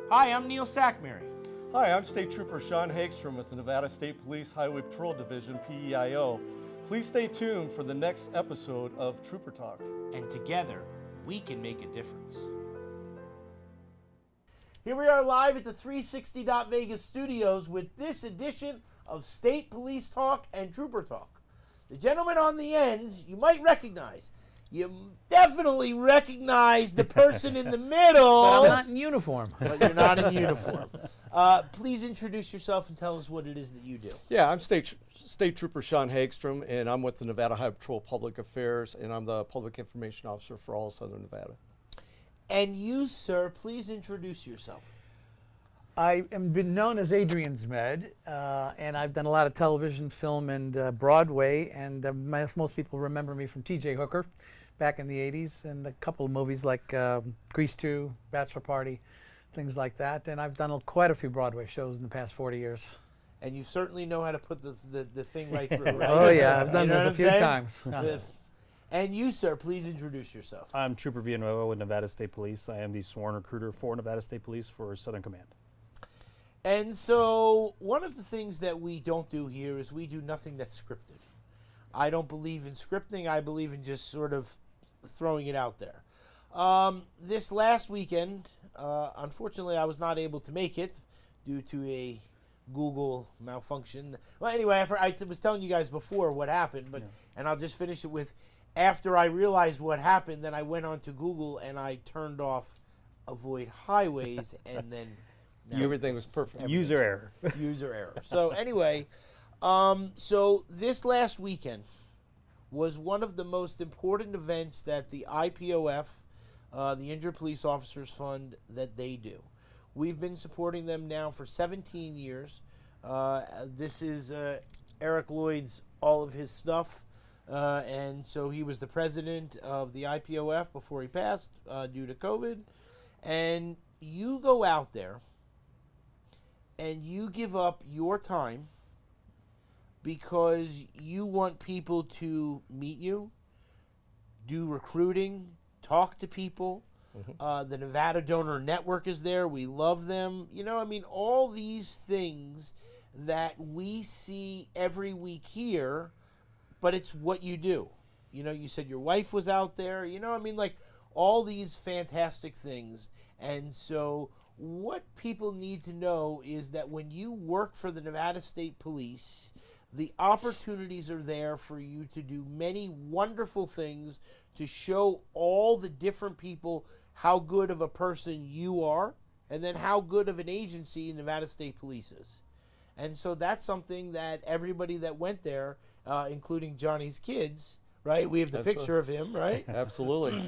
Hi, I'm Neil Sackmary. Hi, I'm State Trooper Sean Hagstrom with the Nevada State Police Highway Patrol Division, PEIO. Please stay tuned for the next episode of Trooper Talk. And together, we can make a difference. Here we are live at the 360 Vegas studios with this edition of State Police Talk and Trooper Talk. The gentleman on the ends, you might recognize. You definitely recognize the person in the middle. But I'm not in uniform. But you're not in uniform. Please introduce yourself and tell us what it is that you do. Yeah, I'm State Trooper Sean Hagstrom, and I'm with the Nevada Highway Patrol Public Affairs, and I'm the Public Information Officer for all of Southern Nevada. And you, sir, please introduce yourself. I am been known as Adrian Zmed, and I've done a lot of television, film, and Broadway, and most people remember me from T.J. Hooker back in the 80s, and a couple of movies like Grease 2, Bachelor Party, things like that, and I've done quite a few Broadway shows in the past 40 years. And you certainly know how to put the thing right through, right? Oh yeah, I've done You know this what a I'm few saying? times. And you, sir, please introduce yourself. I'm Trooper Villanueva with Nevada State Police. I am the sworn recruiter for Nevada State Police for Southern Command. And so one of the things that we don't do here is we do nothing that's scripted. I don't believe in scripting. I believe in just sort of throwing it out there. This last weekend, unfortunately, I was not able to make it due to a Google malfunction. Well, anyway, I was telling you guys before what happened, but and I'll just finish it with, after I realized what happened, then I went on to Google and I turned off avoid highways, and then Everything was perfect. User error. User error. So anyway, so this last weekend was one of the most important events that the IPOF, the Injured Police Officers Fund, that they do. We've been supporting them now for 17 years. This is Eric Lloyd's, all of his stuff. And so he was the president of the IPOF before he passed due to COVID. And you go out there and you give up your time because you want people to meet you, do recruiting, talk to people. The Nevada Donor Network is there. We love them. You know, I mean, all these things that we see every week here, but it's what you do. You know, you said your wife was out there. You know, I mean, like, all these fantastic things. And so what people need to know is that when you work for the Nevada State Police, the opportunities are there for you to do many wonderful things to show all the different people how good of a person you are, and then how good of an agency Nevada State Police is. And so that's something that everybody that went there, including Johnny's kids, right? We have the picture of him, right? Absolutely.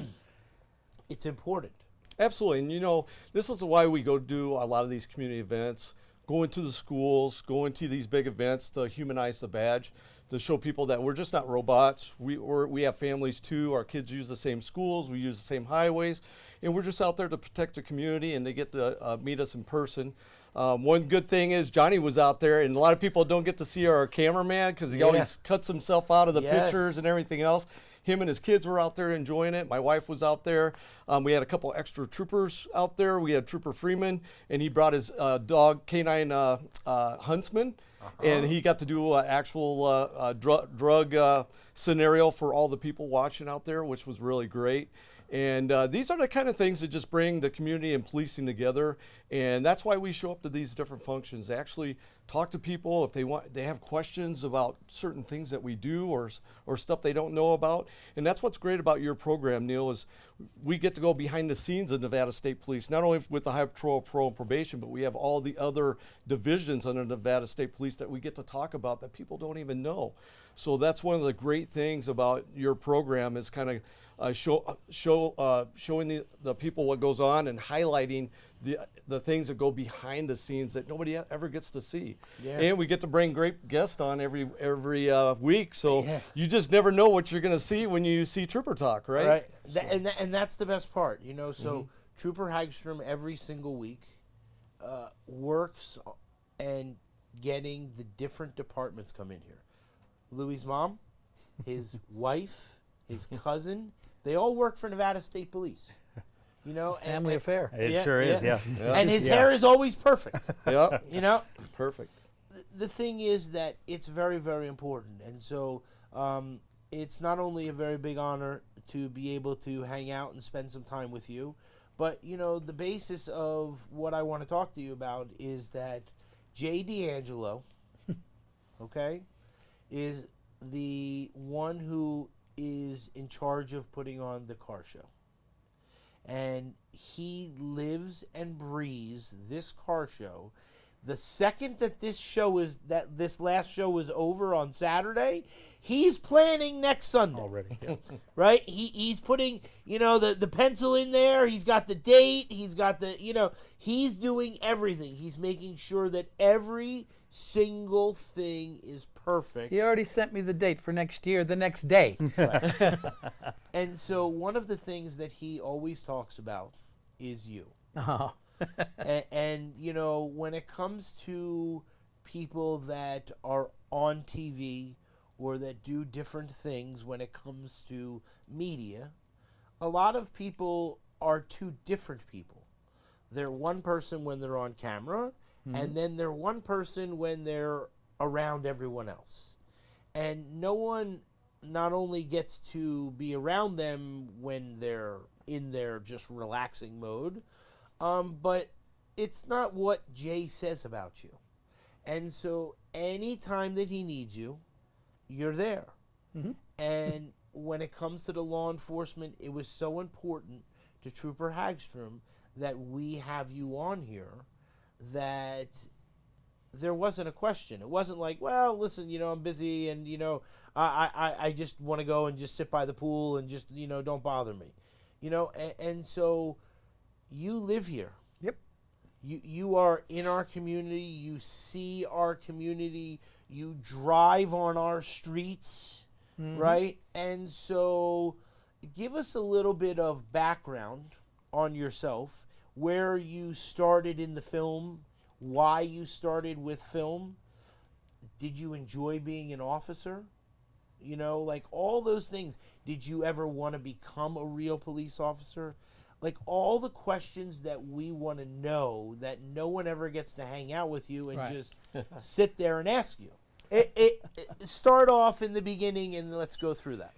It's important. Absolutely, and you know, this is why we go do a lot of these community events, going to the schools, going to these big events to humanize the badge, to show people that we're just not robots. We have families too. Our kids use the same schools, we use the same highways, and we're just out there to protect the community, and they get to meet us in person. One good thing is Johnny was out there, and a lot of people don't get to see our cameraman because he always cuts himself out of the pictures and everything else. Him and his kids were out there enjoying it. My wife was out there. We had a couple extra troopers out there. We had Trooper Freeman, and he brought his dog, canine huntsman, and he got to do an actual drug scenario for all the people watching out there, which was really great. And these are the kind of things that just bring the community and policing together, and that's why we show up to these different functions. They actually talk to people if they have questions about certain things that we do or stuff they don't know about. And that's what's great about your program, Neil, is we get to go behind the scenes of Nevada State Police, not only with the Highway Patrol, Parole, and Probation, but we have all the other divisions under Nevada State Police that we get to talk about that people don't even know. So that's one of the great things about your program is kind of showing the people what goes on and highlighting the things that go behind the scenes that nobody ever gets to see. And we get to bring great guests on every week, so you just never know what you're going to see when you see Trooper Talk, right? Right, and that's the best part, you know. So Trooper Hagstrom every single week works and getting the different departments come in here. Louis' mom, his wife, his cousin, they all work for Nevada State Police. You know, Family affair. It Yeah, sure is, yeah. yeah. and his Yeah. hair is always perfect. Yep. You know, Perfect. the thing is that it's very, very important, and so it's not only a very big honor to be able to hang out and spend some time with you, but you know the basis of what I want to talk to you about is that Jay D'Angelo, okay, is the one who is in charge of putting on the car show. And he lives and breathes this car show. The second that this last show is over on Saturday, he's planning next Sunday. Already. Yeah. Right? He's putting, you know, the pencil in there. He's got the date. He's got the, you know, he's doing everything. He's making sure that every single thing is perfect. He already sent me the date for next year, the next day. And so one of the things that he always talks about is you. Oh. And you know, when it comes to people that are on TV or that do different things when it comes to media, a lot of people are two different people. They're one person when they're on camera, and then they're one person when they're around everyone else. And no one not only gets to be around them when they're in their just relaxing mode, but it's not what Jay says about you. And so anytime that he needs you, you're there. And when it comes to the law enforcement, it was so important to Trooper Hagstrom that we have you on here that there wasn't a question. It wasn't like, well, listen, you know, I'm busy and, you know, I just want to go and just sit by the pool and just, you know, don't bother me. You know, and so you live here. Yep. You are in our community. You see our community. You drive on our streets, right? And so give us a little bit of background on yourself, where you started in the film, why you started with film. Did you enjoy being an officer? You know, like all those things. Did you ever want to become a real police officer? Like all the questions that we want to know that no one ever gets to hang out with you and Right. just sit there and ask you. Start off in the beginning and let's go through that.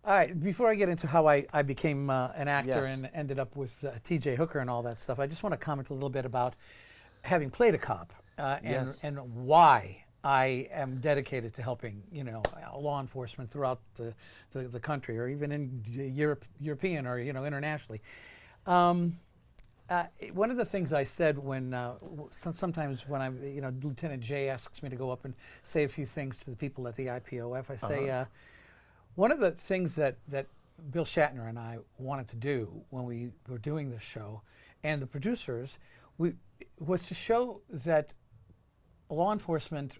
All right, before I get into how I became an actor Yes. and ended up with T.J. Hooker and all that stuff, I just want to comment a little bit about having played a cop Yes. and why I am dedicated to helping, you know, law enforcement throughout the country, or even in European or, you know, internationally. One of the things I said when sometimes when I'm, you know, Lieutenant Jay asks me to go up and say a few things to the people at the IPOF, I say one of the things that Bill Shatner and I wanted to do when we were doing this show, and the producers, was to show that law enforcement,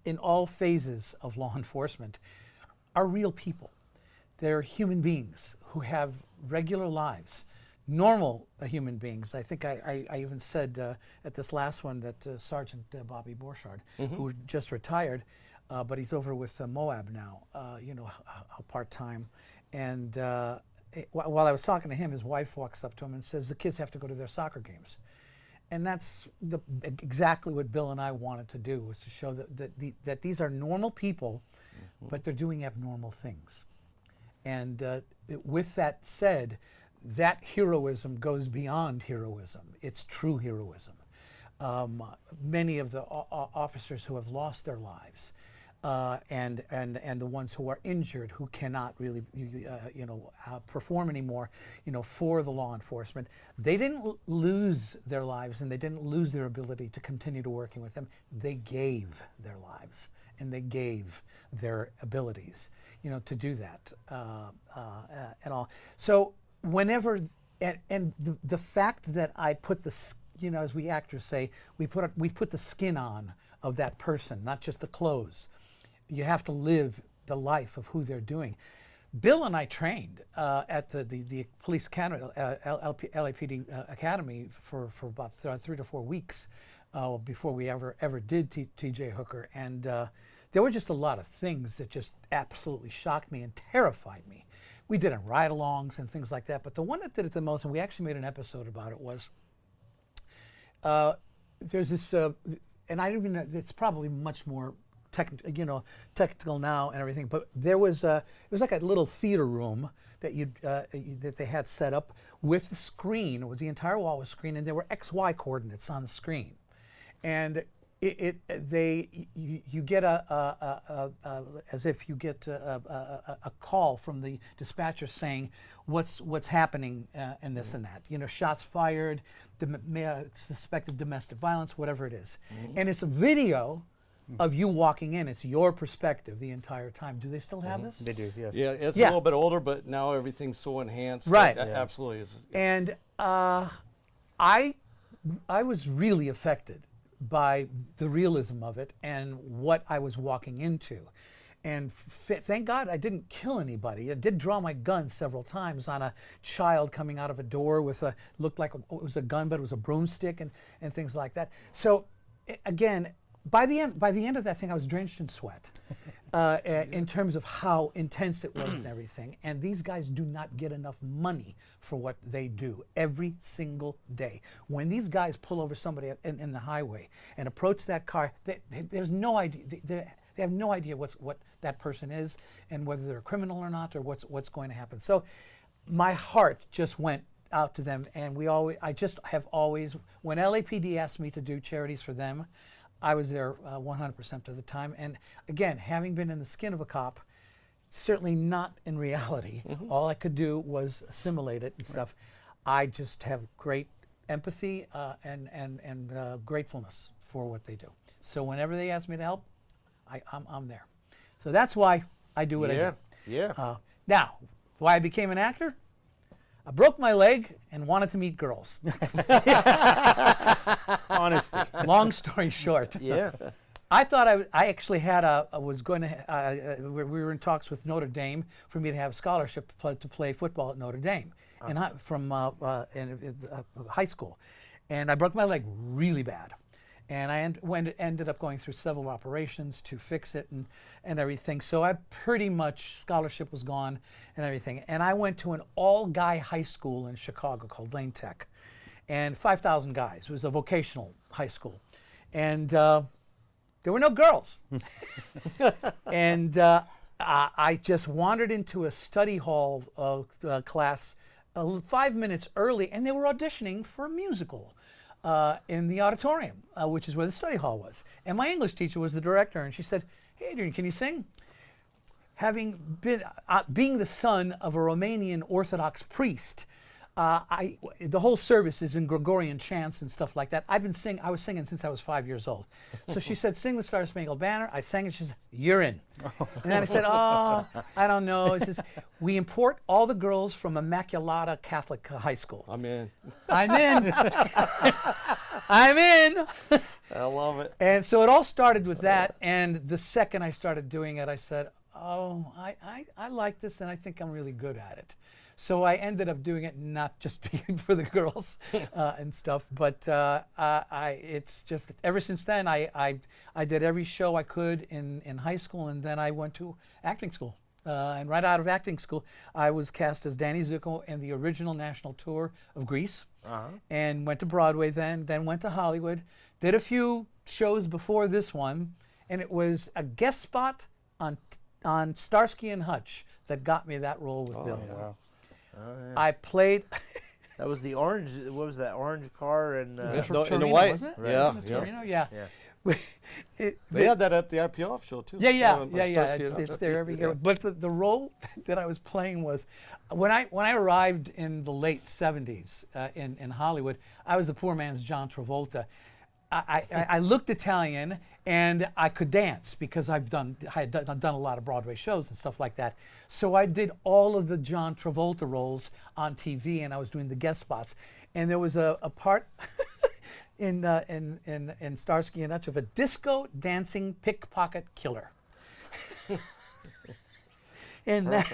in all phases of law enforcement, are real people. They're human beings who have regular lives, normal human beings. I think I even said at this last one that Sergeant Bobby Borchardt, who just retired, but he's over with Moab now, you know, part-time. And while I was talking to him, his wife walks up to him and says, the kids have to go to their soccer games. And that's exactly what Bill and I wanted to do, was to show that these are normal people, but they're doing abnormal things. And with that said, that heroism goes beyond heroism. It's true heroism. Many of the officers who have lost their lives, and the ones who are injured, who cannot really, perform anymore, you know, for the law enforcement, they didn't lose their lives and they didn't lose their ability to continue to working with them. They gave their lives and they gave their abilities, you know, to do that and all. So whenever, and the fact that I put the, you know, as we actors say, we put the skin on of that person, not just the clothes. You have to live the life of who they're doing. Bill and I trained at the police academy, LAPD academy for about 3 to 4 weeks before we ever did T.J. Hooker, and there were just a lot of things that just absolutely shocked me and terrified me we did on ride-alongs and things like that. But the one that did it the most, and we actually made an episode about it, was there's this, and I don't even know, it's probably much more technical now and everything. But there was it was like a little theater room that that they had set up with the screen. It was the entire wall was screen, and there were XY coordinates on the screen, and you get as if you get a call from the dispatcher saying what's happening and this and that. You know, shots fired, suspected domestic violence, whatever it is, and it's a video of you walking in. It's your perspective the entire time. Do they still have this? They do, yes. Yeah, it's Yeah. a little bit older, but now everything's so enhanced. Right. That Yeah. absolutely is. And I was really affected by the realism of it and what I was walking into. And thank God I didn't kill anybody. I did draw my gun several times on a child coming out of a door with looked like it was a gun, but it was a broomstick and things like that. So again, by the end of that thing, I was drenched in sweat in terms of how intense it was and everything. And these guys do not get enough money for what they do every single day. When these guys pull over somebody in the highway and approach that car, there's no idea. They have no idea what that person is and whether they're a criminal or not or what's going to happen. So my heart just went out to them, and I just have always, when LAPD asked me to do charities for them, I was there 100% of the time. And again, having been in the skin of a cop, certainly not in reality. All I could do was assimilate it and stuff. I just have great empathy and gratefulness for what they do. So whenever they ask me to help, I'm there. So that's why I do what I do. Yeah. Now, why I became an actor? I broke my leg and wanted to meet girls. Honesty. Long story short. Yeah. I thought I actually had we were in talks with Notre Dame for me to have a scholarship to play football at Notre Dame from high school. And I broke my leg really bad. And I ended up going through several operations to fix it and everything. So I pretty much, scholarship was gone and everything. And I went to an all-guy high school in Chicago called Lane Tech. And 5,000 guys. It was a vocational high school. And there were no girls. And I just wandered into a study hall class 5 minutes early, and they were auditioning for a musical. In the auditorium, which is where the study hall was. And my English teacher was the director, and she said, "Hey, Adrian, can you sing?" Having been, being the son of a Romanian Orthodox priest, the whole service is in Gregorian chants and stuff like that. I was singing since I was 5 years old. So she said, "Sing the Star Spangled Banner." I sang it. She said, "You're in." And then I said, "Oh, I don't know." It's just, we import all the girls from Immaculata Catholic High School. I'm in. I'm in. I'm in. I love it. And so it all started with that. And the second I started doing it, I said, "Oh, I like this, and I think I'm really good at it." So I ended up doing it, not just being for the girls and stuff, but it's just ever since then I did every show I could in high school, and then I went to acting school. And right out of acting school, I was cast as Danny Zuko in the original national tour of Grease, and went to Broadway then went to Hollywood, did a few shows before this one, and it was a guest spot on Starsky and Hutch that got me that role with Billy. Wow. I played. That was the orange. What was that orange car? And Yeah. For in the Torino, white. wasn't it? Yeah, The yeah. Torino, yeah. They had that at the IPF show too. Yeah. Starsky and It's Hutch. there every year. But the role that I was playing was when I arrived in the late '70s in Hollywood. I was the poor man's John Travolta. I looked Italian and I could dance because I had done a lot of Broadway shows and stuff like that. So I did all of the John Travolta roles on TV, and I was doing the guest spots. And there was a part in Starsky and Hutch of a disco dancing pickpocket killer. And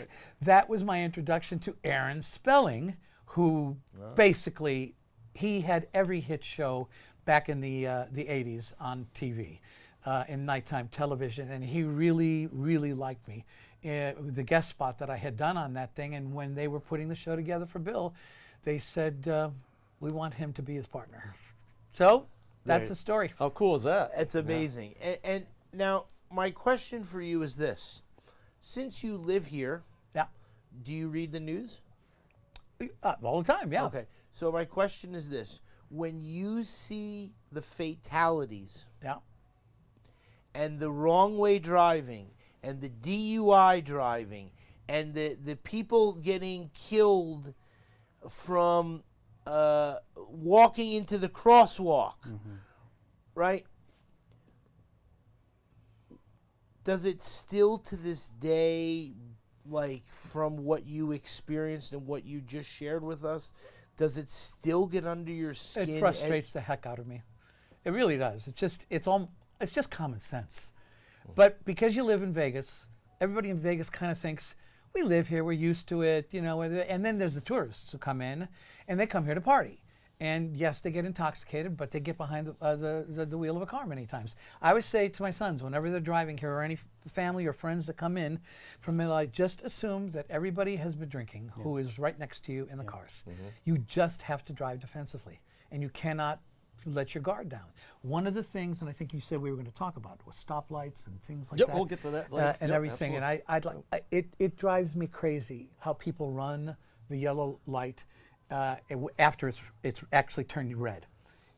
that was my introduction to Aaron Spelling, who basically he had every hit show back in the 80s on TV. in nighttime television, and he really, really liked me. The guest spot that I had done on that thing, and when they were putting the show together for Bill, they said, we want him to be his partner. So that's Right. the story. How cool is that? It's amazing. And now, my question for you is this. Since you live here, Yeah. do you read the news? All the time, yeah. Okay. So my question is this. When you see the fatalities Yeah. and the wrong way driving and the DUI driving and the people getting killed from walking into the crosswalk, right? Does it still to this day, like from what you experienced and what you just shared with us, does it still get under your skin? It frustrates the heck out of me. It really does. It's just common sense. But because you live in Vegas, everybody in Vegas kind of thinks we live here, we're used to it, you know. And then there's the tourists who come in, and they come here to party. And yes, they get intoxicated, but they get behind the wheel of a car many times. I always say to my sons, whenever they're driving here, or any family or friends that come in from Mid-Li, just assume that everybody has been drinking who is right next to you in the cars. You just have to drive defensively, and you cannot let your guard down. One of the things, and I think you said we were going to talk about, was stoplights and things like Yep, that. we'll get to that later. And Yep, everything. absolutely. And it drives me crazy how people run the yellow light after it's actually turned red.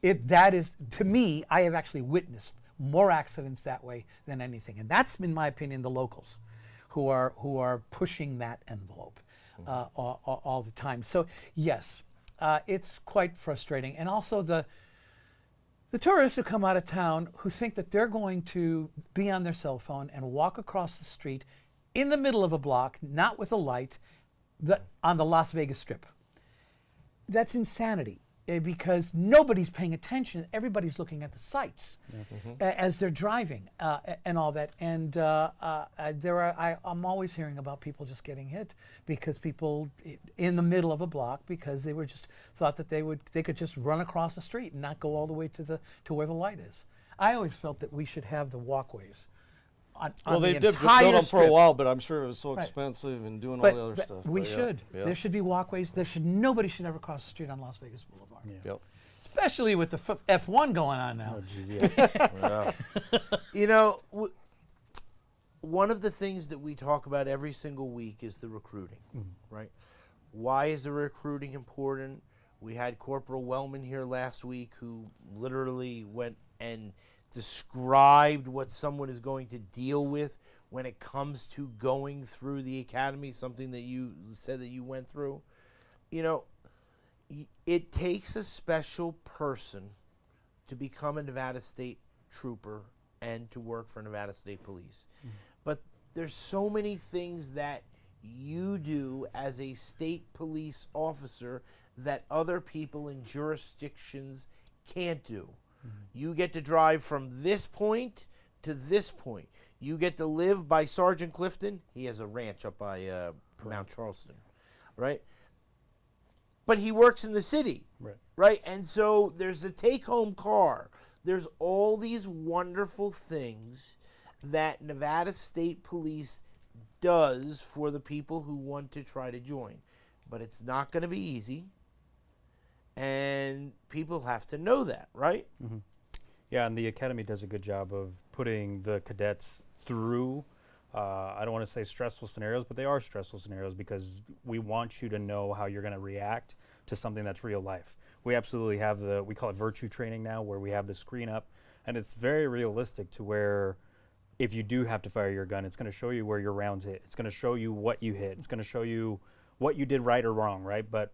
That is, to me, I have actually witnessed more accidents that way than anything, and that's, in my opinion, the locals who are pushing that envelope all the time. So yes, it's quite frustrating, and also the tourists who come out of town who think that they're going to be on their cell phone and walk across the street in the middle of a block, not with a light, on the Las Vegas Strip. That's insanity, because nobody's paying attention. Everybody's looking at the sights as they're driving and all that. And I'm always hearing about people just getting hit because people in the middle of a block, because they were just thought that they could just run across the street and not go all the way to where the light is. I always felt that we should have the walkways Well, they the did entire build them for a strip. while, but I'm sure it was so Right. expensive and doing all But, the other but stuff. we But yeah, should. yeah. There should be walkways. Nobody should ever cross the street on Las Vegas Boulevard. Yep. Especially with the F1 going on now. Oh, geez, yeah. You know, one of the things that we talk about every single week is the recruiting, right? Why is the recruiting important? We had Corporal Wellman here last week who literally went and described what someone is going to deal with when it comes to going through the academy, something that you said that you went through. You know, it takes a special person to become a Nevada State trooper and to work for Nevada State Police. But there's so many things that you do as a state police officer that other people in jurisdictions can't do. You get to drive from this point to this point. You get to live by Sergeant Clifton. He has a ranch up by Mount Charleston, right? But he works in the city, right? And so there's a take-home car. There's all these wonderful things that Nevada State Police does for the people who want to try to join. But it's not going to be easy. And people have to know that, right? Yeah, and the academy does a good job of putting the cadets through, I don't want to say stressful scenarios, but they are stressful scenarios because we want you to know how you're going to react to something that's real life. We absolutely have we call it virtue training now, where we have the screen up, and it's very realistic to where if you do have to fire your gun, it's going to show you where your rounds hit. It's going to show you what you hit. It's going to show you what you did right or wrong, right? But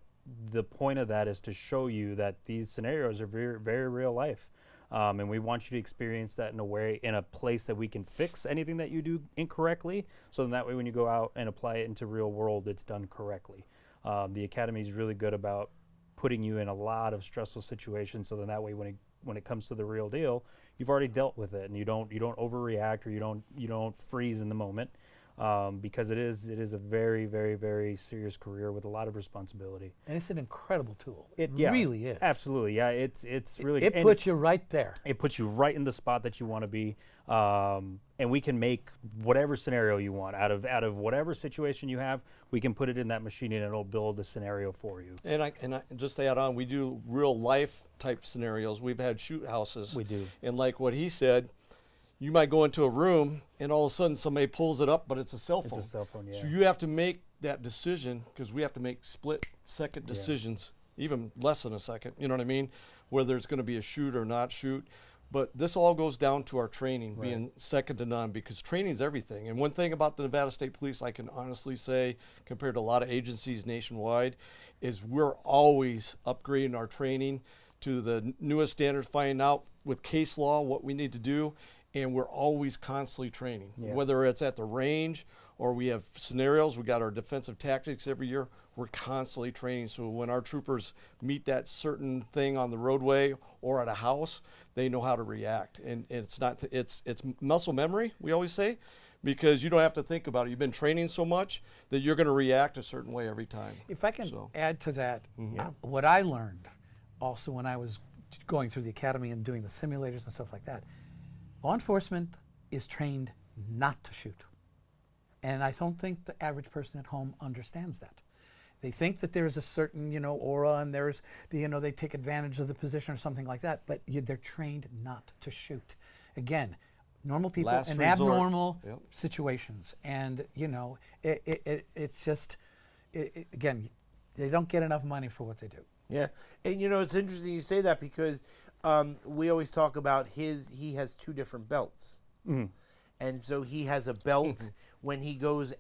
the point of that is to show you that these scenarios are very, very real life. And we want you to experience that in a place that we can fix anything that you do incorrectly. So then that way when you go out and apply it into real world, it's done correctly. The academy is really good about putting you in a lot of stressful situations. So then that way when it comes to the real deal, you've already dealt with it and you don't overreact or you don't freeze in the moment. because it is a very, very, very serious career with a lot of responsibility. And it's an incredible tool. It really is. Absolutely, yeah. It's really It and puts you right there. it puts you right in the spot that you want to be, and we can make whatever scenario you want out of whatever situation you have. We can put it in that machine and it'll build a scenario for you. And I just to add on, we do real life type scenarios. We've had shoot houses. We do. And like what he said, you might go into a room and all of a sudden somebody pulls it up, but it's a cell phone. It's a cell phone, yeah. So you have to make that decision, because we have to make split-second decisions, even less than a second. You know what I mean? Whether it's going to be a shoot or not shoot. But this all goes down to our training being second to none, because training is everything. And one thing about the Nevada State Police, I can honestly say, compared to a lot of agencies nationwide, is we're always upgrading our training to the newest standards, finding out with case law what we need to do, and we're always constantly training. Yeah. Whether it's at the range or we have scenarios, we got our defensive tactics every year, we're constantly training. So when our troopers meet that certain thing on the roadway or at a house, they know how to react. And it's not, it's muscle memory, we always say, because you don't have to think about it. You've been training so much that you're going to react a certain way every time. If I can So. add to that, what I learned also when I was going through the academy and doing the simulators and stuff like that, law enforcement is trained not to shoot. And I don't think the average person at home understands that. They think that there's a certain, aura, and there's, they take advantage of the position or something like that, but they're trained not to shoot. Again, normal people Last in resort. abnormal Yep. situations. And, it's just, again, they don't get enough money for what they do. Yeah, and it's interesting you say that, because we always talk about he has two different belts. And so he has a belt when he goes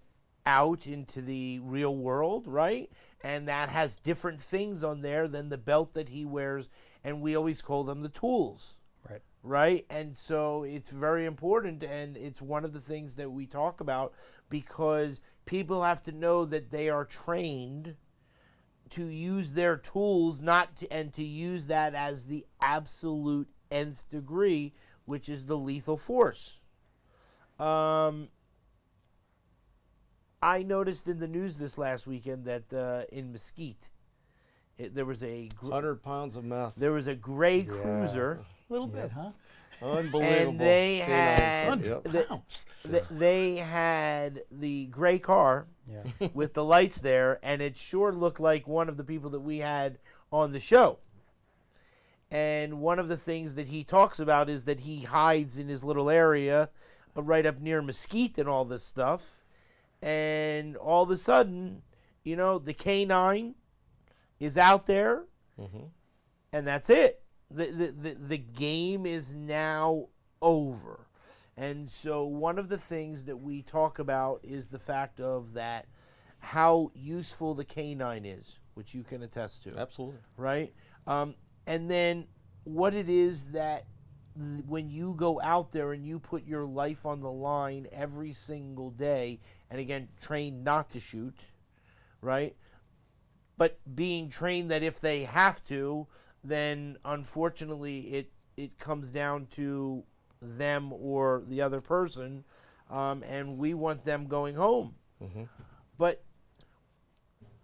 out into the real world, right? And that has different things on there than the belt that he wears, and we always call them the tools. Right. Right? And so it's very important, and it's one of the things that we talk about, because people have to know that they are trained to use their tools, and to use that as the absolute nth degree, which is the lethal force. I noticed in the news this last weekend that in Mesquite, there was a 100 pounds of meth. there was a gray cruiser, A little bit, huh? Unbelievable. and they Canines. had 100 Yep. pounds. they had the gray car Yeah. with the lights there, and it sure looked like one of the people that we had on the show. And one of the things that he talks about is that he hides in his little area right up near Mesquite and all this stuff. And all of a sudden, the K9 is out there, and that's it. The game is now over. And so one of the things that we talk about is the fact of that, how useful the K9 is, which you can attest to. Absolutely. Right? And then what it is that when you go out there and you put your life on the line every single day, and again, trained not to shoot, right? But being trained that if they have to, then unfortunately it comes down to them or the other person, and we want them going home. But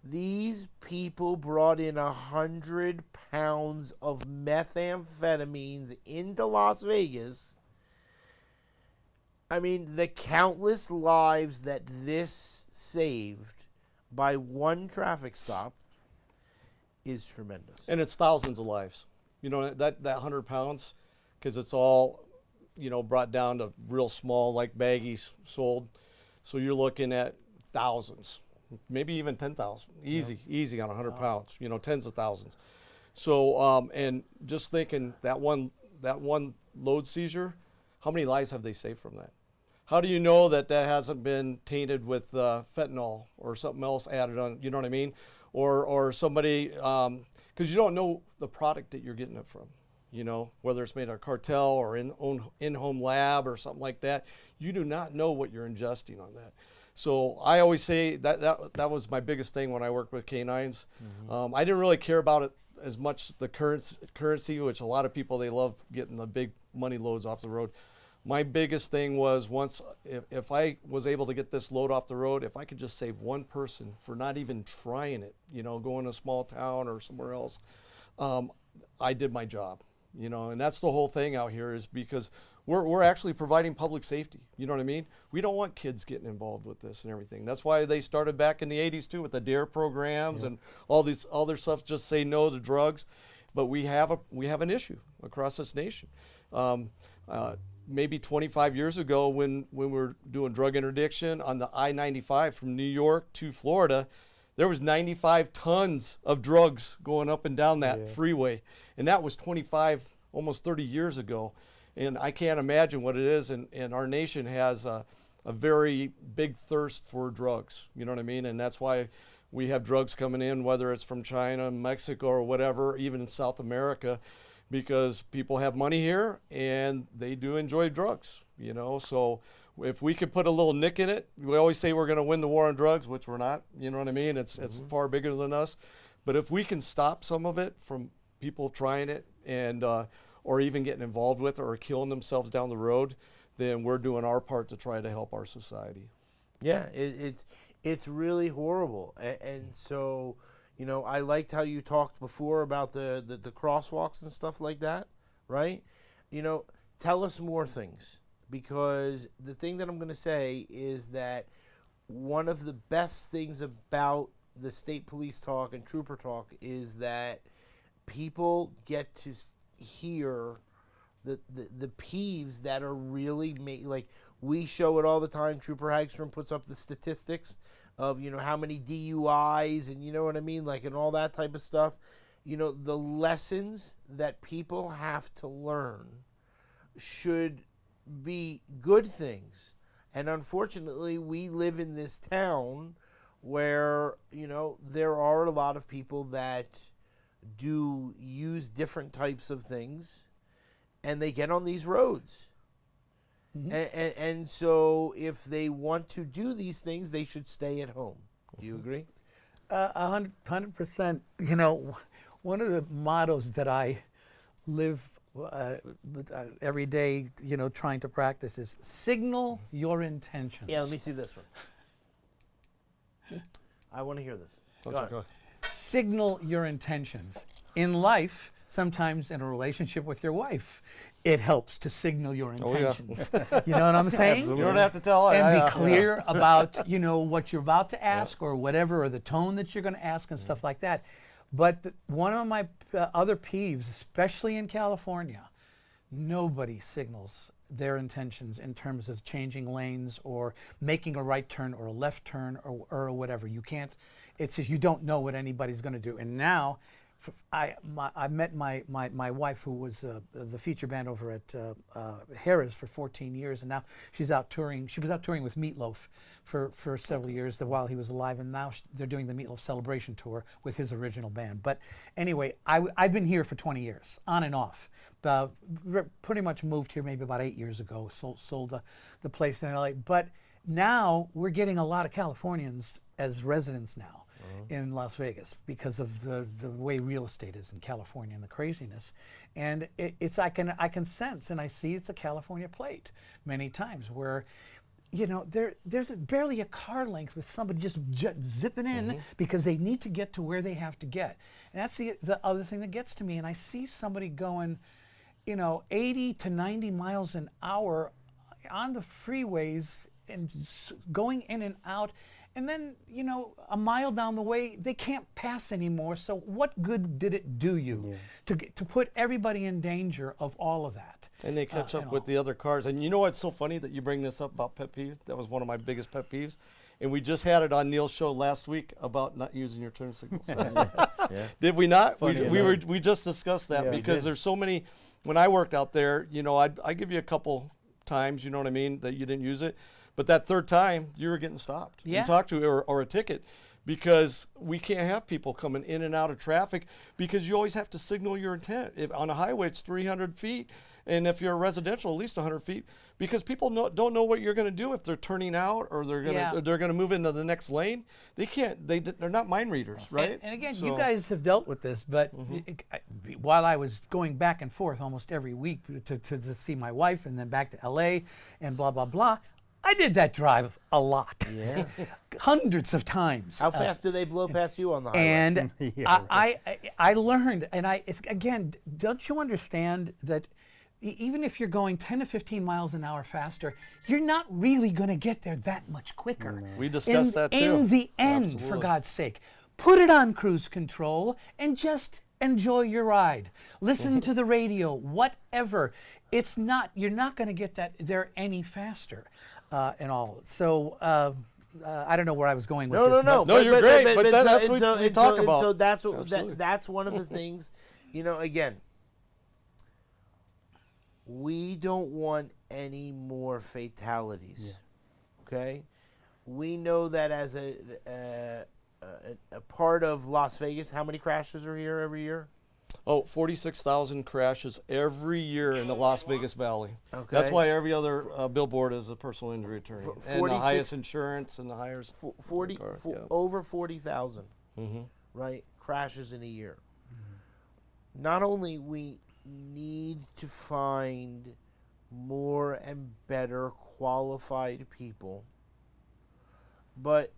these people brought in 100 pounds of methamphetamines into Las Vegas. I mean, the countless lives that this saved by one traffic stop is tremendous. And it's thousands of lives. That 100 pounds, because it's all, brought down to real small, like baggies sold. So you're looking at thousands, maybe even 10,000. Easy on 100 pounds, tens of thousands. So, and just thinking that one load seizure, how many lives have they saved from that? How do you know that hasn't been tainted with fentanyl or something else added on, you know what I mean? Or somebody, because you don't know the product that you're getting it from, whether it's made at a cartel or in-home lab or something like that. You do not know what you're ingesting on that. So I always say that was my biggest thing when I worked with K9s. I didn't really care about it as much, the currency, which a lot of people, they love getting the big money loads off the road. my biggest thing was if I was able to get this load off the road, if I could just save one person for not even trying it, going to a small town or somewhere else, I did my job, and that's the whole thing out here, is because we're actually providing public safety. You know what I mean? We don't want kids getting involved with this and everything. That's why they started back in the 80s too with the DARE programs and all these other stuff, just say no to drugs. But we have an issue across this nation. Maybe 25 years ago when we were doing drug interdiction on the I-95 from New York to Florida, there was 95 tons of drugs going up and down that freeway. And that was 25, almost 30 years ago. And I can't imagine what it is. And our nation has a very big thirst for drugs. You know what I mean? And that's why we have drugs coming in, whether it's from China, Mexico, or whatever, even in South America, because people have money here and they do enjoy drugs, So if we could put a little nick in it, we always say we're going to win the war on drugs, which we're not, you know what I mean? It's far bigger than us. But if we can stop some of it from people trying it and or even getting involved with it or killing themselves down the road, then we're doing our part to try to help our society. Yeah, it's really horrible, and so I liked how you talked before about the crosswalks and stuff like that, right? Tell us more things, because the thing that I'm going to say is that one of the best things about the state police talk and trooper talk is that people get to hear the peeves that are really like we show it all the time. Trooper Hagstrom puts up the statistics of how many DUIs and what I mean, like, and all that type of stuff. The lessons that people have to learn should be good things, and unfortunately we live in this town where there are a lot of people that do use different types of things, and they get on these roads. And so if they want to do these things, they should stay at home. Do you agree? 100%. One of the mottos that I live every day, trying to practice is signal your intentions. Yeah, let me see this one. I want to hear this. Go ahead. Signal your intentions. In life, sometimes in a relationship with your wife, it helps to signal your intentions. You know what I'm saying? You don't have to tell her. And be clear about, what you're about to ask or whatever, or the tone that you're going to ask and stuff like that. But one of my other peeves, especially in California, nobody signals their intentions in terms of changing lanes or making a right turn or a left turn or whatever. You can't. It's just you don't know what anybody's going to do. And now, I met my wife, who was the feature band over at Harrah's for 14 years, and now she's out touring. She was out touring with Meatloaf for several years while he was alive, and now they're doing the Meatloaf Celebration Tour with his original band. But anyway, I've been here for 20 years, on and off. Pretty much moved here maybe about 8 years ago, sold the place in LA. But now we're getting a lot of Californians as residents now in Las Vegas because of the way real estate is in California and the craziness. And I can sense and I see it's a California plate many times where, there's barely a car length with somebody just zipping in because they need to get to where they have to get. And that's the other thing that gets to me. And I see somebody going, 80 to 90 miles an hour on the freeways and going in and out. And then, a mile down the way, they can't pass anymore. So what good did it do you to put everybody in danger of all of that? And they catch up with the other cars. And you know what's so funny that you bring this up about pet peeve? That was one of my biggest pet peeves. And we just had it on Neil's show last week about not using your turn signals. Did we not? We just discussed that because there's so many. When I worked out there, I give you a couple times, you know what I mean, that you didn't use it. But that third time, you were getting stopped and talked to, or a ticket. because we can't have people coming in and out of traffic because you always have to signal your intent. If on a highway it's 300 feet, and if you're a residential, at least 100 feet, because people don't know what you're going to do if they're turning out or they're going to move into the next lane. They can't. They're not mind readers, right? And again, So- you guys have dealt with this, but while I was going back and forth almost every week to see my wife and then back to LA and blah, blah, blah, I did that drive a lot. Yeah. Hundreds of times. How fast do they blow past you on the highway? And Yeah, I learned, and it's, again, don't you understand that even if you're going 10 to 15 miles an hour faster, you're not really going to get there that much quicker. We discussed that too. In the end, for Absolutely. God's sake, put it on cruise control and just enjoy your ride. Listen to the radio, whatever. It's not, you're not going to get that there any faster and all. So I don't know where I was going with this. No. No, you're great, but that's what we talk about. So that's what Absolutely. that's one of the things. Again, we don't want any more fatalities. Okay, we know that as a part of Las Vegas, how many crashes are here every year? Oh, 46,000 crashes every year in the Las Vegas Valley. Okay. That's why every other billboard is a personal injury attorney. And the 46 highest insurance and the highest. 40 car, fo- yeah. over 40,000, right? Crashes in a year. Not only we need to find more and better qualified people, but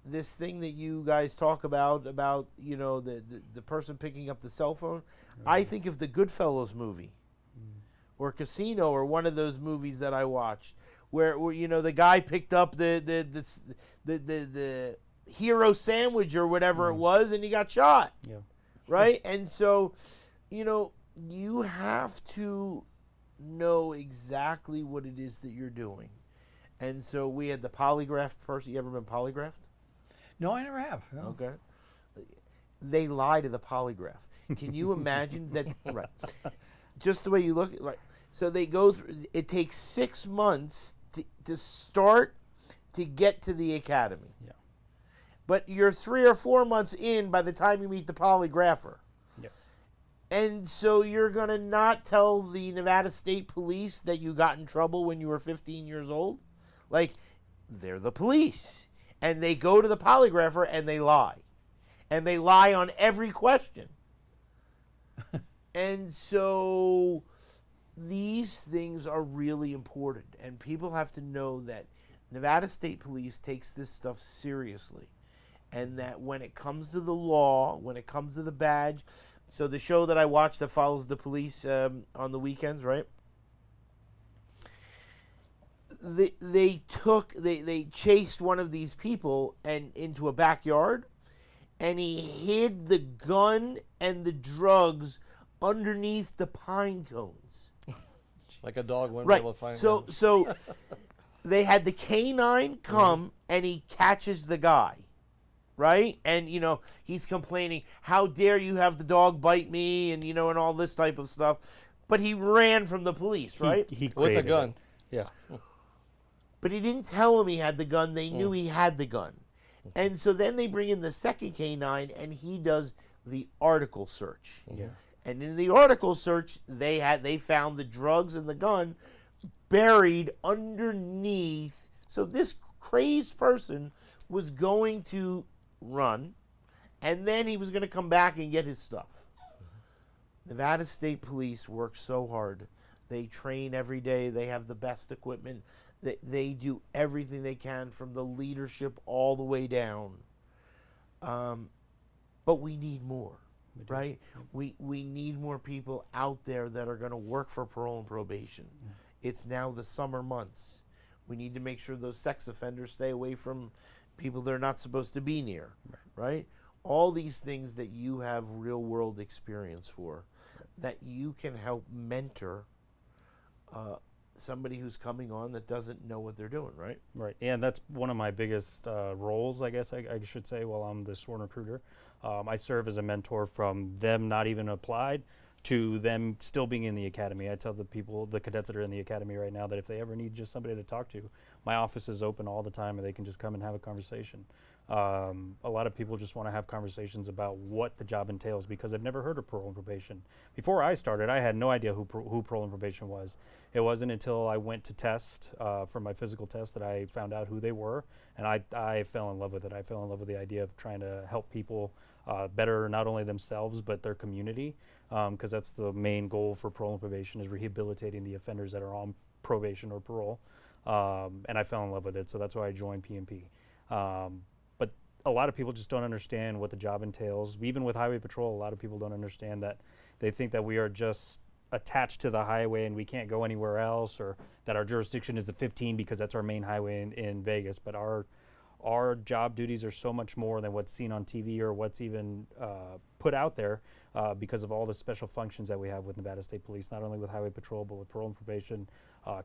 this thing that you guys talk about the person picking up the cell phone, I think of the Goodfellas movie or Casino or one of those movies that I watched where the guy picked up the hero sandwich or whatever it was and he got shot. Yeah. Right? And so, you have to know exactly what it is that you're doing. And so we had the polygraph person. You ever been polygraphed? No, I never have. No. Okay. They lie to the polygraph. Can you imagine that? Right. Just the way you look. Right. So they go through. It takes 6 months to start to get to the academy. Yeah. But you're 3 or 4 months in by the time you meet the polygrapher. Yeah. And so you're going to not tell the Nevada State Police that you got in trouble when you were 15 years old? Like, they're the police. And they go to the polygrapher and they lie. And they lie on every question. And so these things are really important. And people have to know that Nevada State Police takes this stuff seriously. And that when it comes to the law, when it comes to the badge, so the show that I watch that follows the police on the weekends, right? They chased one of these people and into a backyard, and he hid the gun and the drugs underneath the pine cones. Like a dog wouldn't Right. be able to find So them. so they had the canine come and he catches the guy. Right? And he's complaining, how dare you have the dog bite me and and all this type of stuff. But he ran from the police, right? He With a created gun. it. Yeah. But he didn't tell him he had the gun. They knew he had the gun. And so then they bring in the second canine and he does the article search. Yeah. And in the article search, they found the drugs and the gun buried underneath. So this crazed person was going to run, and then he was going to come back and get his stuff. Nevada State Police work so hard. They train every day. They have the best equipment. They do everything they can from the leadership all the way down. But we need more, right? We need more people out there that are going to work for parole and probation. It's now the summer months. We need to make sure those sex offenders stay away from people they're not supposed to be near, right? All these things that you have real world experience for, that you can help mentor somebody who's coming on that doesn't know what they're doing, right? Right, and that's one of my biggest roles, I guess I should say, while I'm the sworn recruiter. I serve as a mentor from them not even applied to them still being in the academy. I tell the cadets that are in the academy right now, that if they ever need just somebody to talk to, my office is open all the time and they can just come and have a conversation. A lot of people just want to have conversations about what the job entails because they've never heard of parole and probation. Before I started, I had no idea who parole and probation was. It wasn't until I went to test for my physical test that I found out who they were, and I fell in love with it. I fell in love with the idea of trying to help people better not only themselves but their community, because that's the main goal for parole and probation, is rehabilitating the offenders that are on probation or parole. And I fell in love with it, so that's why I joined PMP. But a lot of people just don't understand what the job entails. Even with highway patrol, a lot of people don't understand that. They think that we are just attached to the highway and we can't go anywhere else, or that our jurisdiction is the 15 because that's our main highway in Vegas. But our job duties are so much more than what's seen on TV or what's even put out there, because of all the special functions that we have with Nevada State Police, not only with highway patrol, but with parole and probation,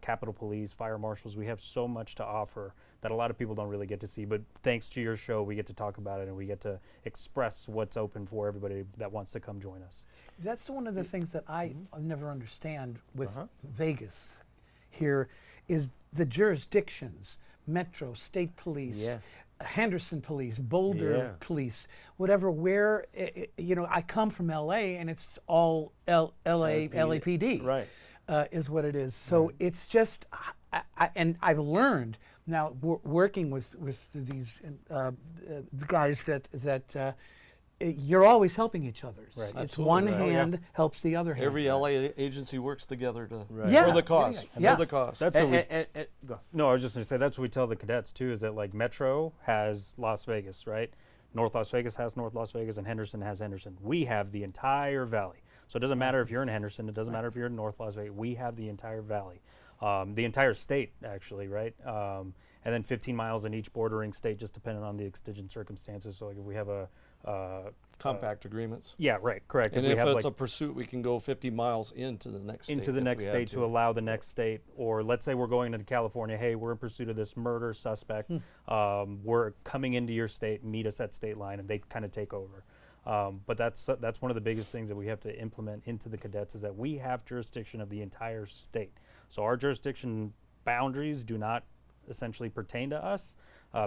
Capitol Police, fire marshals. We have so much to offer that a lot of people don't really get to see. But thanks to your show, we get to talk about it and we get to express what's open for everybody that wants to come join us. That's one of the things that I never understand with Vegas here is the jurisdictions, Metro, State Police, Yeah. Henderson Police, Boulder Yeah. Police, whatever, where, you know, I come from LA and it's all LAPD. Right. Is what it is. So it's just, and I've learned now working with these the guys that you're always helping each other. Right. It's Absolutely. one Oh, yeah. hand helps the other hand. Every LA agency works together to Yeah. for the cause. Yeah. For the cause. That's what we, Go. no, I was just going to say that's what we tell the cadets too, is that like Metro has Las Vegas, right? North Las Vegas has North Las Vegas, and Henderson has Henderson. We have the entire valley. So it doesn't matter if you're in Henderson, it doesn't matter if you're in North Las Vegas. We have the entire valley, the entire state actually, right? And then 15 miles in each bordering state, just depending on the exigent circumstances. So like if we have a Compact agreements. yeah, right, correct. And we if have it's like a pursuit, we can go 50 miles into the next into state the if next we had state to allow the next state, or let's say we're going into California, hey, we're in pursuit of this murder suspect, we're coming into your state, meet us at state line, and they kind of take over. But that's one of the biggest things that we have to implement into the cadets, is that we have jurisdiction of the entire state. So our jurisdiction boundaries do not essentially pertain to us,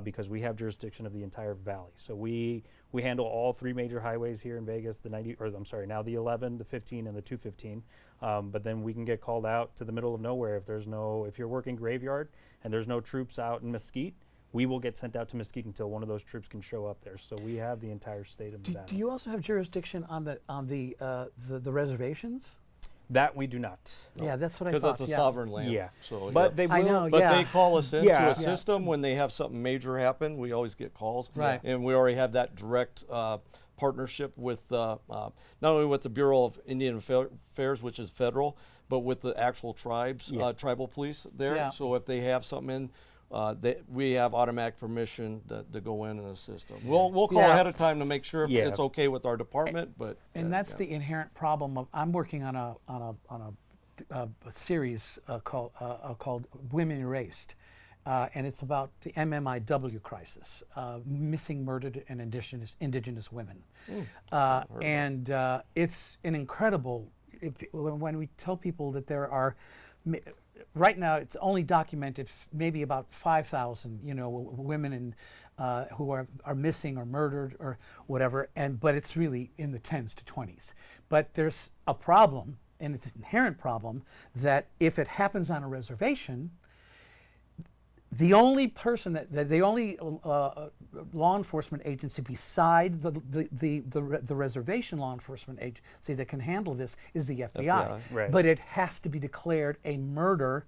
because we have jurisdiction of the entire valley. So we handle all three major highways here in Vegas, the 90, or I'm sorry, now the 11, the 15, and the 215. But then we can get called out to the middle of nowhere if you're working graveyard and there's no troops out in Mesquite, we will get sent out to Mesquite until one of those troops can show up there. So we have the entire state of Nevada. Do you also have jurisdiction on the reservations? That we do not. Yeah, that's what I Because thought. that's a yeah. sovereign land. Yeah. So, But yeah. they will. I know. But yeah. they call us in Yeah. to Yeah. assist them when they have something major happen. We always get calls. Right. And we already have that direct partnership with not only with the Bureau of Indian Affairs, which is federal, but with the actual tribes, Yeah. tribal police there. Yeah. So if they have something in, we have automatic permission to go in and assist them. We'll call Yeah. ahead of time to make sure if Yeah. it's okay with our department, but And that's yeah. the inherent problem of I'm working on a series called Women Erased, and it's about the MMIW crisis, missing, murdered, and indigenous women, and it's an incredible. When we tell people that there are, right now it's only documented maybe about 5,000, women and who are missing or murdered or whatever, but it's really in the 10s to 20s. But there's a problem, and it's an inherent problem, that if it happens on a reservation, the only person the only law enforcement agency beside the reservation law enforcement agency that can handle this is the FBI. Right. But it has to be declared a murder,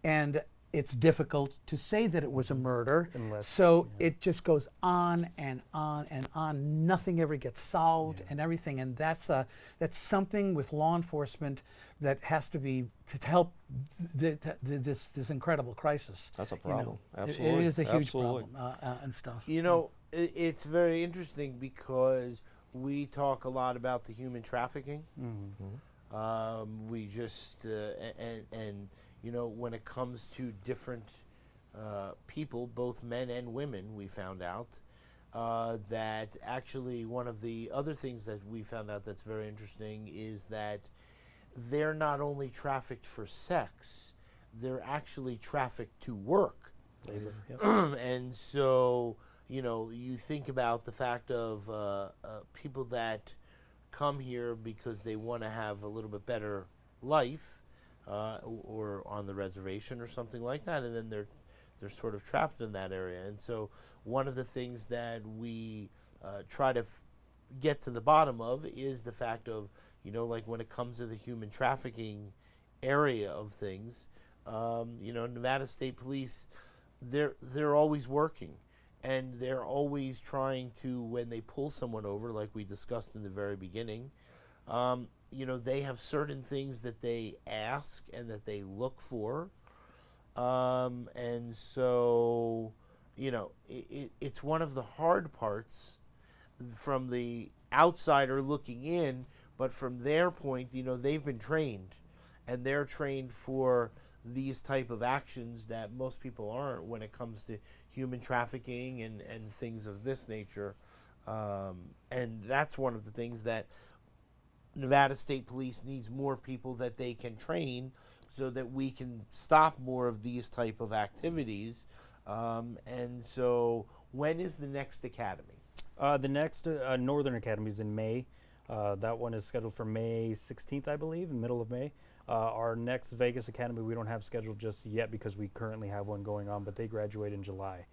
and it's difficult to say that it was a murder. Unless- So it just goes on and on and on. Nothing ever gets solved and everything. And that's something with law enforcement that has to be to help this incredible crisis. That's a you know. problem. It Absolutely. is a huge Absolutely. problem and stuff. You know, it's very interesting because we talk a lot about the human trafficking. We just and when it comes to different people, both men and women, we found out that actually one of the other things that we found out that's very interesting is that they're not only trafficked for sex, they're actually trafficked to work. Labor, yep. And so, you think about the fact of people that come here because they want to have a little bit better life, or on the reservation or something like that, and then they're sort of trapped in that area. And so one of the things that we try to get to the bottom of is the fact of, like when it comes to the human trafficking area of things, Nevada State Police, they're always working, and they're always trying to, when they pull someone over, like we discussed in the very beginning, they have certain things that they ask and that they look for. And so, it's one of the hard parts from the outsider looking in, but from their point, they've been trained, and they're trained for these type of actions that most people aren't when it comes to human trafficking and things of this nature. And that's one of the things that Nevada State Police needs more people that they can train so that we can stop more of these type of activities. And so when is the next academy? The next Northern Academy is in May. That one is scheduled for May 16th, I believe, in the middle of May. Our next Vegas Academy we don't have scheduled just yet because we currently have one going on, but they graduate in July.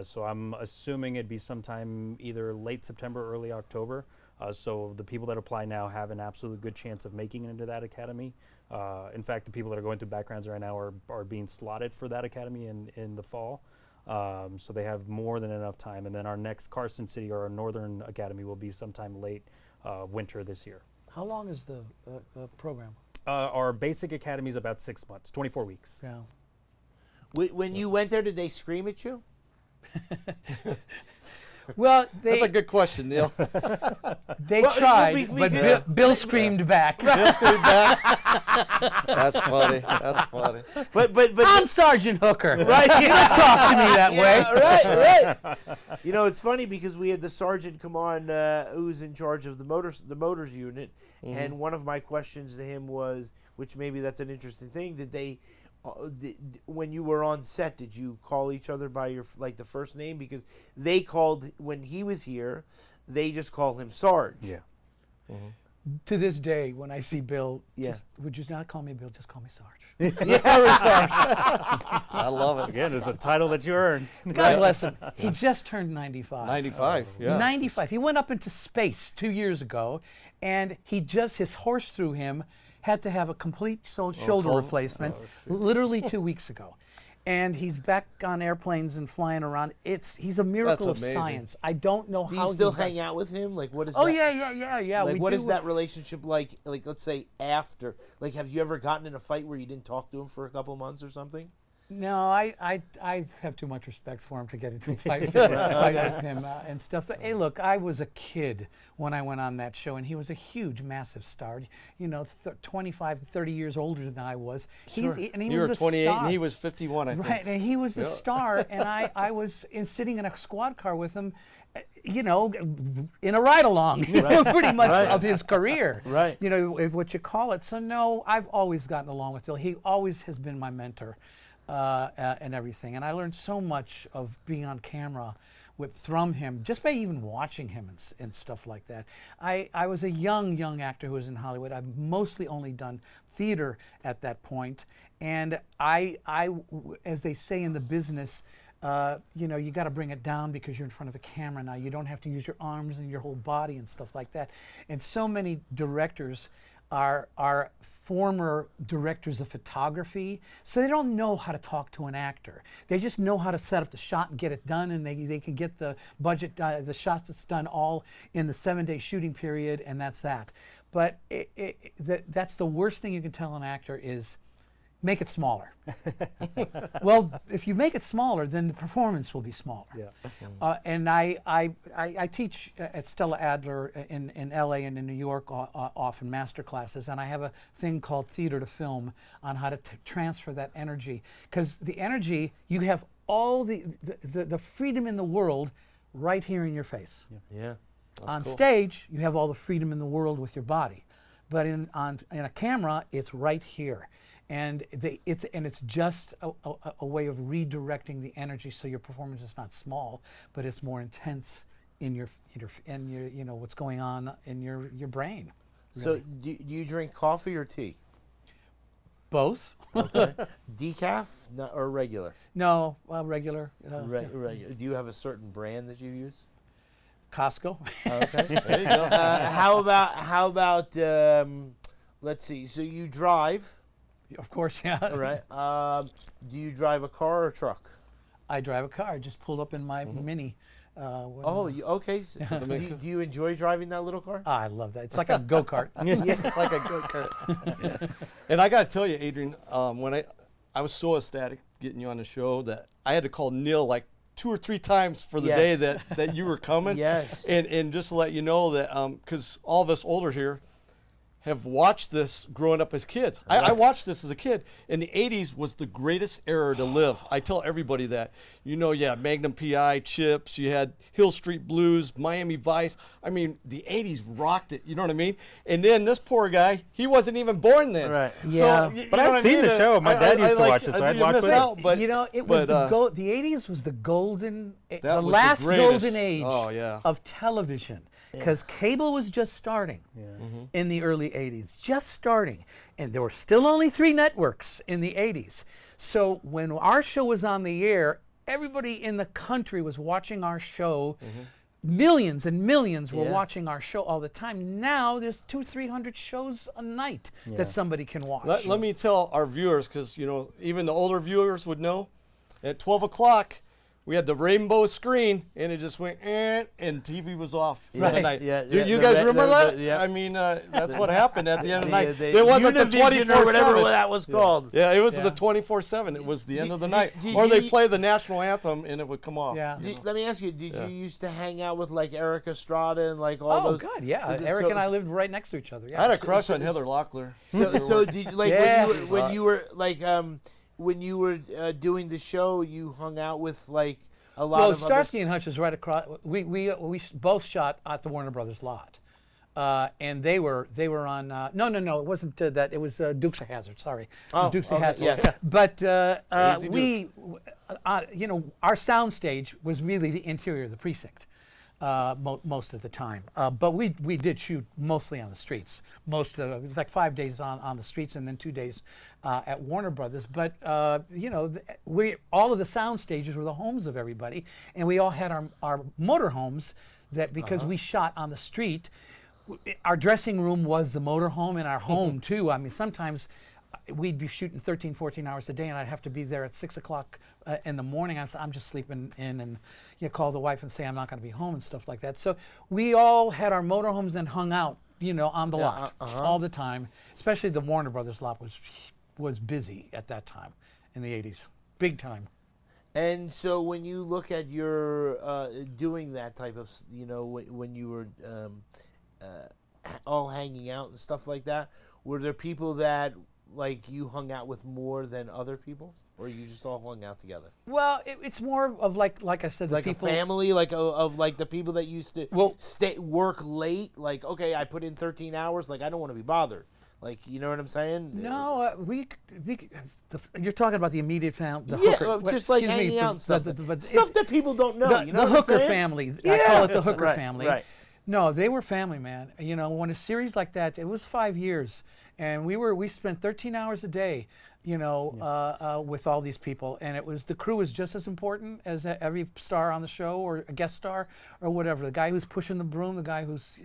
So I'm assuming it'd be sometime either late September, early October. So the people that apply now have an absolute good chance of making it into that academy. In fact, the people that are going through backgrounds right now are being slotted for that academy in the fall. So they have more than enough time. And then our next Carson City or our Northern Academy will be sometime late winter this year. How long is the program? Our basic academy is about 6 months, 24 weeks. Yeah. When you went there, did they scream at you? Well, That's a good question, Neil. they Well, tried, we but could- Bill screamed back. That's funny. That's funny. But I'm Sergeant Hooker. right, You don't talk to me that way. right. It's funny because we had the sergeant come on who's in charge of the motors unit, and one of my questions to him was, which maybe that's an interesting thing, did they, when you were on set, did you call each other by your the first name? Because they called, when he was here, they just call him Sarge. Yeah. To this day, when I see Bill, Yeah. would you not call me Bill? Just call me Sarge. I love it. Again, it's a title that you earn. God bless him. He just turned 95. 95. Yeah. 95. He went up into space 2 years ago, and his horse through him had to have a complete shoulder replacement literally 2 weeks ago. And he's back on airplanes and flying around. He's a miracle of amazing. science. I don't know Do how you still he does hang out with him? Like, what is Oh, that? yeah. Like, we what do. is that relationship like? Like, let's say after. Like, have you ever gotten in a fight where you didn't talk to him for a couple months or something? No, I have too much respect for him to get into a fight with him and stuff. But, hey, look, I was a kid when I went on that show, and he was a huge, massive star. 25, 30 years older than I was. Sure. And he You was were the 28 star. and he was 51, I think. Right, and he was the star, and I was sitting in a squad car with him, in a ride-along, pretty much of his career. Right. What you call it. So, no, I've always gotten along with Bill. He always has been my mentor. And everything. And I learned so much of being on camera from him, just by even watching him and stuff like that. I was a young actor who was in Hollywood. I've mostly only done theater at that point. And I as they say in the business, you got to bring it down because you're in front of a camera now. You don't have to use your arms and your whole body and stuff like that. And so many directors are former directors of photography, so they don't know how to talk to an actor. They just know how to set up the shot and get it done, and they can get the budget, the shots that's done all in the 7-day shooting period, and that's that. But that's the worst thing you can tell an actor is, make it smaller. Well, if you make it smaller, then the performance will be smaller. Yeah. And I teach at Stella Adler in LA and in New York often master classes, and I have a thing called Theater to Film on how to transfer that energy. Because the energy, you have all the freedom in the world right here in your face. Yeah. On stage, you have all the freedom in the world with your body. But in a camera, it's right here. and it's just a way of redirecting the energy so your performance is not small, but it's more intense in your what's going on in your brain. So do you drink coffee or tea? Both. Okay. Decaf or regular? No, regular. Regular. Do you have a certain brand that you use? Costco. Okay. There you go. How about let's see. So you drive, Of course, yeah. right? Do you drive a car or a truck? I drive a car. I just pulled up in my Mini. Oh, okay. So do you enjoy driving that little car? I love that. It's like a go-kart. It's like a go-kart. And I got to tell you, Adrian, when I was so ecstatic getting you on the show that I had to call Neil like 2 or 3 times for the Yes. day that you were coming. Yes. And just to let you know that, because all of us older here have watched this growing up as kids. I watched this as a kid. And the 80s was the greatest era to live. I tell everybody that. Magnum P.I., Chips, you had Hill Street Blues, Miami Vice. I mean, the 80s rocked it, you know what I mean? And then this poor guy, he wasn't even born then. Right. Yeah. But I've seen the show. My dad used to watch it, so I'd watch with him. out, but It was but, the 80s was the golden, That the was the last greatest. golden age Oh, yeah. of television. Because cable was just starting in the early 80s, just starting. And there were still only 3 networks in the 80s. So when our show was on the air, everybody in the country was watching our show. Millions and millions were Yeah. watching our show all the time. Now there's 200-300 shows a night that somebody can watch. let me tell our viewers, because even the older viewers would know. At 12 o'clock, we had the rainbow screen, and it just went, and TV was off for the Right. night. Yeah, Do yeah, you the guys re- remember the- that? yeah. I mean, that's what happened at the end of the night. The It wasn't the Univision 24/7. or whatever that was called. Yeah, it was Yeah. the 24/7. It was the end of the night. did Or they you- play the national anthem, and it would come off. Yeah. Let me ask you: Did Yeah. you used to hang out with like Eric Estrada and like all Oh, those? God, yeah. Is it Eric so- and I lived right next to each other. Yeah. I had a crush on Heather Locklear. So did you, like Yeah. when you were like when you were doing the show, you hung out with like a lot Well, of Starsky and Hutch was right across. We both shot at the Warner Brothers lot, and they were on. No, it wasn't that. It was Dukes of Hazzard. Sorry, it was Oh, Dukes okay, of Hazzard. yeah. But Easy we, our sound stage was really the interior of the precinct. Most of the time, but we did shoot mostly on the streets. It was like 5 days on the streets and then 2 days at Warner Brothers. But we all of the sound stages were the homes of everybody, and we all had our motor homes that because we shot on the street. Our dressing room was the motor home and our home too. I mean, sometimes we'd be shooting 13, 14 hours a day, and I'd have to be there at 6 o'clock in the morning. I'm just sleeping in, and call the wife and say I'm not going to be home and stuff like that. So we all had our motorhomes and hung out, on the lot all the time. Especially the Warner Brothers lot was busy at that time in the 80s, big time. And so when you look at your doing that type of, when you were all hanging out and stuff like that, were there people that like you hung out with more than other people, or you just all hung out together? Well, it's more of like I said, Like the people. a family, like of like the people that used to work late. Like, okay, I put in 13 hours. Like, I don't want to be bothered. Like, you know what I'm saying? No, you're talking about the immediate family. Yeah, just like hanging out and stuff. Stuff that people don't know. You know the what I'm Hooker saying? family. I Yeah. call it the Hooker Right, family. right. No, they were family, man. When a series like that, it was 5 years, and we spent 13 hours a day, with all these people, and the crew was just as important as every star on the show or a guest star or whatever. The guy who's pushing the broom, the guy who's,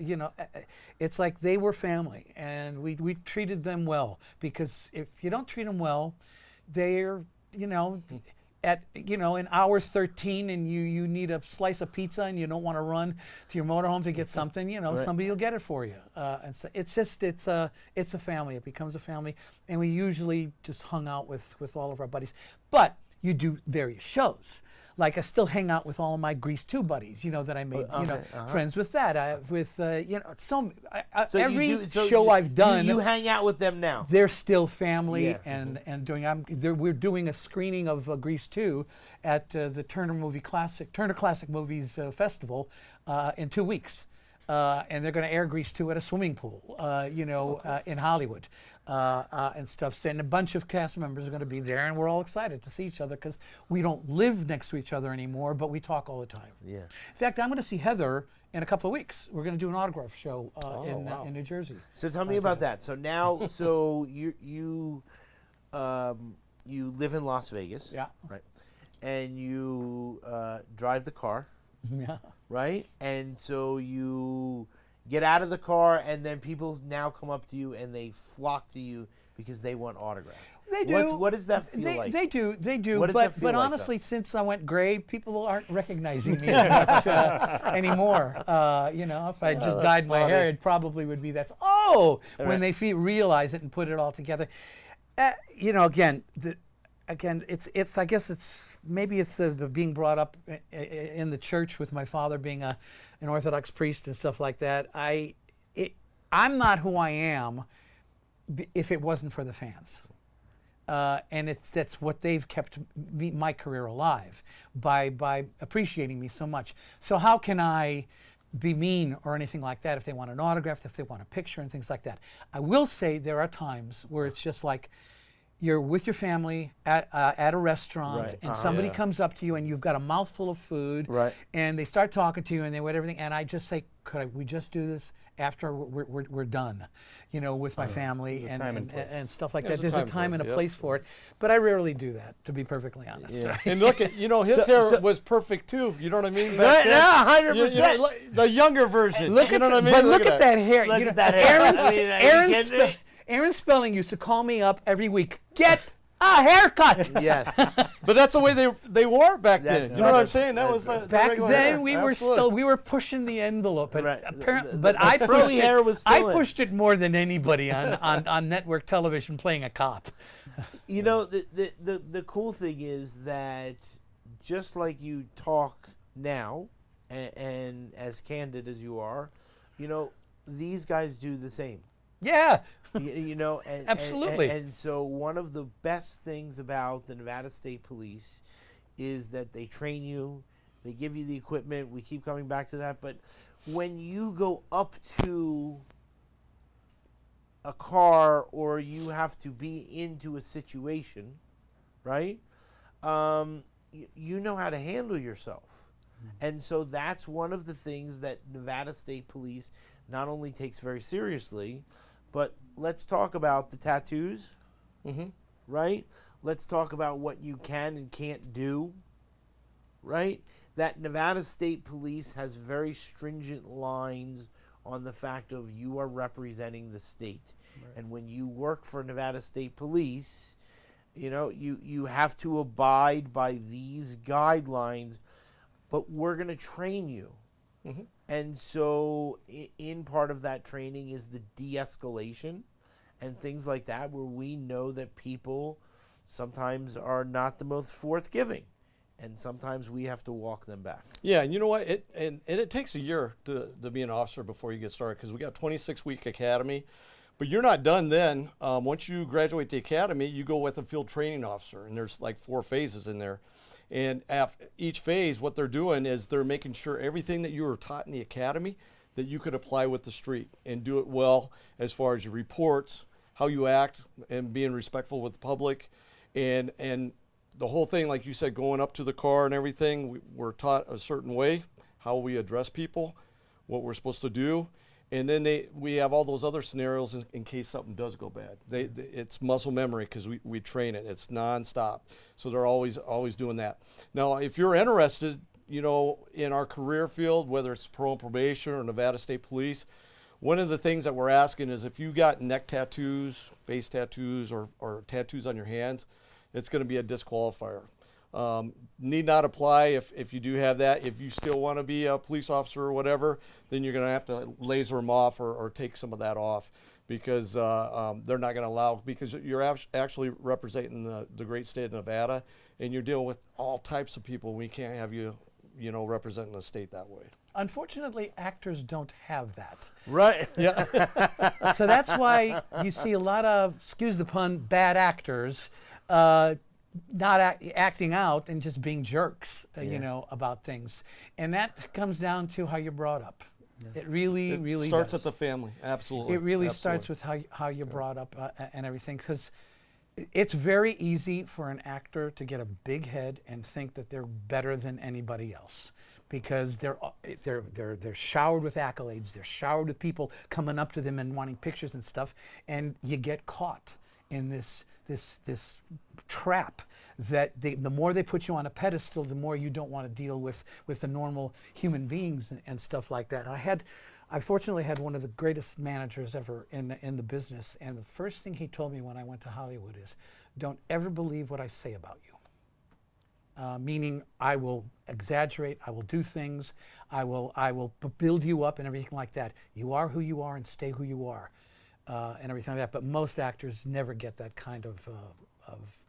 it's like they were family, and we treated them well, because if you don't treat them well, they're, at in hour 13 and you need a slice of pizza and you don't want to run to your motorhome to get something, somebody will get it for you. And so it's a family. It becomes a family, and we usually just hung out with all of our buddies. But you do various shows. Like I still hang out with all of my Grease 2 buddies, that I made, friends with that. So every you do, so show you, I've done. You hang out with them now. They're still family, Yeah. and we're doing a screening of Grease 2 at the Turner Classic Movies Festival in 2 weeks. And they're going to air Grease 2 at a swimming pool, in Hollywood. and stuff. So, and a bunch of cast members are going to be there, and we're all excited to see each other because we don't live next to each other anymore, but we talk all the time. Yeah. In fact, I'm going to see Heather in a couple of weeks. We're going to do an autograph show wow. in New Jersey. So tell me about that. So now, so you live in Las Vegas, Yeah. right? And you drive the car, Yeah. right? And so you get out of the car, and then people now come up to you and they flock to you because they want autographs. They do. What does that feel like? They do. What does that But feel like, honestly, since I went gray, people aren't recognizing me as much anymore. If I just dyed my hair, it probably would be when they realize it and put it all together. Again, it's I guess it's maybe it's the being brought up in the church with my father being an Orthodox priest and stuff like that. I'm not who I am if it wasn't for the fans. And that's what they've kept my career alive by appreciating me so much. So how can I be mean or anything like that if they want an autograph, if they want a picture and things like that? I will say there are times where it's just like you're with your family at a restaurant, Right. and somebody comes up to you and you've got a mouthful of food, Right. and they start talking to you and they want everything, and I just say, we just do this after we're done, with my family There's a time and place. and stuff like There's that. a There's a time time for and it, a yep. place for it, but I rarely do that, to be perfectly honest. Yeah. And look at, his hair was perfect too. You know what I mean? Right, yeah, You- 100%. like the younger version. Look you at know what I mean? But look at that hair. Look You at know, that hair. Aaron, I mean, are you Aaron, kidding me? Aaron Spelling used to call me up every week. Get a haircut. Yes. But that's the way they wore it back then. That's- You know what I'm that's- saying? That was that's- the Back regular then, hair. we were Absolutely. pushing the envelope, but Right. apparently, The- but the I frilly pushed hair it. was I still in. pushed it more than anybody on network television playing a cop. The cool thing is that just like you talk now, and as candid as you are, these guys do the same. Yeah. And Absolutely. And so one of the best things about the Nevada State Police is that they train you, they give you the equipment. We keep coming back to that, but when you go up to a car or you have to be into a situation, right? You know how to handle yourself. And so that's one of the things that Nevada State Police not only takes very seriously, but let's talk about the tattoos, right? Let's talk about what you can and can't do, right? That Nevada State Police has very stringent lines on the fact of you are representing the state. Right. And when you work for Nevada State Police, you have to abide by these guidelines, but we're going to train you. And so in part of that training is the de-escalation and things like that, where we know that people sometimes are not the most forthgiving, and sometimes we have to walk them back. Yeah, and you know what? It takes a year to be an officer before you get started, because we got 26-week academy. But you're not done then. Once you graduate the academy, you go with a field training officer, and there's like 4 phases in there. And each phase, what they're doing is they're making sure everything that you were taught in the academy that you could apply with the street and do it well, as far as your reports, how you act, and being respectful with the public, and the whole thing, like you said, going up to the car and everything. We're taught a certain way, how we address people, what we're supposed to do. And then we have all those other scenarios in case something does go bad. It's muscle memory, because we train it. It's nonstop. So they're always doing that. Now, if you're interested, in our career field, whether it's parole and probation or Nevada State Police, one of the things that we're asking is if you got neck tattoos, face tattoos, or tattoos on your hands, it's going to be a disqualifier. Need not apply if you do have that. If you still want to be a police officer or whatever, then you're going to have to laser them off or take some of that off, because they're not going to allow, because you're actually representing the great state of Nevada, and you're dealing with all types of people. We can't have you, representing the state that way. Unfortunately, actors don't have that. Right. Yeah. So that's why you see a lot of, excuse the pun, bad actors not acting out and just being jerks, about things. And that comes down to how you're brought up. It really, It really starts does. at the family. Absolutely. It really Absolutely. starts with how you're brought up and everything, because it's very easy for an actor to get a big head and think that they're better than anybody else, because they're showered with accolades. They're showered with people coming up to them and wanting pictures and stuff, and you get caught in this trap that the more they put you on a pedestal, the more you don't want to deal with the normal human beings and stuff like that. I fortunately had one of the greatest managers ever in the business, and the first thing he told me when I went to Hollywood is, don't ever believe what I say about you. Meaning, I will exaggerate, I will do things, I will build you up and everything like that. You are who you are and stay who you are, and everything like that. But most actors never get that kind of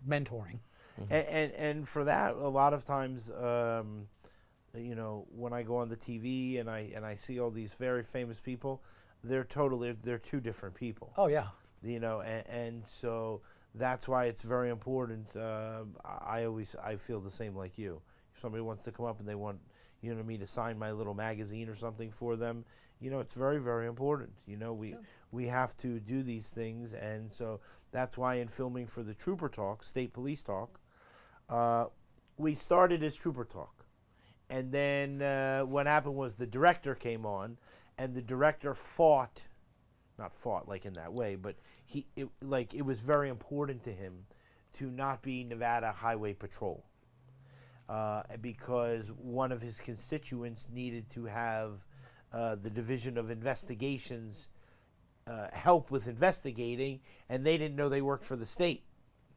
mentoring. And for that, a lot of times, you know, when I go on the TV and I see all these very famous people, they're two different people. Oh yeah. You know, and so that's why it's very important. I feel the same like you. If somebody wants to come up and they want, you know, me to sign my little magazine or something for them, you know, it's very, very important. You know, we have to do these things, and so that's why in filming for the Trooper Talk, State Police Talk, we started as Trooper Talk, and then what happened was the director came on, and the director not fought like in that way, but it was very important to him to not be Nevada Highway Patrol, because one of his constituents needed to have the Division of Investigations help with investigating, and they didn't know they worked for the state.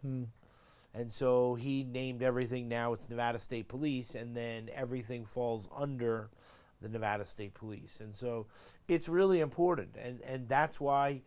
And so he named everything, now it's Nevada State Police, and then everything falls under the Nevada State Police. And so it's really important, and that's why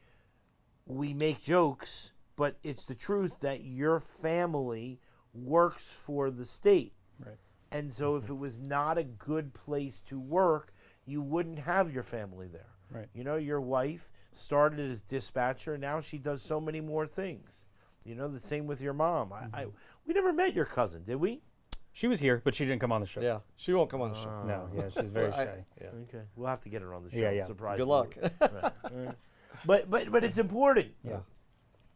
we make jokes, but it's the truth that your family works for the state. Right. And so if it was not a good place to work, you wouldn't have your family there. Right. You know, your wife started as dispatcher, now she does so many more things. You know, the same with your mom. We never met your cousin, did we? She was here, but she didn't come on the show. Yeah, she won't come on the show. No, yeah, she's very shy. Yeah. Okay, we'll have to get her on the show. Yeah, yeah. Surprise. Good luck. Right. But it's important. Yeah.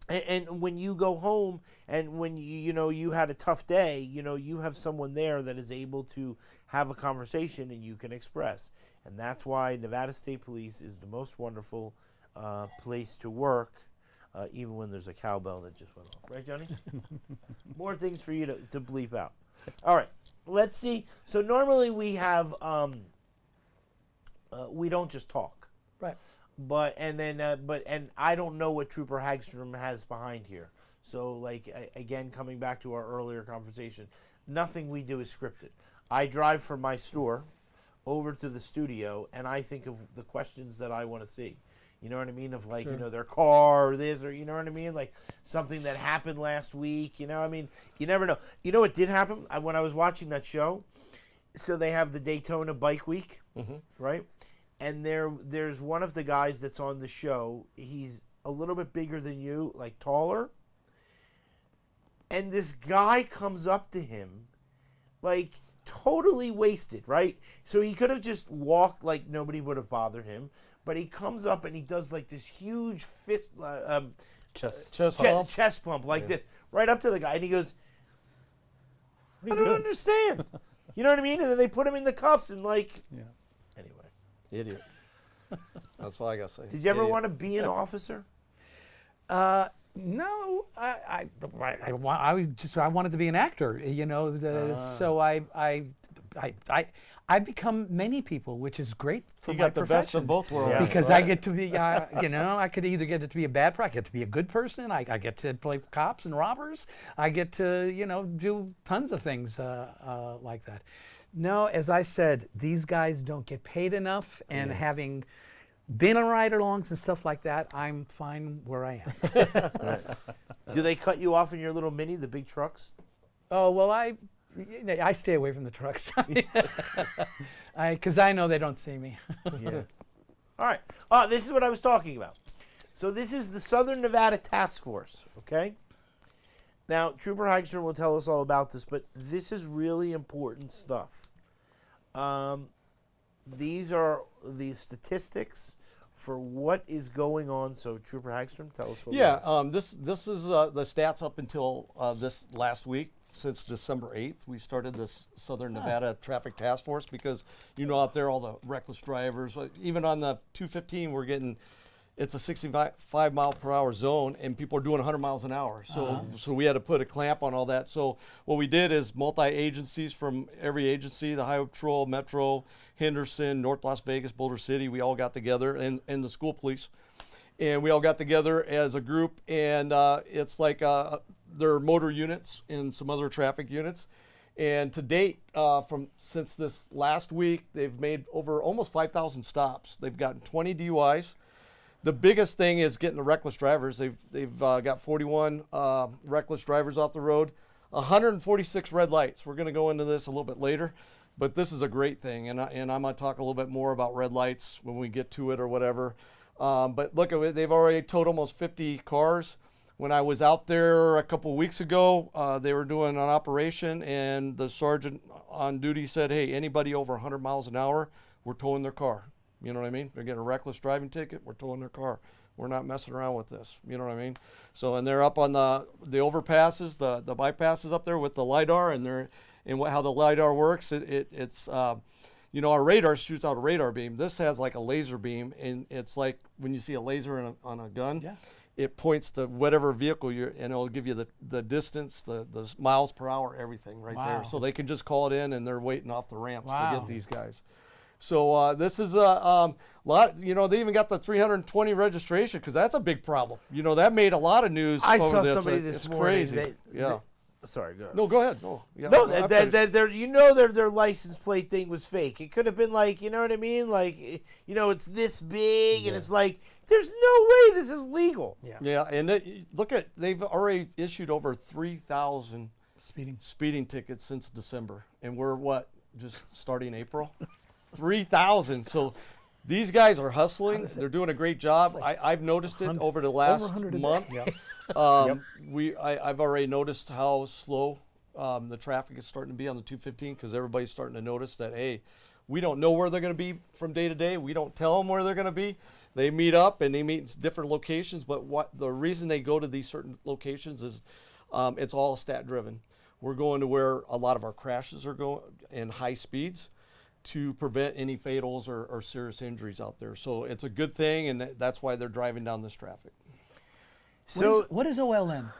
And when you go home, and when you had a tough day, you have someone there that is able to have a conversation and you can express. And that's why Nevada State Police is the most wonderful place to work, even when there's a cowbell that just went off. Right, Johnny? More things for you to bleep out. All right, let's see. So normally we have, we don't just talk. Right. But I don't know what Trooper Hagstrom has behind here. So again, coming back to our earlier conversation, nothing we do is scripted. I drive from my store over to the studio, and I think of the questions that I want to see. You know what I mean? Of their car or this, or you know what I mean? Like something that happened last week. You know, I mean, you never know. You know what did happen when I was watching that show? So they have the Daytona Bike Week, right? And there's one of the guys that's on the show. He's a little bit bigger than you, like taller. And this guy comes up to him, like totally wasted, right? So he could have just walked like nobody would have bothered him. But he comes up and he does like this huge chest pump like this, right up to the guy. And he goes, I don't understand. You know what I mean? And then they put him in the cuffs and anyway. Idiot. That's what I gotta say. Did you ever Idiot. want to be an officer? No, I wanted to be an actor, so I've become many people, which is great for You my got the profession. best of both worlds. Yeah. Because I get to be, I could either get to be a bad person, I get to be a good person, I get to play cops and robbers, I get to, do tons of things like that. No, as I said, these guys don't get paid enough, and having been on ride-alongs and stuff like that, I'm fine where I am. Do they cut you off in your little Mini, the big trucks? Oh, well, I stay away from the trucks. Because I know they don't see me. Yeah. All right. This is what I was talking about. So this is the Southern Nevada Task Force, okay? Now, Trooper Hagstrom will tell us all about this, but this is really important stuff. these are the statistics for what is going on. So, Trooper Hagstrom, tell us what. Yeah, this is the stats up until this last week. Since December 8th, we started this Southern Nevada Traffic Task Force because, out there, all the reckless drivers, even on the 215, we're getting, it's a 65 mile per hour zone and people are doing 100 miles an hour. So we had to put a clamp on all that. So what we did is multi-agencies from every agency, the Highway Patrol, Metro, Henderson, North Las Vegas, Boulder City, we all got together, and the school police. And we all got together as a group, and it's like there are motor units and some other traffic units. And to date, since this last week, they've made over almost 5,000 stops. They've gotten 20 DUIs. The biggest thing is getting the reckless drivers. They've got 41 reckless drivers off the road, 146 red lights. We're going to go into this a little bit later, but this is a great thing, and I'm going to talk a little bit more about red lights when we get to it or whatever. But look, they've already towed almost 50 cars. When I was out there a couple of weeks ago, they were doing an operation, and the sergeant on duty said, hey, anybody over 100 miles an hour, we're towing their car. You know what I mean? They're getting a reckless driving ticket, we're towing their car. We're not messing around with this. You know what I mean? So, and they're up on the overpasses, the bypasses up there with the LiDAR, and how the LiDAR works, it's our radar shoots out a radar beam. This has like a laser beam, and it's like when you see a laser on a gun. Yeah. It points to whatever vehicle and it'll give you the distance, the miles per hour, everything right Wow. there. So they can just call it in, and they're waiting off the ramps to Wow. get these guys. So this is a lot. They even got the 320 registration because that's a big problem. That made a lot of news. I over saw this. somebody this it's morning. crazy. Yeah. Sorry, go ahead. No, go ahead. No. Yeah. No, I'm finished. their license plate thing was fake. It could have been like, you know what I mean? Like, it's this big, and it's like, there's no way this is legal. Yeah. Yeah, and they've already issued over 3,000 speeding tickets since December, and we're just starting April? 3,000. So these guys are hustling. They're doing a great job. I've noticed it over the last month. Yep. I've already noticed how slow the traffic is starting to be on the 215 because everybody's starting to notice that, hey, we don't know where they're going to be from day to day. We don't tell them where they're going to be. They meet up and they meet in different locations, but the reason they go to these certain locations is it's all stat driven. We're going to where a lot of our crashes are going in high speeds to prevent any fatals or serious injuries out there. So it's a good thing, and that's why they're driving down this traffic. So what is OLN?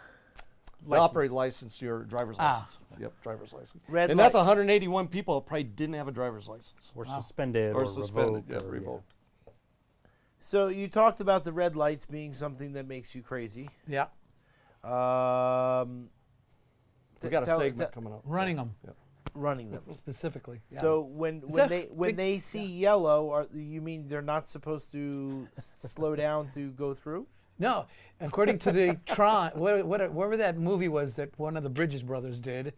The operating license, your driver's license. Yep, driver's license. Red and that's light. 181 people that probably didn't have a driver's license. Or suspended Or suspended, revoked. revoked. So you talked about the red lights being something that makes you crazy. Yeah. We got a segment coming up. Running them Yep. running them. specifically. Yeah. So when they see yellow, you mean they're not supposed to slow down to go through? No, according to the Tron, whatever that movie was that one of the Bridges brothers did,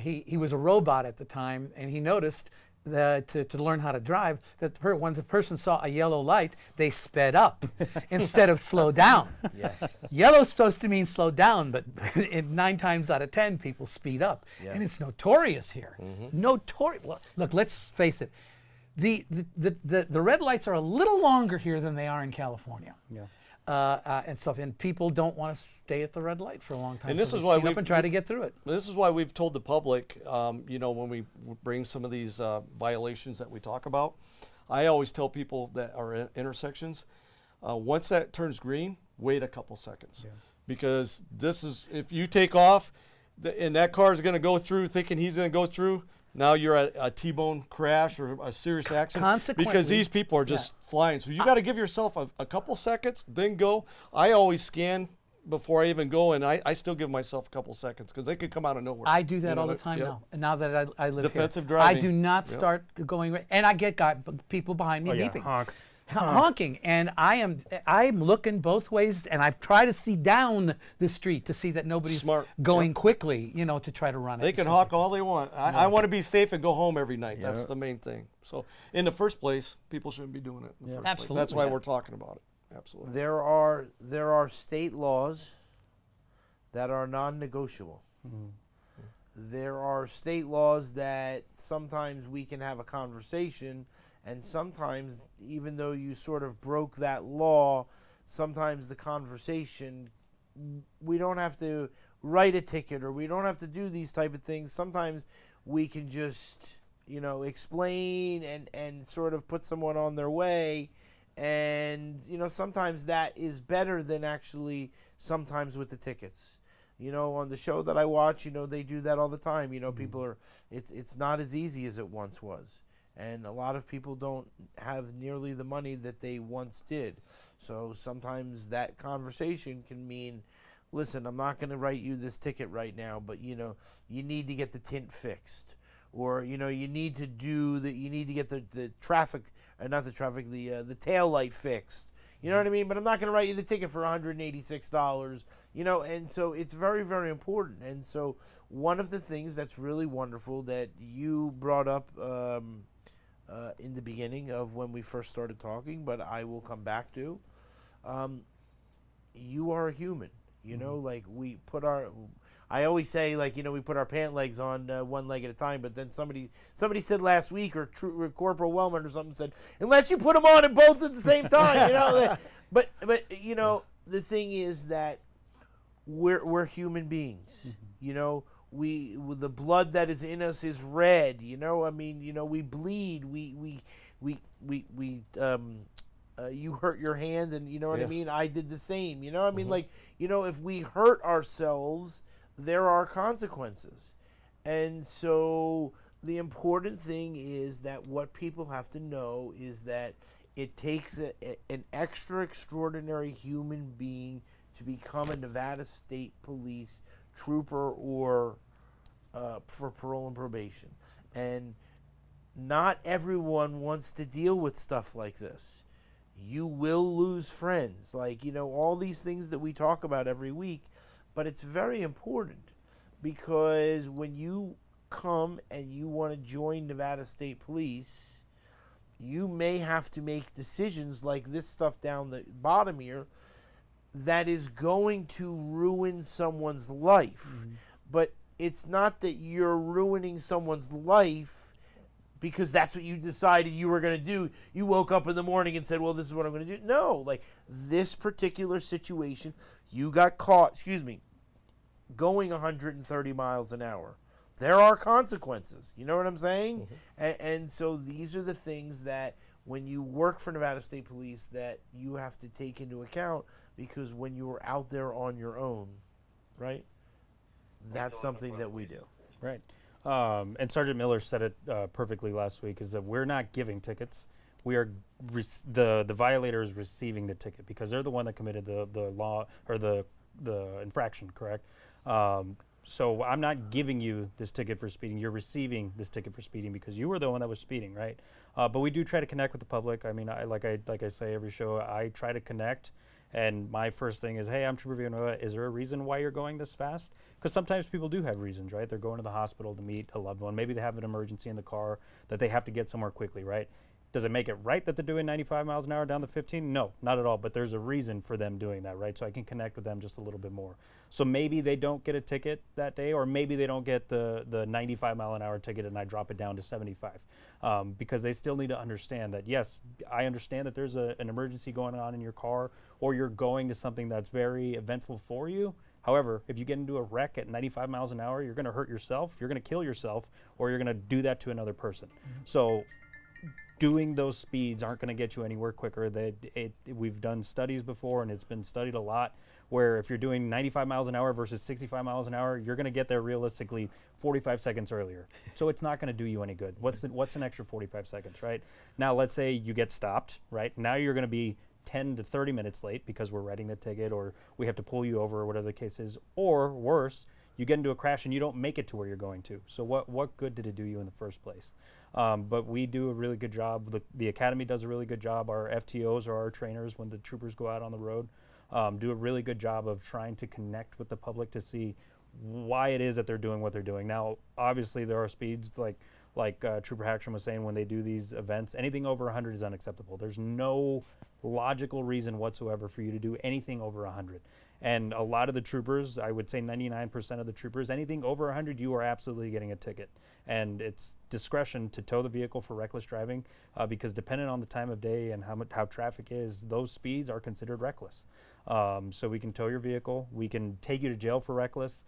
he was a robot at the time, and he noticed that to learn how to drive, that when the person saw a yellow light, they sped up instead of slow down. Yes. Yellow's supposed to mean slow down, but 9 times out of 10, people speed up, Yes. and it's notorious here. Notorious. Look, let's face it. The red lights are a little longer here than they are in California. Yeah. And stuff, and people don't want to stay at the red light for a long time. And this so is they why speed up we've- and try to get through it. This is why we've told the public, when we bring some of these violations that we talk about, I always tell people that are in intersections, once that turns green, wait a couple seconds. Yeah. Because if you take off and that car is going to go through thinking he's going to go through, now you're at a T-bone crash or a serious accident. Consequently- Because these people are just flying. So you got to give yourself a couple seconds, then go. I always scan before I even go, and I still give myself a couple seconds because they could come out of nowhere. I do that You know all the what- time yep. now. And now that I live Defensive here, driving. I do not Yep. start going, and I get people behind me Oh, yeah. beeping. Honk. Honking, and I'm looking both ways, and I try to see down the street to see that nobody's Smart. going Yep. quickly, to try to run it. They can hawk all they want. I want to be safe and go home every night. That's the main thing. So in the first place, people shouldn't be doing it. In the first place. Absolutely, That's why yeah. we're talking about it. Absolutely. There are state laws that are non-negotiable. There are state laws that sometimes we can have a conversation And sometimes, even though you sort of broke that law, sometimes the conversation, we don't have to write a ticket or we don't have to do these type of things. Sometimes we can just, explain and sort of put someone on their way. And, sometimes that is better than actually sometimes with the tickets. On the show that I watch, they do that all the time. People are, it's not as easy as it once was. And a lot of people don't have nearly the money that they once did. So sometimes that conversation can mean, listen, I'm not going to write you this ticket right now, but you need to get the tint fixed, or you need to get the traffic, not the traffic, the tail light fixed. You know what I mean? But I'm not going to write you the ticket for $186. And so it's very, very important. And so one of the things that's really wonderful that you brought up in the beginning of when we first started talking, but I will come back to, you are a human. Like we put I always say, like, we put our pant legs on one leg at a time, but then somebody said last week, or Corporal Wellman or something said, unless you put them on and both at the same time, but the thing is that we're human beings, the blood that is in us is red, we bleed, you hurt your hand, and what I mean, I did the same, if we hurt ourselves, there are consequences. And so the important thing is that what people have to know is that it takes an extraordinary human being to become a Nevada State Police trooper or for parole and probation. And not everyone wants to deal with stuff like this. You will lose friends, all these things that we talk about every week. But it's very important, because when you come and you want to join Nevada State Police, you may have to make decisions like this stuff down the bottom here that is going to ruin someone's life. Mm-hmm. But it's not that you're ruining someone's life because that's what you decided you were going to do. You woke up in the morning and said, well, this is what I'm going to do. No, this particular situation, you got caught, going 130 miles an hour. There are consequences. You know what I'm saying? Mm-hmm. And so these are the things that when you work for Nevada State Police that you have to take into account, because when you're out there on your own, right, that's something that we do. Right. And Sergeant Miller said it perfectly last week, is that we're not giving tickets. We are the violator is receiving the ticket, because they're the one that committed the law or the infraction, correct? So I'm not giving you this ticket for speeding. You're receiving this ticket for speeding because you were the one that was speeding, right? But we do try to connect with the public. I mean, like I say every show, I try to connect. And my first thing is, hey, I'm Trooper Villanueva. Is there a reason why you're going this fast? Because sometimes people do have reasons, right? They're going to the hospital to meet a loved one. Maybe they have an emergency in the car that they have to get somewhere quickly, right? Does it make it right that they're doing 95 miles an hour down the 15? No, not at all. But there's a reason for them doing that, right? So I can connect with them just a little bit more. So maybe they don't get a ticket that day, or maybe they don't get the 95 mile an hour ticket and I drop it down to 75. Because they still need to understand that, yes, I understand that there's an emergency going on in your car, or you're going to something that's very eventful for you. However, if you get into a wreck at 95 miles an hour, you're going to hurt yourself, you're going to kill yourself, or you're going to do that to another person. Mm-hmm. So doing those speeds aren't going to get you anywhere quicker. We've done studies before, and it's been studied a lot, where if you're doing 95 miles an hour versus 65 miles an hour, you're going to get there realistically 45 seconds earlier. So it's not going to do you any good. What's an extra 45 seconds, right? Now, let's say you get stopped, right? Now you're going to be 10 to 30 minutes late because we're writing the ticket, or we have to pull you over, or whatever the case is. Or worse, you get into a crash and you don't make it to where you're going to. So what good did it do you in the first place? But we do a really good job. The Academy does a really good job. Our FTOs, or our trainers, when the troopers go out on the road, do a really good job of trying to connect with the public to see why it is that they're doing what they're doing. Now, obviously, there are speeds like Trooper Hackstrom was saying, when they do these events, anything over 100 is unacceptable. There's no logical reason whatsoever for you to do anything over 100. And a lot of the troopers, I would say 99% of the troopers, anything over 100, you are absolutely getting a ticket. And it's discretion to tow the vehicle for reckless driving because depending on the time of day and how traffic is, those speeds are considered reckless. So we can tow your vehicle. We can take you to jail for reckless.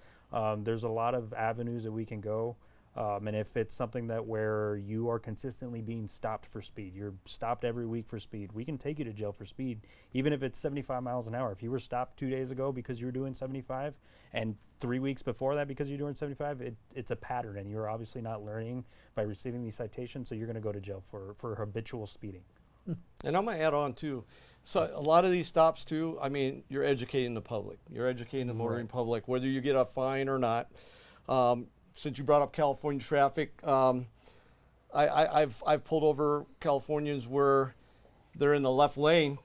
There's a lot of avenues that we can go. And if it's something that where you are consistently being stopped for speed, you're stopped every week for speed, we can take you to jail for speed, even if it's 75 miles an hour. If you were stopped 2 days ago because you were doing 75 and 3 weeks before that because you're doing 75, it's a pattern, and you're obviously not learning by receiving these citations, so you're going to go to jail for habitual speeding. And I'm going to add on too. So a lot of these stops too, I mean, you're educating the public. You're educating the motoring public, whether you get a fine or not. Since you brought up California traffic, I've pulled over Californians where they're in the left lane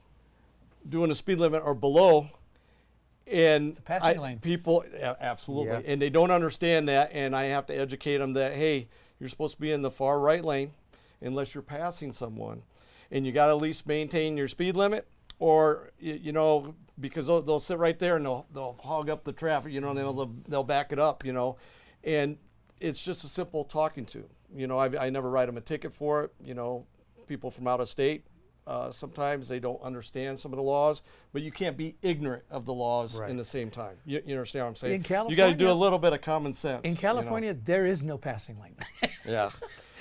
doing a speed limit or below. And It's a passing lane. People, absolutely, Yeah. and they don't understand that, and I have to educate them that, hey, you're supposed to be in the far right lane unless you're passing someone. And you got to at least maintain your speed limit, or, you know, because they'll sit right there and they'll hog up the traffic, you know, and they'll back it up, you know. And it's just a simple talking to. You know, I never write them a ticket for it. You know, people from out of state, sometimes they don't understand some of the laws, but you can't be ignorant of the laws in the same time. You understand what I'm saying? In you got to do California- a little bit of common sense. In you know? California, there is no passing lane. Yeah.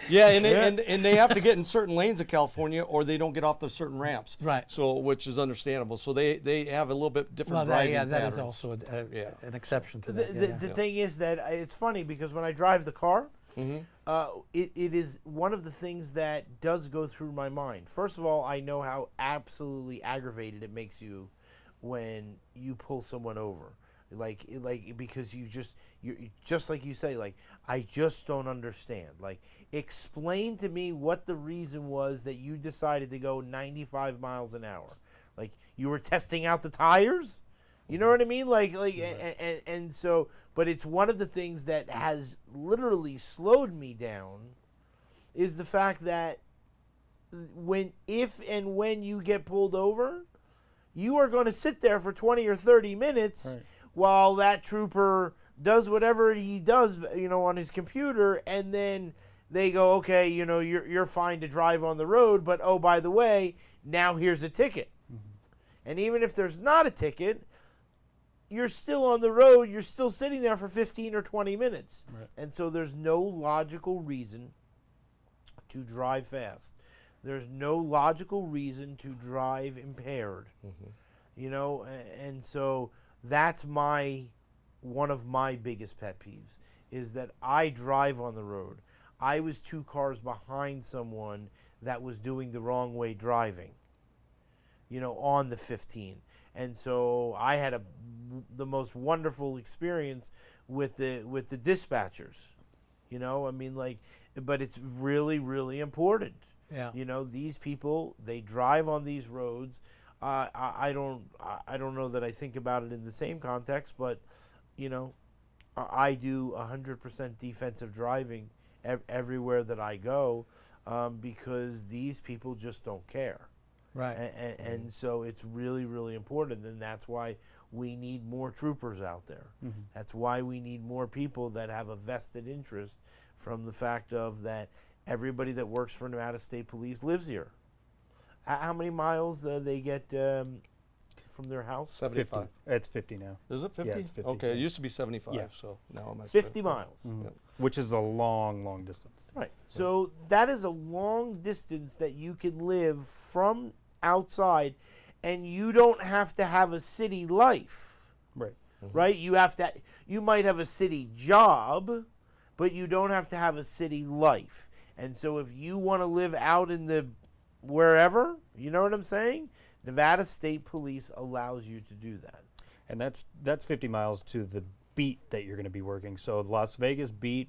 Yeah, and they have to get in certain lanes of California, or they don't get off the certain ramps. Right. So, which is understandable. So they have a little bit different Well, driving that patterns. is also Yeah. an exception to The, that. the, yeah. the thing is that it's funny because when I drive the car, Mhm. it is one of the things that does go through my mind. First of all, I know how absolutely aggravated it makes you when you pull someone over. Like because you just like you say, like, I just don't understand. Like, explain to me what the reason was that you decided to go 95 miles an hour. Like, you were testing out the tires? You know what I mean? And so, but it's one of the things that has literally slowed me down is the fact that if and when you get pulled over, you are going to sit there for 20 or 30 minutes Right. while that trooper does whatever he does, you know, on his computer, and then they go, okay, you know, you're fine to drive on the road, but oh, by the way, now here's a ticket. And even if there's not a ticket, you're still on the road, you're still sitting there for 15 or 20 minutes. Right. And so there's no logical reason to drive fast. There's no logical reason to drive impaired. You know, and so that's one of my biggest pet peeves is that I drive on the road. I was 2 cars behind someone that was doing the wrong way driving, you know, on the 15. And so I had the most wonderful experience with the dispatchers, you know, I mean, like, but it's really, really important. Yeah. You know, these people, they drive on these roads. I don't know that I think about it in the same context, but, you know, I do 100% defensive driving everywhere that I go because these people just don't care. Right. And so it's really, really important, and that's why we need more troopers out there. That's why we need more people that have a vested interest from the fact of that everybody that works for Nevada State Police lives here. How many miles do they get from their house? 75. 50. It's 50 now. Is it 50? Yeah, it's 50, Okay, it yeah. used to be 75, Yeah. so now I'm at 50 miles. Yep. Which is a long, long distance. Right. So that is a long distance that you can live from outside, and you don't have to have a city life. Right. Right? You might have a city job, but you don't have to have a city life. And so if you want to live out in the wherever, you know what I'm saying? Nevada State Police allows you to do that. And that's 50 miles to the beat that you're going to be working. So the Las Vegas beat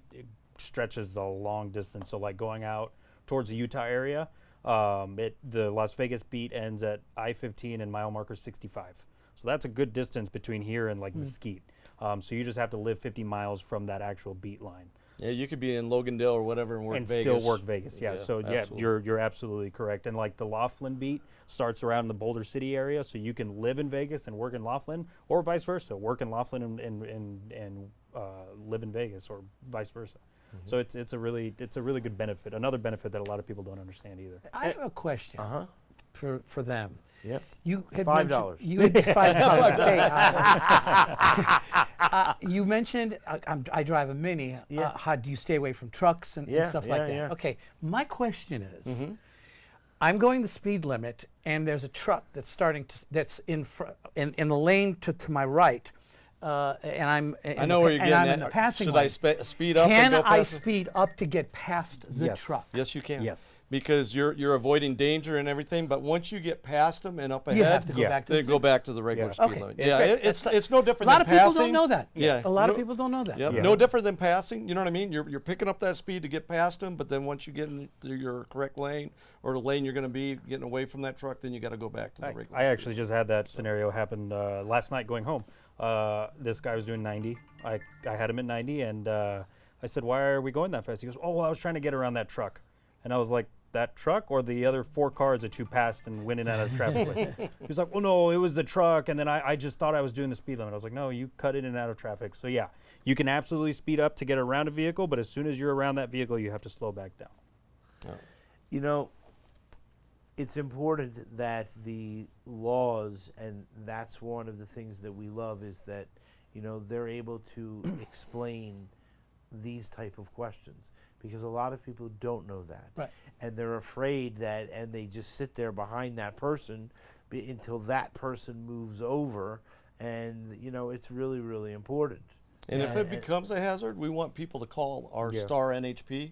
stretches a long distance. So like going out towards the Utah area, the Las Vegas beat ends at I-15 and mile marker 65. So that's a good distance between here and like Mesquite. So you just have to live 50 miles from that actual beat line. Yeah, you could be in Logandale or whatever and work and Vegas. still work Vegas. Yeah. So yeah, absolutely. you're absolutely correct. And like the Laughlin beat starts around the Boulder City area, so you can live in Vegas and work in Laughlin, or vice versa, work in Laughlin and live in Vegas, or vice versa. So it's a really good benefit. Another benefit that a lot of people don't understand either. I have a question for them. Yeah. You had $5. mentioned- You had $5. Okay, you mentioned I drive a Mini. Yeah. How do you stay away from trucks and stuff like that? yeah. Okay, my question is, I'm going the speed limit, and there's a truck that's in the lane to my right, and I'm I know where you're getting I'm at. in the passing Should lane. I speed up Can and go I past them? speed up to get past the Yes. truck? Yes, you can. Yes. Because you're avoiding danger and everything, but once you get past them and up ahead, You have to go Yeah. back to then the go back to the regular Yeah. speed Okay. limit. Yeah, Yeah, great. it's no A different lot than of people passing. don't know that. Yeah. A lot of No- people don't know that. Yep. Yeah. No different than passing. You know what I mean? You're picking up that speed to get past them, but then once you get into your correct lane or the lane you're going to be getting away from that truck, then you got to go back to the regular. I speed. actually just had that scenario happen last night going home. This guy was doing 90. I had him at 90, and I said, "Why are we going that fast?" He goes, "Oh, well, I was trying to get around that truck," and I was like, "That truck or the other 4 cars that you passed and went in and out of the traffic lane?" He was like, "Well, no, it was the truck," and then I just thought I was doing the speed limit. I was like, "No, you cut in and out of traffic." So yeah, you can absolutely speed up to get around a vehicle, but as soon as you're around that vehicle, you have to slow back down. You know, it's important that the laws, and that's one of the things that we love, is that, you know, they're able to explain these type of questions, because a lot of people don't know that. Right. And they're afraid that, and they just sit there behind that person until that person moves over, and, you know, it's really, really important. And if it becomes a hazard, we want people to call our Yeah. Star NHP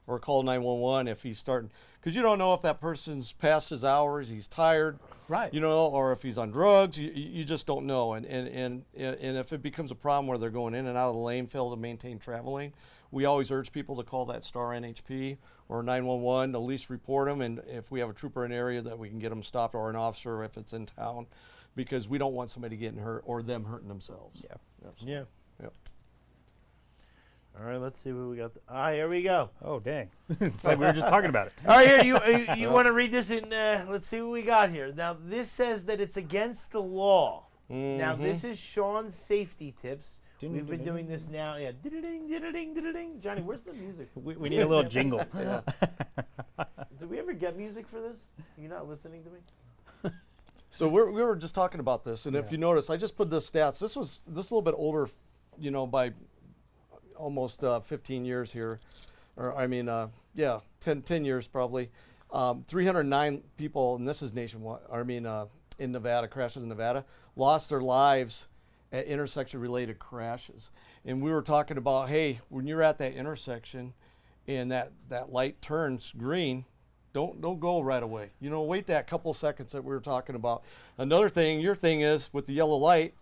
or call 911 if he's starting, because you don't know if that person's past his hours, he's tired, Right. you know, or if he's on drugs. You just don't know. And if it becomes a problem where they're going in and out of the lane, fail to maintain travel lane, we always urge people to call that Star NHP or 911, at least report them, and if we have a trooper in the area, that we can get them stopped, or an officer if it's in town, because we don't want somebody getting hurt or them hurting themselves. Yeah. Yeah. Yep. All right, let's see what we got. Here we go. Oh, dang. It's like we were just talking about it. All right, here, you want to read this in, let's see what we got here. Now, this says that it's against the law. Now, this is Sean's safety tips. We've been doing this now. Yeah. Diddle-ding, diddle-ding, diddle-ding. Johnny, where's the music? We need a little jingle. Did we ever get music for this? You're not listening to me? So we were just talking about this, and if you notice, I just put the stats. This is a little bit older, you know, by almost 15 years here, or I mean, 10 years probably. 309 people, and this is nationwide. I mean, in Nevada, crashes in Nevada, lost their lives at intersection-related crashes. And we were talking about, hey, when you're at that intersection, and that light turns green, don't go right away. You know, wait that couple seconds that we were talking about. Another thing, your thing is with the yellow light,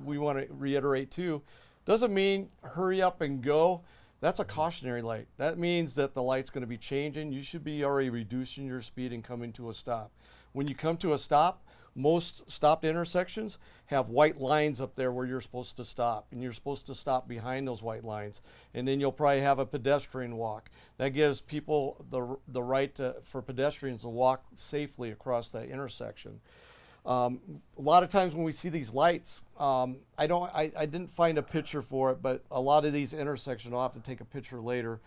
we want to reiterate too, doesn't mean hurry up and go. That's a cautionary light. That means that the light's going to be changing. You should be already reducing your speed and coming to a stop. When you come to a stop, most stopped intersections have white lines up there where you're supposed to stop, and you're supposed to stop behind those white lines. And then you'll probably have a pedestrian walk. That gives people the right for pedestrians to walk safely across that intersection. A lot of times when we see these lights, I didn't find a picture for it, but a lot of these intersections, I'll have to take a picture later,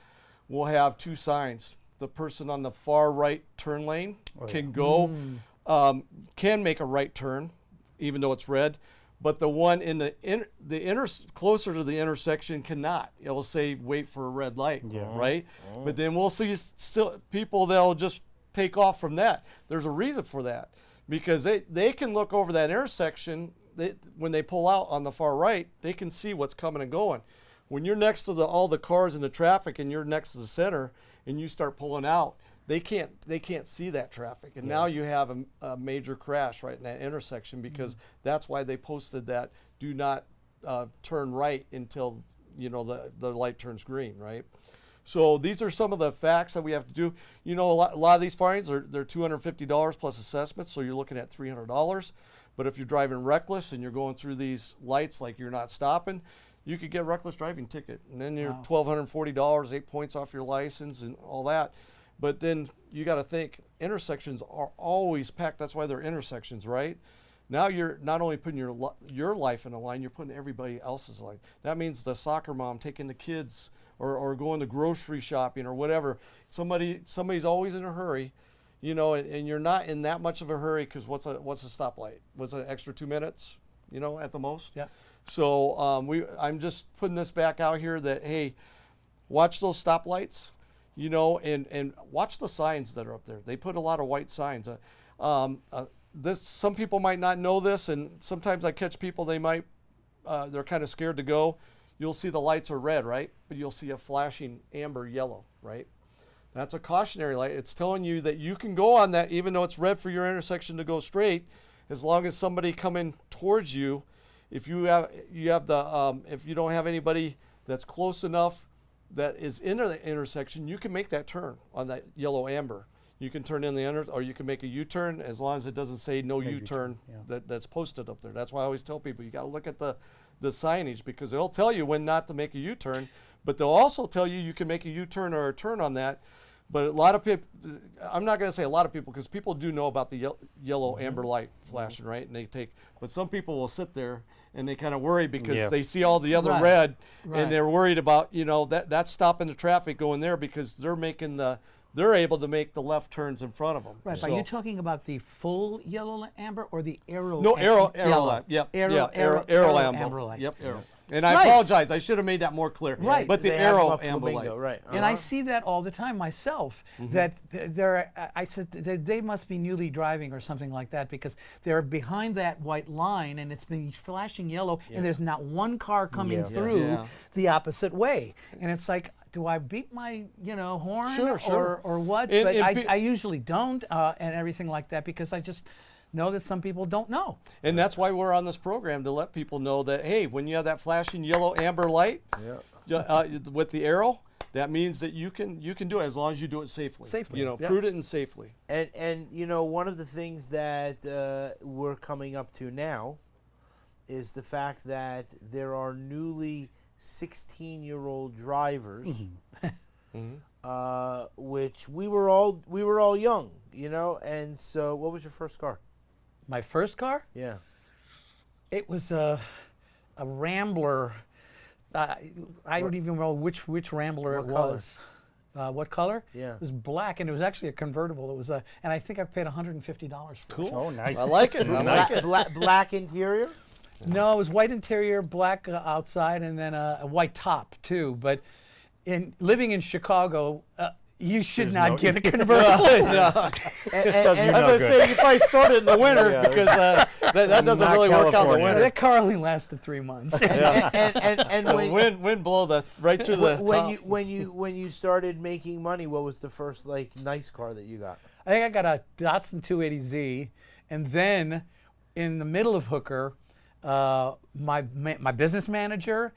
will have 2 signs. The person on the far right turn lane can go, can make a right turn, even though it's red, but the one in closer to the intersection cannot. It'll say wait for a red light, right? But then we'll see still people that'll just take off from that. There's a reason for that, because they can look over that intersection. When they pull out on the far right, they can see what's coming and going. When you're next to all the cars and the traffic, and you're next to the center, and you start pulling out, they can't see that traffic, and now you have a major crash right in that intersection, because that's why they posted that do not turn right until the light turns green, right? So these are some of the facts that we have to do. You know, a lot of these fines they're $250 plus assessments, so you're looking at $300. But if you're driving reckless and you're going through these lights like you're not stopping, you could get a reckless driving ticket, and then you're $1,240, 8 points off your license, and all that. But then you got to think intersections are always packed. That's why they're intersections, right? Now you're not only putting your life in a line, you're putting everybody else's life. That means the soccer mom taking the kids, or going to grocery shopping or whatever. Somebody's always in a hurry, you know, and you're not in that much of a hurry because what's a stoplight? What's an extra 2 minutes, you know, at the most? Yeah. So I'm just putting this back out here that, hey, watch those stoplights, you know, and watch the signs that are up there. They put a lot of white signs. Some people might not know this, and sometimes I catch people, they're kind of scared to go. You'll see the lights are red, right? But you'll see a flashing amber yellow, right? That's a cautionary light. It's telling you that you can go on that even though it's red for your intersection to go straight, as long as somebody coming towards you. If you if you don't have anybody that's close enough that is in the intersection, you can make that turn on that yellow amber. You can turn in or you can make a U-turn as long as it doesn't say no U-turn that's posted up there. That's why I always tell people you got to look at the signage, because they'll tell you when not to make a U-turn, but they'll also tell you can make a U-turn or a turn on that. But a lot of people, I'm not going to say a lot of people, because people do know about the yellow amber light flashing, right? And but some people will sit there and they kind of worry because they see all the other red, and they're worried about, you know, that's stopping the traffic going there, because they're able to make the left turns in front of them. Right. So, Are you talking about the full yellow amber or the arrow? no, arrow yellow? light. Yep. Arrow amber. amber light. Yep. Arrow. And I Right. apologize. I should have made that more clear. Right. But the They have arrow them up amber Flamingo, light. right? And I see that all the time myself. That I said they must be newly driving or something like that, because they're behind that white line and it's been flashing yellow, and there's not one car coming through Yeah. the opposite way. And it's like, do I beat my horn Sure. or what? And- but and I usually don't, and everything like that, because I just know that some people don't know. And that's why we're on this program, to let people know that, hey, when you have that flashing yellow amber light with the arrow, that means that you can do it as long as you do it safely. Safely, You know, yeah. prudent and safely. And you know, one of the things that we're coming up to now is the fact that there are newly 16-year-old drivers, which we were all young, you know. And so, what was your first car? My first car? Yeah. It was a Rambler. I don't even know which Rambler it What color? was. What color? Yeah. It was black, and it was actually a convertible. It was and I think I paid $150 for it. Oh, nice. I like it. I like it. Black interior. No, it was white interior, black outside, and then a white top too. But in living in Chicago, you should not get a convertible. And I was going to say, you probably started in the winter because that doesn't Not really work out in the California. winter. That car only lasted 3 months. and The when, wind blow that right through the top. when you started making money, what was the first nice car that you got? I think I got a Datsun 280Z, and then in the middle of Hooker, my business manager,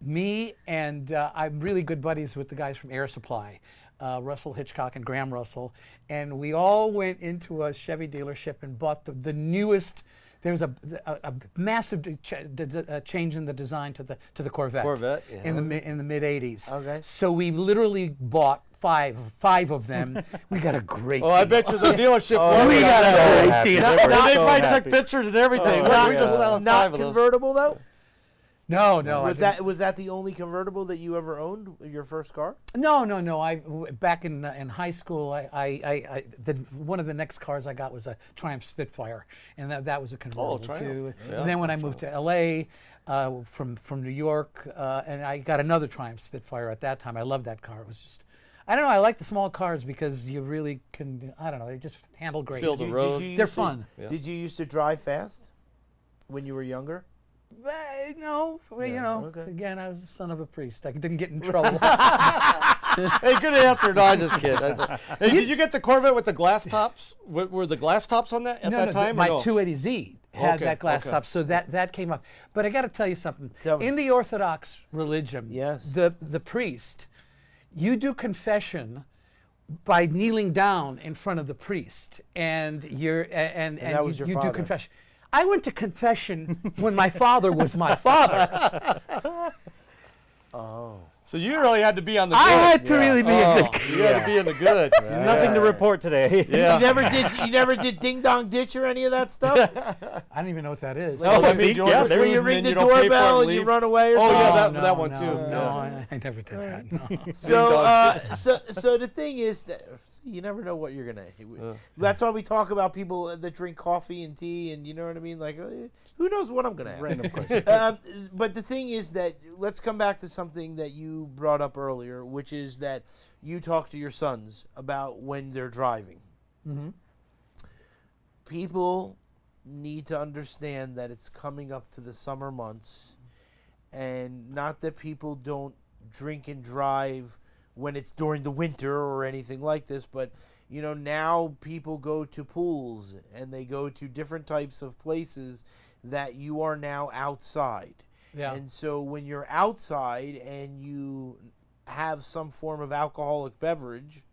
me, and I'm really good buddies with the guys from Air Supply, Russell Hitchcock and Graham Russell, and we all went into a Chevy dealership and bought the newest. There was a massive change in the design to the Corvette. Corvette, yeah. in the mid '80s. Okay. So we literally bought five of them. We got a great. Oh, I deal. bet you the dealership loved we it. got a great deal. They so probably happy. took pictures and everything. Oh, We just yeah. selling Not 5 of those. convertible though. No. I Was didn't- was that the only convertible that you ever owned? Your first car? No. Back in high school, one of the next cars I got was a Triumph Spitfire, and that was a convertible Triumph. too. Yeah. And then when I moved to LA from New York, and I got another Triumph Spitfire at that time. I loved that car. It was just, I don't know. I like the small cars because you really can. I don't know. They just handle great. Feel the road. Did you They're used to- fun. Yeah. Did you used to drive fast when you were younger? No, well, okay. again, I was the son of a priest. I didn't get in trouble. Hey, good answer. No, I just kidding. Hey, did you get the Corvette with the glass tops? Were the glass tops on that at that time? My or no? 280Z had Okay, that glass okay. top, so that came up. But I got to tell you something. Tell me. In the Orthodox religion, Yes. the priest, you do confession by kneeling down in front of the priest, and you're and that was you your do father. confession. I went to confession when my father was my father. So you really had to be on the good. I had to really be a good kid. You had to be in the good. Nothing to report today. Yeah. You never did Ding Dong Ditch or any of that stuff? I don't even know what that is. Oh, Let me see, join yeah, the there Where food you and ring then the you don't pay for it doorbell and you leave. run away or Oh, something? yeah, that one too. No, Yeah. I never did that. No. So the thing is that you never know what you're gonna. That's why we talk about people that drink coffee and tea, and you know what I mean. Like, who knows what I'm gonna ask? Random question. But the thing is that let's come back to something that you brought up earlier, which is that you talk to your sons about when they're driving. Mhm. People need to understand that it's coming up to the summer months, and not that people don't drink and drive when it's during the winter or anything like this, but you know, now people go to pools and they go to different types of places that you are now outside. Yeah. And so when you're outside and you have some form of alcoholic beverage,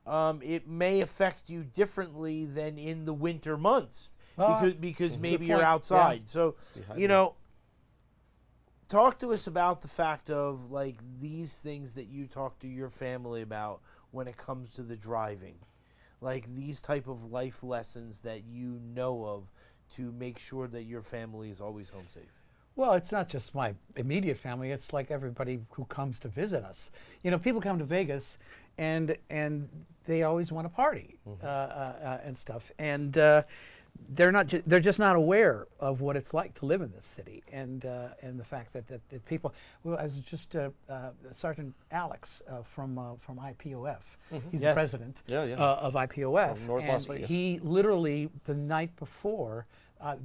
it may affect you differently than in the winter months because maybe you're point. outside. Yeah. So, you know, talk to us about the fact of like these things that you talk to your family about when it comes to the driving, like these type of life lessons that you know of to make sure that your family is always home safe. Well, it's not just my immediate family. It's like everybody who comes to visit us. You know, people come to Vegas, and they always want to party and stuff, and they're just not aware of what it's like to live in this city, and the fact that people. Well, I was just Sergeant Alex from IPOF. He's the Yes. president Yeah, yeah. of IPOF, From North and Las Vegas. he literally the night before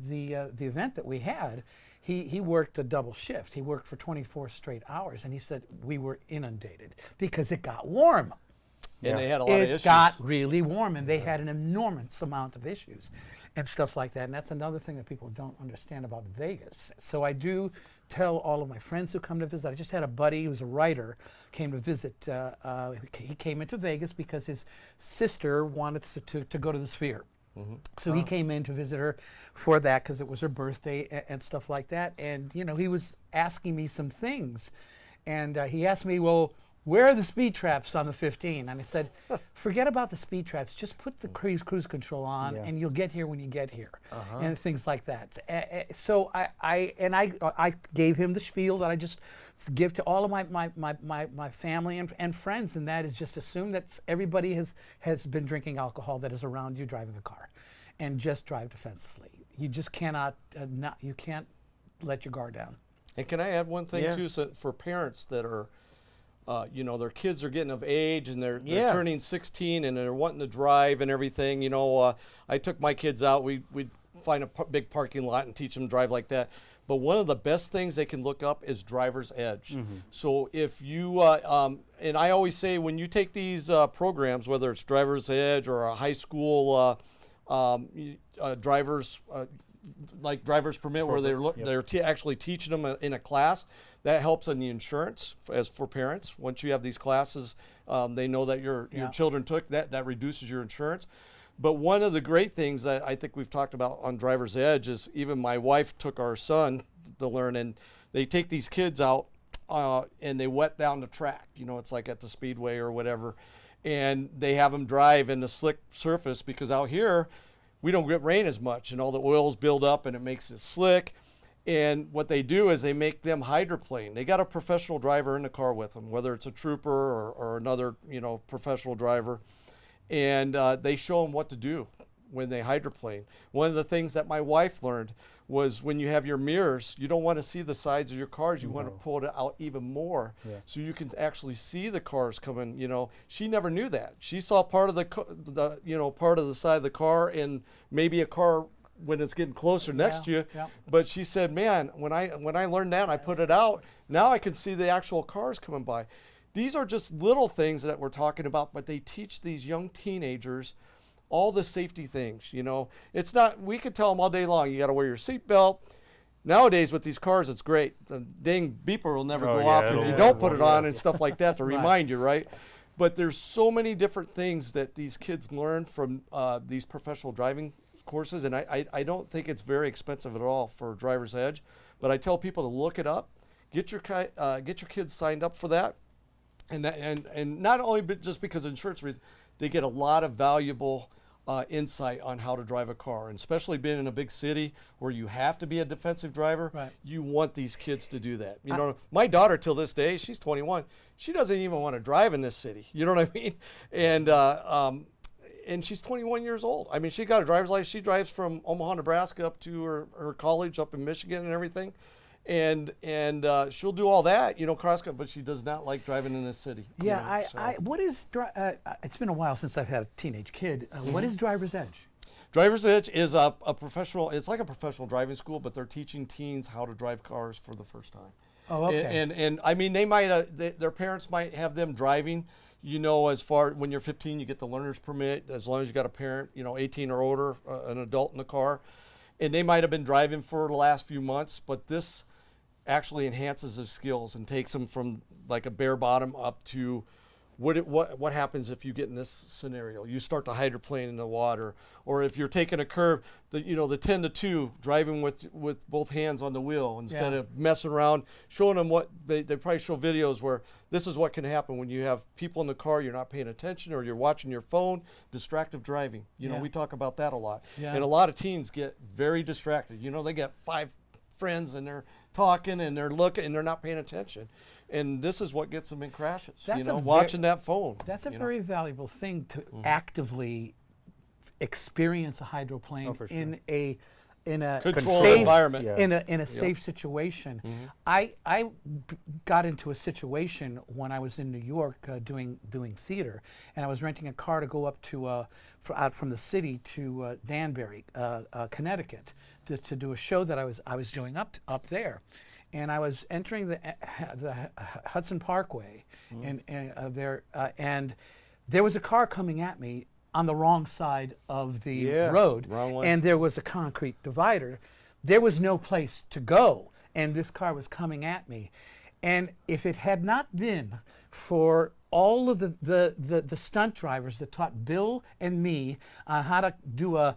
the event that we had. He worked a double shift. He worked for 24 straight hours, and he said we were inundated because it got warm. And they had a lot of It issues. got really warm, and they had an enormous amount of issues and stuff like that. And that's another thing that people don't understand about Vegas. So I do tell all of my friends who come to visit. I just had a buddy who's a writer came to visit. He came into Vegas because his sister wanted to go to the Sphere. So he came in to visit her for that because it was her birthday and stuff like that. And, you know, he was asking me some things. And he asked me, well, where are the speed traps on the 15? And I said, forget about the speed traps. Just put the cruise control on, and you'll get here when you get here, and things like that. So I gave him the spiel that I just give to all of my family and friends, and that is just assume that everybody has been drinking alcohol that is around you driving a car, and just drive defensively. You just cannot you can't let your guard down. And can I add one thing Yeah. too? So for parents that are, you know, their kids are getting of age and they're Yeah. turning 16 and they're wanting to drive and everything. You know, I took my kids out. We'd find a big parking lot and teach them to drive like that. But one of the best things they can look up is driver's edge. So if you, and I always say when you take these programs, whether it's driver's edge or a high school driver's, like driver's permit, where they're actually teaching them in a class, that helps on the insurance as for parents. Once you have these classes, they know that your children took that reduces your insurance. But one of the great things that I think we've talked about on driver's edge is even my wife took our son to learn, and they take these kids out and they wet down the track. You know, it's like at the speedway or whatever, and they have them drive in the slick surface because out here we don't get rain as much, and all the oils build up and it makes it slick. And what they do is they make them hydroplane. They got a professional driver in the car with them, whether it's a trooper or another, you know, professional driver. And they show them what to do when they hydroplane. One of the things that my wife learned was when you have your mirrors, you don't want to see the sides of your cars. You want to pull it out even more so you can actually see the cars coming. You know, she never knew that. She saw part of the you know, part of the side of the car and maybe a car when it's getting closer next to you. Yeah. But she said, man, when I learned that and I put it out, now I can see the actual cars coming by. These are just little things that we're talking about, but they teach these young teenagers all the safety things. You know, it's not, we could tell them all day long, you got to wear your seatbelt. Nowadays with these cars, it's great. The dang beeper will never go off if you don't put it on and stuff like that to remind you, right? But there's so many different things that these kids learn from these professional driving courses, and I don't think it's very expensive at all for Driver's Edge. But I tell people to look it up, get your kids signed up for that, and not only just because of insurance reasons, they get a lot of valuable insight on how to drive a car, and especially being in a big city where you have to be a defensive driver. Right. You want these kids to do that. You know, my daughter till this day, she's 21. She doesn't even want to drive in this city. You know what I mean? And she's 21 years old. I mean, she got a driver's license. She drives from Omaha, Nebraska up to her college up in Michigan and everything. And she'll do all that, cross country, but she does not like driving in this city. Yeah, so. what is, it's been a while since I've had a teenage kid. What is Driver's Edge? Driver's Edge is a professional, it's like a professional driving school, but they're teaching teens how to drive cars for the first time. Oh, okay. And I mean, they might, their parents might have them driving, as far, when you're 15, you get the learner's permit, as long as you got a parent, 18 or older, an adult in the car. And they might have been driving for the last few months, but this actually enhances his skills and takes him from like a bare bottom up to what happens if you get in this scenario. You start to hydroplane in the water, or if you're taking a curve, the 10-2 driving with both hands on the wheel instead of messing around, showing them what they probably show videos where this is what can happen when you have people in the car, you're not paying attention, or you're watching your phone, distracted driving. We talk about that a lot. Yeah. And a lot of teens get very distracted. They get 5 friends and they're talking and they're looking and they're not paying attention, and this is what gets them in crashes. That's watching that phone. That's a very valuable thing to actively experience a hydroplane for sure. in a Controlled safe environment. Yeah. in a safe situation. I got into a situation when I was in New York doing theater, and I was renting a car to go up to out from the city to Danbury, Connecticut, to do a show that I was doing up there, and I was entering the Hudson Parkway, and there was a car coming at me on the wrong side of the road, wrong way. and there was a concrete divider. There was no place to go, and this car was coming at me. And if it had not been for all of the stunt drivers that taught Bill and me on how to do a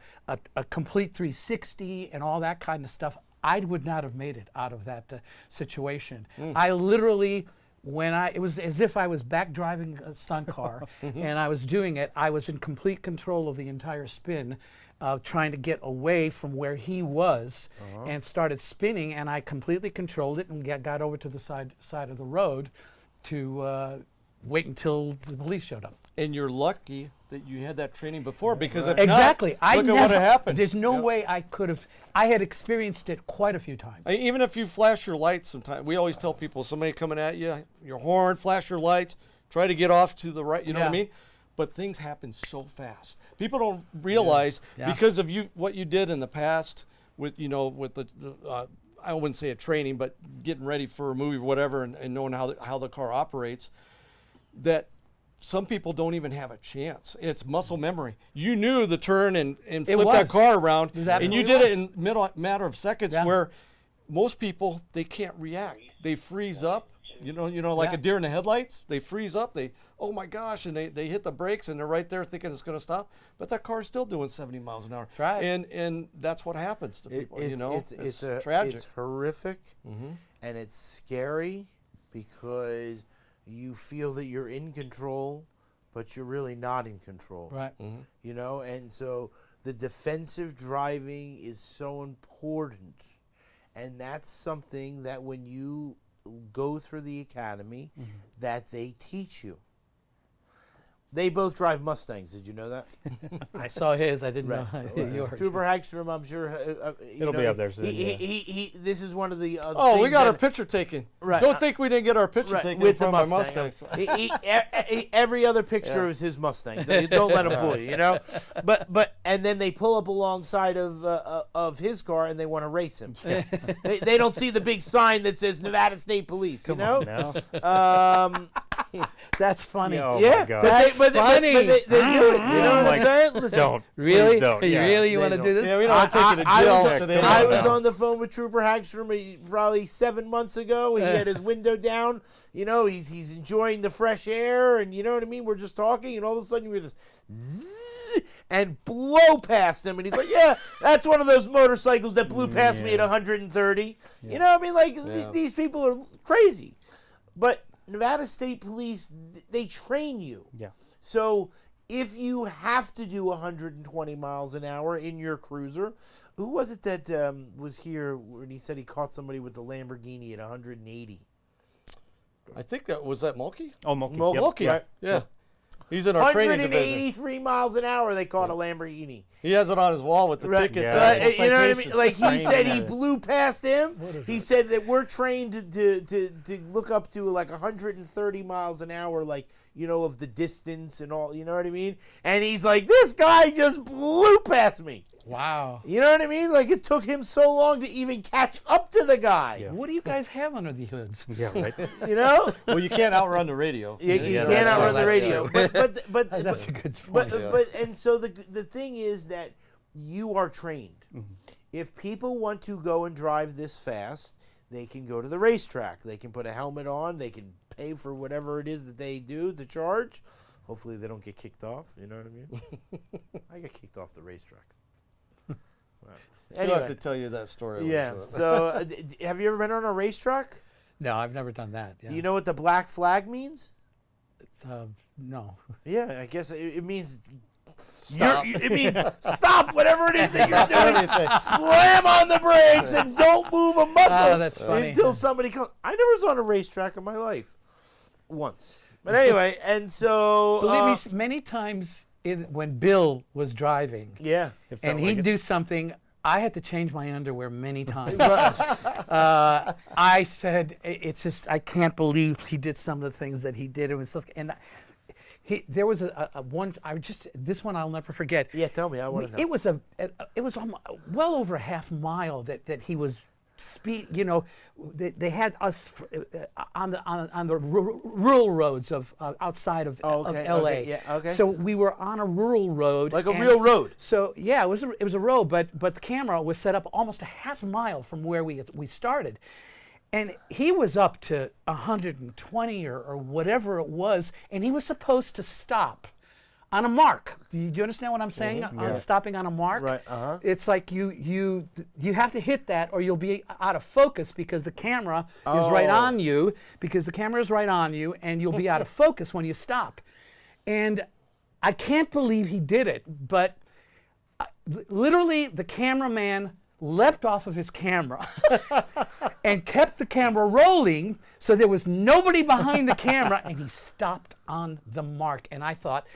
complete 360 and all that kind of stuff, I would not have made it out of that situation. I literally, it was as if I was back driving a stunt car and I was doing it, I was in complete control of the entire spin, trying to get away from where he was, and started spinning, and I completely controlled it and got over to the side of the road to wait until the police showed up. And you're lucky that you had that training before, because if Exactly. not, look at what happened. There's no way I could have. I had experienced it quite a few times. Even if you flash your lights sometimes, we always tell people, somebody coming at you, your horn, flash your lights, try to get off to the right, you know what I mean? But things happen so fast. People don't realize because of what you did in the past with the I wouldn't say a training, but getting ready for a movie or whatever, and knowing how the car operates, that some people don't even have a chance. It's muscle memory. You knew the turn and flip that car around, and you did it in matter of seconds, where most people, they can't react. They freeze up. Like a deer in the headlights, they freeze up, oh my gosh, and they hit the brakes, and they're right there thinking it's going to stop, but that car's still doing 70 miles an hour. That's right. And that's what happens to people, It's tragic. It's horrific, and it's scary, because you feel that you're in control, but you're really not in control. Right. And so the defensive driving is so important, and that's something that when you go through the academy, that they teach you. They both drive Mustangs. Did you know that? I saw his. I didn't know yours. Trooper Hagstrom, I'm sure. It'll be up there soon. He this is one of the. We got our picture taken. Right. Don't think we didn't get our picture taken with in the front of my Mustang. Mustang. Every other picture is his Mustang. Don't let him fool you. But and then they pull up alongside of his car and they want to race him. They don't see the big sign that says Nevada State Police. Come on now. That's funny. Oh Yeah, my God. That's funny. But they do it. You know what I'm saying? Listen, Don't. Really? Please don't. Yeah. Really? You want to They do don't. this? Yeah, we don't want to take you to jail today. I was No. on the phone with Trooper Hagstrom probably 7 months ago. He had his window down. He's enjoying the fresh air, and you know what I mean? We're just talking, and all of a sudden you hear this zzz, and blow past him. And he's like, yeah, that's one of those motorcycles that blew past me at 130. You know what I mean? Like, these people are crazy. But Nevada State Police, they train you. Yeah. So if you have to do 120 miles an hour in your cruiser, who was it that was here when he said he caught somebody with the Lamborghini at 180? I think that was that Mulkey. Oh, Mulkey. Mulkey. Yep. Mulkey. Right. Yeah. He's in our training division. 183 miles an hour, they caught a Lamborghini. He has it on his wall with the Right. ticket. Yeah. there. You know what I mean? Like he Training said, he it. blew past him. He said that we're trained to look up to like 130 miles an hour, like, you know, of the distance and all. You know what I mean? And he's like, this guy just blew past me. Wow. You know what I mean? Like it took him so long to even catch up to the guy. Yeah. What do you guys have under the hoods? Yeah, right. You know? Well, you can't outrun the radio. You Yeah, can't that's outrun the true. radio. But That's a good But, point. and so the thing is that you are trained. If people want to go and drive this fast, they can go to the racetrack. They can put a helmet on. They can pay for whatever it is that they do to charge. Hopefully they don't get kicked off. You know what I mean? I get kicked off the racetrack. I'll have to tell you that story. Yeah. later. So have you ever been on a racetrack? No, I've never done that. Yeah. Do you know what the black flag means? No. Yeah, I guess it means Stop. it means stop whatever it is that you're doing. Anything. Slam on the brakes and don't move a muscle Oh, that's funny. until somebody comes. I never was on a racetrack in my life. Once. But anyway, and so Believe me, many times when Bill was driving yeah. It felt and like he'd it. do something, I had to change my underwear many times. I said, it's just, I can't believe he did some of the things that he did. It was so, and there was a one, this one I'll never forget. Yeah, tell me. I want to know. It was well over a half mile that he was speed. You know, they had us on the rural roads of outside of okay, L.A. okay, yeah, okay. So we were on a rural road, Like a and- real road. So yeah, it was a road, but the camera was set up almost a half mile from where we started. And he was up to 120 or whatever it was, and he was supposed to stop on a mark. Do you understand what I'm saying? On stopping on a mark. Right, uh-huh. It's like you have to hit that, or you'll be out of focus because the camera is right on you. Because the camera is right on you, and you'll be out of focus when you stop. And I can't believe he did it, but literally the cameraman leapt off of his camera and kept the camera rolling, so there was nobody behind the camera, and he stopped on the mark. And I thought,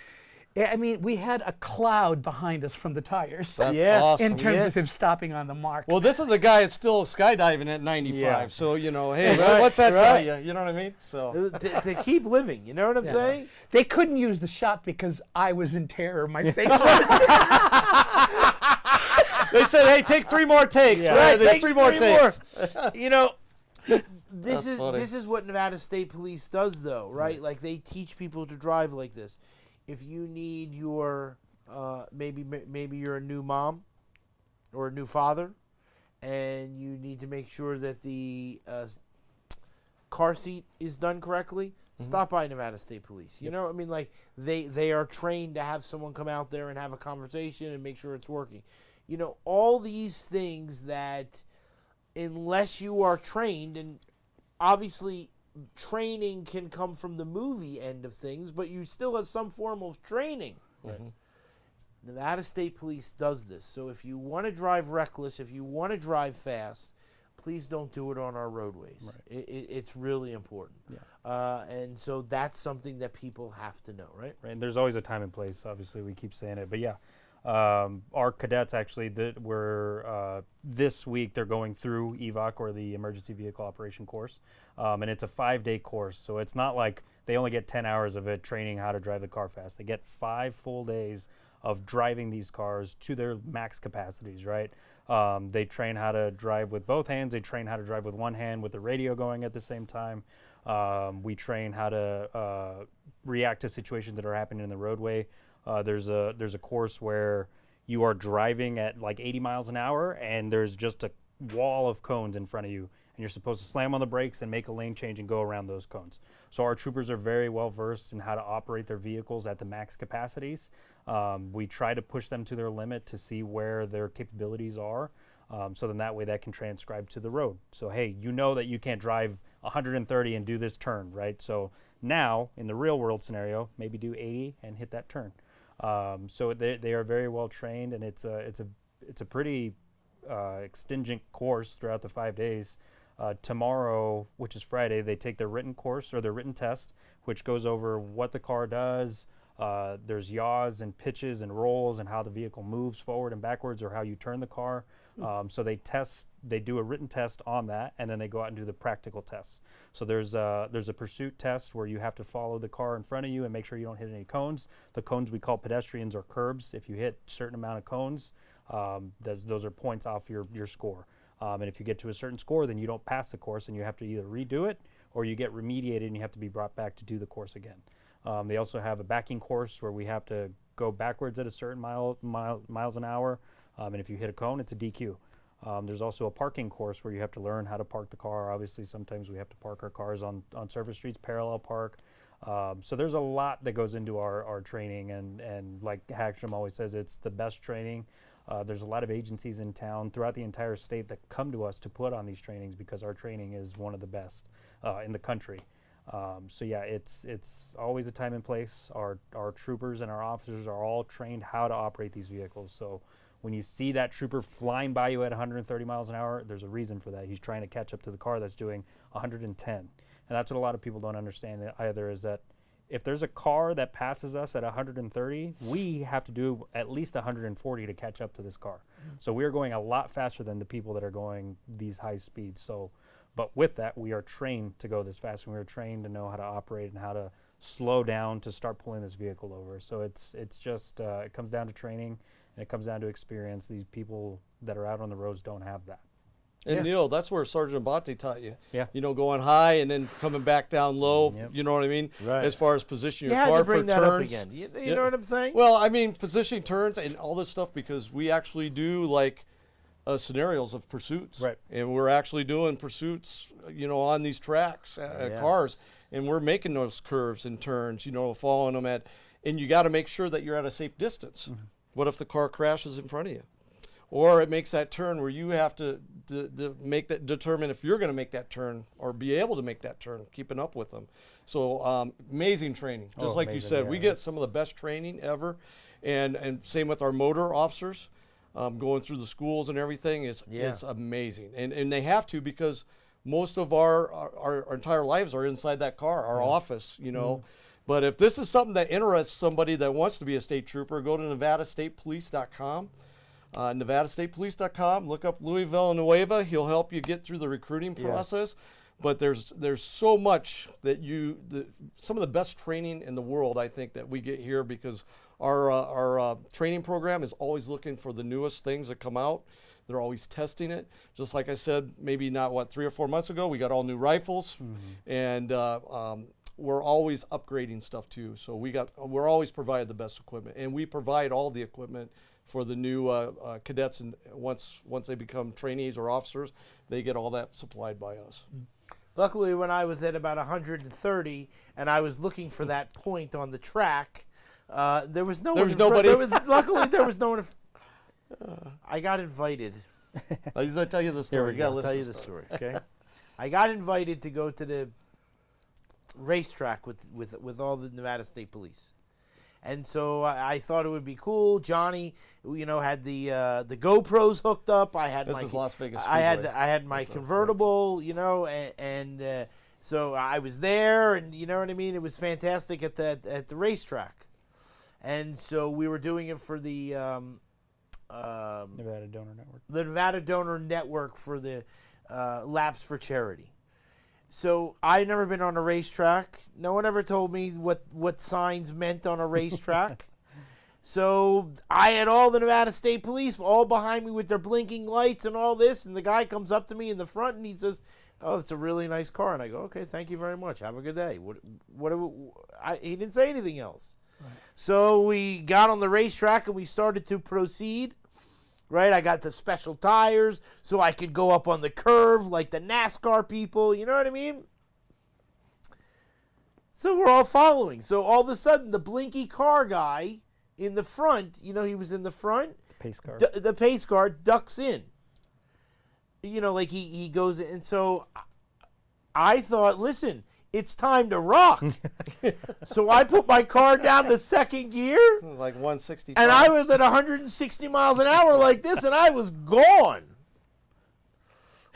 I mean, we had a cloud behind us from the tires That's Yeah. awesome. in terms of him stopping on the mark. Well, this is a guy that's still skydiving at 95. Yeah. So, you know, hey, Right, what's that tell right. you? You know what I mean? So, to keep living. You know what I'm saying? They couldn't use the shot because I was in terror. My face was they said, hey, take 3 more takes. Yeah. Right, Take 3 more takes. You know, this That's funny. this is what Nevada State Police does, though, right? Like they teach people to drive like this. If you need your maybe you're a new mom or a new father, and you need to make sure that the car seat is done correctly, stop by Nevada State Police. You know, I mean, like they are trained to have someone come out there and have a conversation and make sure it's working. You know, all these things that, unless you are trained, and obviously training can come from the movie end of things, but you still have some form of training. Nevada State Police does this. So if you want to drive reckless, if you want to drive fast, please don't do it on our roadways. It's really important. And so that's something that people have to know, right? Right, and there's always a time and place. Obviously, we keep saying it, but yeah, our cadets actually were this week they're going through EVOC, or the Emergency Vehicle Operation course, and it's a 5-day course. So it's not like they only get 10 hours of it training how to drive the car fast. They get 5 full days of driving these cars to their max capacities. Right. They train how to drive with both hands. They train how to drive with one hand with the radio going at the same time. We train how to react to situations that are happening in the roadway. There's a course where you are driving at like 80 miles an hour, and there's just a wall of cones in front of you, and you're supposed to slam on the brakes and make a lane change and go around those cones. So our troopers are very well versed in how to operate their vehicles at the max capacities. We try to push them to their limit to see where their capabilities are. So then that way that can transcribe to the road. So, hey, you know that you can't drive 130 and do this turn, right? So now in the real world scenario, maybe do 80 and hit that turn. So they are very well trained, and it's a pretty extingent course throughout the 5 days. Tomorrow, which is Friday, they take their written course or their written test, which goes over what the car does. There's yaws and pitches and rolls and how the vehicle moves forward and backwards or how you turn the car. So they do a written test on that, and then they go out and do the practical tests. So there's a pursuit test where you have to follow the car in front of you and make sure you don't hit any cones. The cones we call pedestrians or curbs. If you hit a certain amount of cones, those are points off your score. And if you get to a certain score, then you don't pass the course and you have to either redo it or you get remediated and you have to be brought back to do the course again. They also have a backing course where we have to go backwards at a certain miles an hour. And if you hit a cone, it's a DQ. There's also a parking course where you have to learn how to park the car. Obviously, sometimes we have to park our cars on surface streets, parallel park. So there's a lot that goes into our training. And like Hagstrom always says, it's the best training. There's a lot of agencies in town throughout the entire state that come to us to put on these trainings because our training is one of the best in the country. So yeah, it's always a time and place. Our troopers and our officers are all trained how to operate these vehicles. So when you see that trooper flying by you at 130 miles an hour, there's a reason for that. He's trying to catch up to the car that's doing 110. And that's what a lot of people don't understand either, is that if there's a car that passes us at 130, we have to do at least 140 to catch up to this car. So we're going a lot faster than the people that are going these high speeds. So, but with that, we are trained to go this fast, and we are trained to know how to operate and how to slow down to start pulling this vehicle over. So it's just, it comes down to training, and it comes down to experience. These people that are out on the roads don't have that. And Neil, that's where Sergeant Abate taught you. Yeah. You know, going high and then coming back down low. Yep. You know what I mean? Right. As far as positioning You your had car to bring for that turns. up again. You know what I'm saying? Well, I mean, positioning turns and all this stuff, because we actually do like scenarios of pursuits. Right. And we're actually doing pursuits, you know, on these tracks, Yes. cars, and we're making those curves and turns, you know, following them and you got to make sure that you're at a safe distance. Mm-hmm. What if the car crashes in front of you? Or it makes that turn where you have to make that, determine if you're going to make that turn or be able to make that turn, keeping up with them. So amazing training. Just like you amazing, said, yeah. we get some of the best training ever. And same with our motor officers, going through the schools and everything. It's amazing. And they have to, because most of our entire lives are inside that car, our office, you know. But if this is something that interests somebody that wants to be a state trooper, go to NevadaStatePolice.com. NevadaStatePolice.com. Look up Louis Villanueva. He'll help you get through the recruiting process. But there's so much that some of the best training in the world, I think, that we get here, because our training program is always looking for the newest things that come out. They're always testing it. Just like I said, maybe not 3 or 4 months ago, we got all new rifles, and we're always upgrading stuff too. So we're always provided the best equipment, and we provide all the equipment for the new cadets, and once they become trainees or officers, they get all that supplied by us. Luckily, when I was at about 130 and I was looking for that point on the track, there was no one. nobody. Luckily, there was no one. I got invited. I just tell you the story. Here we You go. gotta I'll tell listen you to the stuff. story. Okay. I got invited to go to the racetrack with all the Nevada State Police. And so I thought it would be cool. Johnny, you know, had the GoPros hooked up. I had This is Las Vegas I Speedway. had my convertible, you know, and so I was there, and you know what I mean. It was fantastic at the racetrack, and so we were doing it for the Nevada Donor Network. the Nevada Donor Network for the Laps for Charity. So I'd never been on a racetrack. No one ever told me what signs meant on a racetrack. So I had all the Nevada State Police all behind me with their blinking lights and all this, and the guy comes up to me in the front and he says, "Oh, it's a really nice car." And I go, "Okay, thank you very much. Have a good day." He didn't say anything else. Right. So we got on the racetrack and we started to proceed. right? I got the special tires so I could go up on the curve like the NASCAR people. You know what I mean? So we're all following. So all of a sudden, the blinky car guy in the front, he was in the front. Pace car. The pace car ducks in. Like he goes in. And so I thought, listen, it's time to rock. So I put my car down to second gear. Like 165. And I was at 160 miles an hour like this, and I was gone.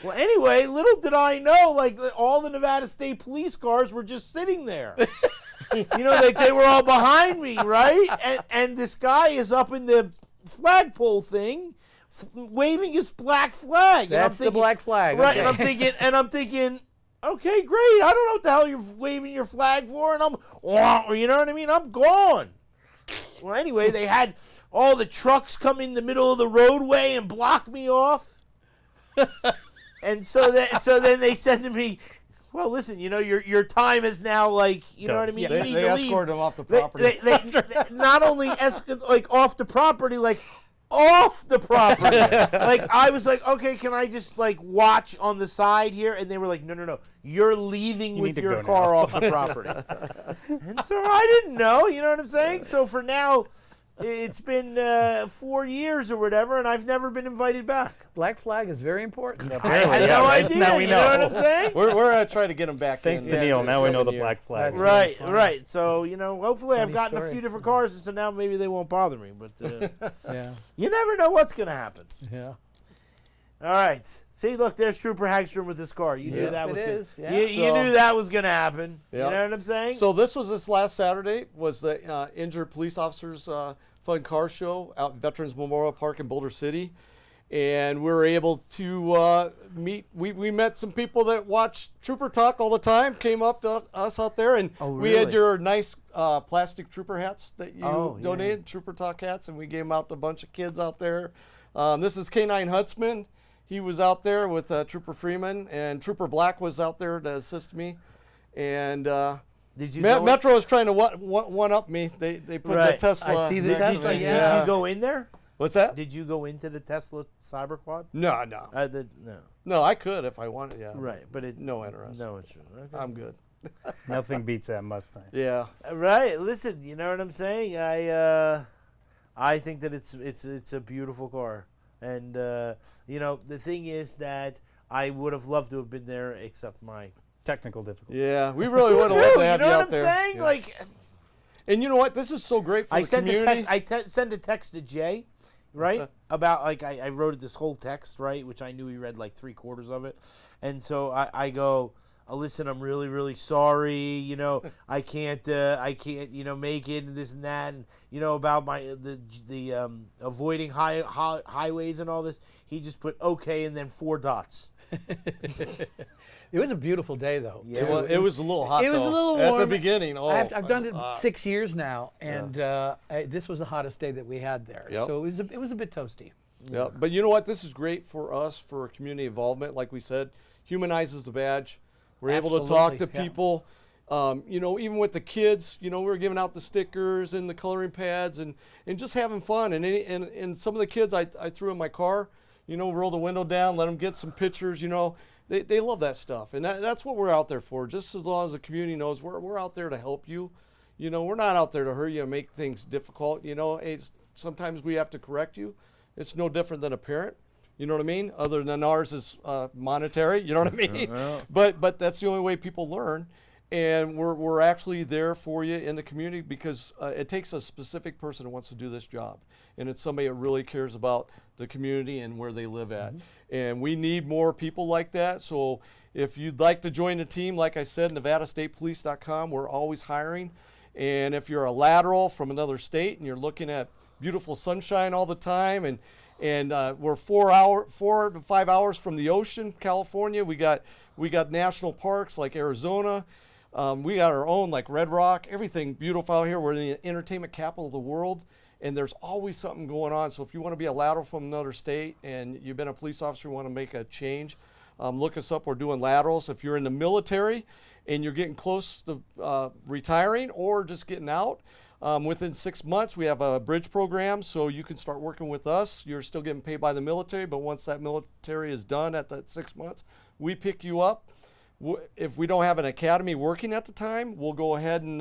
Well, anyway, little did I know, like, all the Nevada State Police cars were just sitting there. Like they were all behind me, right? And this guy is up in the flagpole thing, waving his black flag. That's the black flag. Right, Okay. and I'm thinking, okay, great. I don't know what the hell you're waving your flag for, and you know what I mean? I'm gone. Well, anyway, they had all the trucks come in the middle of the roadway and block me off. And so then they said to me, well, listen, your time is now, like, you know what I mean? You need They to leave. escorted him off the property. They not only like off the property, like off the property. Like I was like, okay, can I just like watch on the side here? And they were like, no, you're leaving You with need to your go car now. off the property. And so I didn't know, you know what I'm saying? So for now, it's been 4 years or whatever, and I've never been invited back. Black flag is very important. I had no idea. Now we You know what know. I'm saying? We're trying to get him back. Thanks in to this Neil, now we know the coming year. black flag. That's Right, funny. right. So, hopefully I've Funny gotten a story. few different cars, and so now maybe they won't bother me. But Yeah. you never know what's going to happen. Yeah. All right. See, look, there's Trooper Hagstrom with his car. You knew Yep, that it was is, gonna, yeah. you So- knew that was going to happen. Yeah. You know what I'm saying? So this last Saturday was the Injured Police Officers Fun Car Show out in Veterans Memorial Park in Boulder City. And we were able to meet, we met some people that watch Trooper Talk all the time, came up to us out there, and Oh, we had really? your nice plastic Trooper hats that you Oh, yeah. donated, Trooper Talk hats, and we gave them out to a bunch of kids out there. This is K9 Huntsman. He was out there with Trooper Freeman, and Trooper Black was out there to assist me. And did you go Metro is trying to one up me. They put the Right. Tesla. I see the did, next did, Tesla, to me. did yeah. you go in there? What's that? Did you go into the Tesla Cyberquad? No. No. No, I could if I wanted. Yeah. Right, but it No interest. No interest. Okay. I'm good. Nothing beats that Mustang. Yeah. Right. Listen, you know what I'm saying? I think that it's a beautiful car, and the thing is that I would have loved to have been there, except my. Technical difficulty. Yeah. We really would have loved to you have know you what out I'm there. saying? Yeah. Like. And you know what? This is so great for I the sent community. sent a text to Jay, right? About like I wrote this whole text, right, which I knew he read like 3/4 of it, and so I go, listen, I'm really really sorry, I can't make it and this and that, and about the avoiding highways and all this. He just put okay and then 4 dots. It was a beautiful day, though. Yeah. It was a little hot. It was a though, little at the warm. beginning. Oh, I've done it 6 years now, and this was the hottest day that we had there. Yep. So it was a bit toasty. Yeah, but you know what? This is great for us for community involvement. Like we said, humanizes the badge. We're able to talk to Absolutely, yeah. people. Even with the kids, we were giving out the stickers and the coloring pads and just having fun. And some of the kids I threw in my car, roll the window down, let them get some pictures. They love that stuff, and that's what we're out there for. Just as long as the community knows we're out there to help you. We're not out there to hurt you and make things difficult. Sometimes we have to correct you. It's no different than a parent. You know what I mean? Other than ours is monetary. You know what I mean? But that's the only way people learn. And we're actually there for you in the community because it takes a specific person who wants to do this job. And it's somebody that really cares about the community and where they live at. And we need more people like that. So if you'd like to join the team, like I said, NevadaStatePolice.com, we're always hiring. And if you're a lateral from another state and you're looking at beautiful sunshine all the time and we're 4 to 5 hours from the ocean, California. We got national parks like Arizona. We got our own like Red Rock. Everything beautiful out here. We're in the entertainment capital of the world, and there's always something going on. So if you want to be a lateral from another state and you've been a police officer, you want to make a change, look us up. We're doing laterals. If you're in the military and you're getting close to retiring or just getting out, Within 6 months, we have a bridge program, so you can start working with us. You're still getting paid by the military, but once that military is done at that 6 months, we pick you up. If we don't have an academy working at the time, we'll go ahead and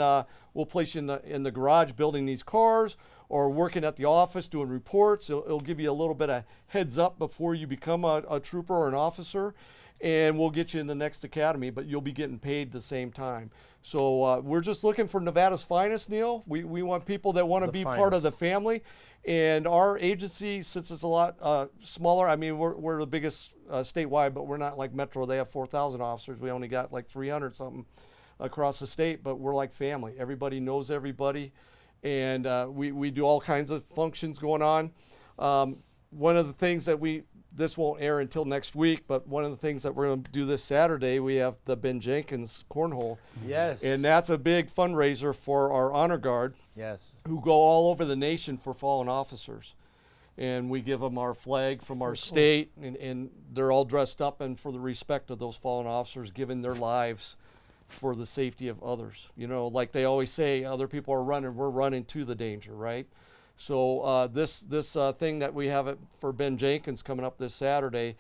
we'll place you in the garage building these cars, or working at the office doing reports. It'll give you a little bit of heads up before you become a trooper or an officer, and we'll get you in the next academy, but you'll be getting paid the same time. So we're just looking for Nevada's finest, Neil. We want people that want to be part of the family. And our agency, since it's a lot smaller, I mean, we're the biggest statewide, but we're not like Metro. They have 4,000 officers. We only got like 300 something across the state, but we're like family. Everybody knows everybody. And we do all kinds of functions going on. One of the things that this won't air until next week, but one of the things that we're going to do this Saturday, we have the Ben Jenkins Cornhole. Yes. And that's a big fundraiser for our Honor Guard, Yes. who go all over the nation for fallen officers. And we give them our flag from our state, and they're all dressed up and for the respect of those fallen officers, giving their lives for the safety of others. You know, like they always say, other people are running, we're running to the danger, right? So this thing that we have for Ben Jenkins coming up this Saturday,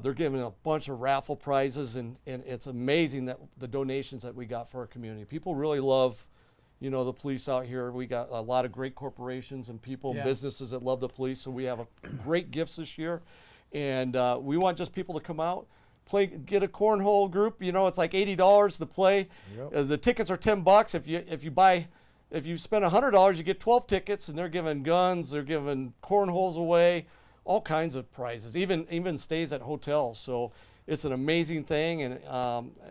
they're giving a bunch of raffle prizes, and it's amazing that the donations that we got for our community. People really love, you know, the police out here. We got a lot of great corporations and people, Yeah. businesses that love the police. So we have great gifts this year, and we want just people to come out, play, get a cornhole group. You know, it's like $80 to play. Yep. The tickets are $10. If you spend $100, you get 12 tickets, and they're giving guns, they're giving cornholes away, all kinds of prizes, even stays at hotels. So it's an amazing thing. And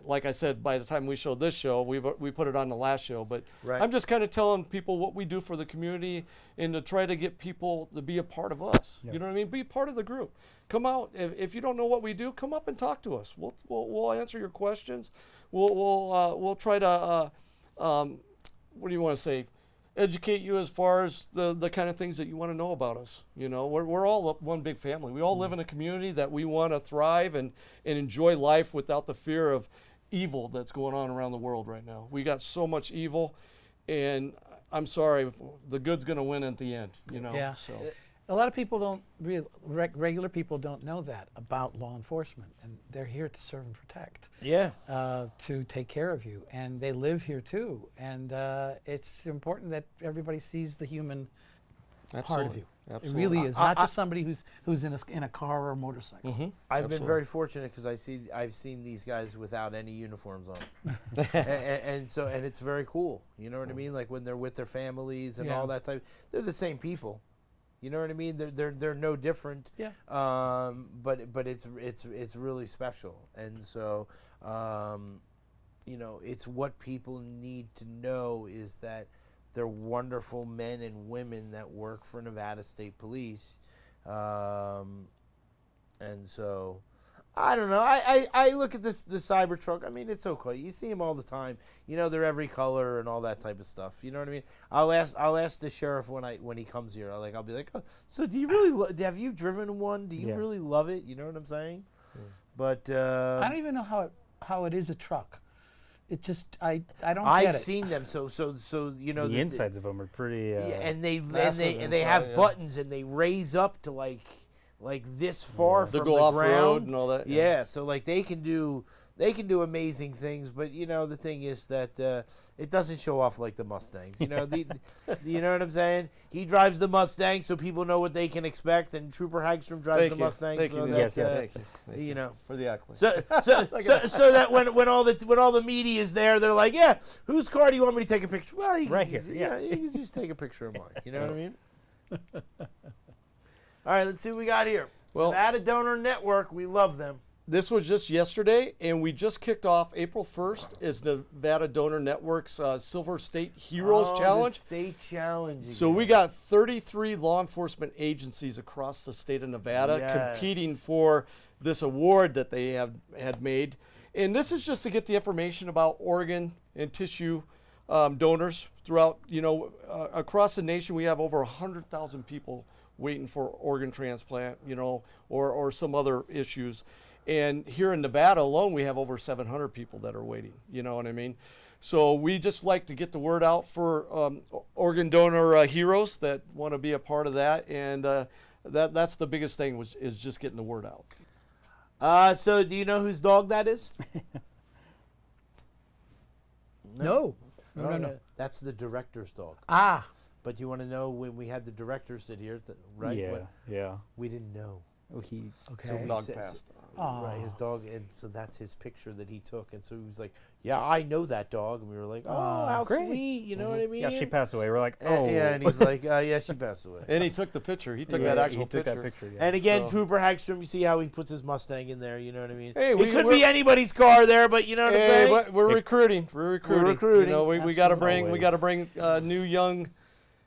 like I said, by the time we show this show, we put it on the last show. But Right. I'm just kind of telling people what we do for the community, and to try to get people to be a part of us. You know what I mean? Be part of the group. Come out. If you don't know what we do, come up and talk to us. We'll answer your questions. We'll try to. What do you want to say? Educate you as far as the kind of things that you want to know about us. You know, we're all one big family. We all live in a community that we want to thrive and enjoy life without the fear of evil that's going on around the world right now. We got so much evil, and I'm sorry, the good's going to win at the end. You know. Yeah. So A lot of people don't, regular people don't know that about law enforcement, and they're here to serve and protect, Yeah. to take care of you, and they live here too. And it's important that everybody sees the human part of absolutely. you. Absolutely. It really is not just somebody who's in a car or a motorcycle. Mm-hmm. I've been Absolutely. very fortunate because I've seen these guys without any uniforms on, and it's very cool. You know what I mean? Like when they're with their families and Yeah. all that type. They're the same people. You know what I mean? They're no different. Yeah. But it's really special, and so you know, it's what people need to know is that they're wonderful men and women that work for Nevada State Police, and so I don't know. I look at the Cybertruck. I mean, it's okay. You see them all the time. You know, they're every color and all that type of stuff. You know what I mean? I'll ask the sheriff when he comes here. I'll be like, oh, so do you really have you driven one? Do you Yeah. really love it? You know what I'm saying? But I don't even know how it is a truck. It just I don't I've get it. seen them. So you know The insides of them are pretty. yeah, and they massive and they inside, have yeah. buttons and they raise up to like this far They from go the off ground. road and all that. Yeah, so like they can do amazing things, but you know the thing is that it doesn't show off like the Mustangs. You know you know what I'm saying? He drives the Mustang, so people know what they can expect, and Trooper Hagstrom drives Thank the you. Mustang, Thank so you, that Neil. Yes, yes. Thank you. Thank you know. For the accolade. So that when all the media is there, they're like, yeah, whose car do you want me to take a picture? Well, you Right can, here, yeah, you can just take a picture of mine. You know what I mean? All right, let's see what we got here. Well- Nevada Donor Network, we love them. This was just yesterday, and we just kicked off April 1st is Nevada Donor Network's Silver State Heroes Oh, the Challenge. State Challenge. So again. we got 33 law enforcement agencies across the state of Nevada Yes. competing for this award that they had made. And this is just to get the information about organ and tissue donors throughout, across the nation. We have over 100,000 people waiting for organ transplant, or some other issues. And here in Nevada alone, we have over 700 people that are waiting, you know what I mean? So we just like to get the word out for organ donor heroes that want to be a part of that, and that's the biggest thing is just getting the word out. So do you know whose dog that is? No. No, Oh, no, no. yeah. That's the director's dog. Ah, But you want to know when we had the director sit here, right? Yeah, What- yeah. we didn't know. Oh, he okay. So we Dog said- passed. Right, his dog, and so that's his picture that he took, and so he was like, "Yeah, I know that dog," and we were like, "Oh, how great. sweet," you know what I mean? yeah, she passed away. We're like, And- oh, yeah, and he's like, "Yeah, she passed away." And he took the picture. He took Yeah, that actual he took picture. that picture. Yeah. And again, So- Trooper Hagstrom, you see how he puts his Mustang in there, you know what I mean? Hey, it could we're- be anybody's car there, but you know what I'm Hey, saying? but we're recruiting. We're recruiting. recruiting. You know, we got to bring Always. new young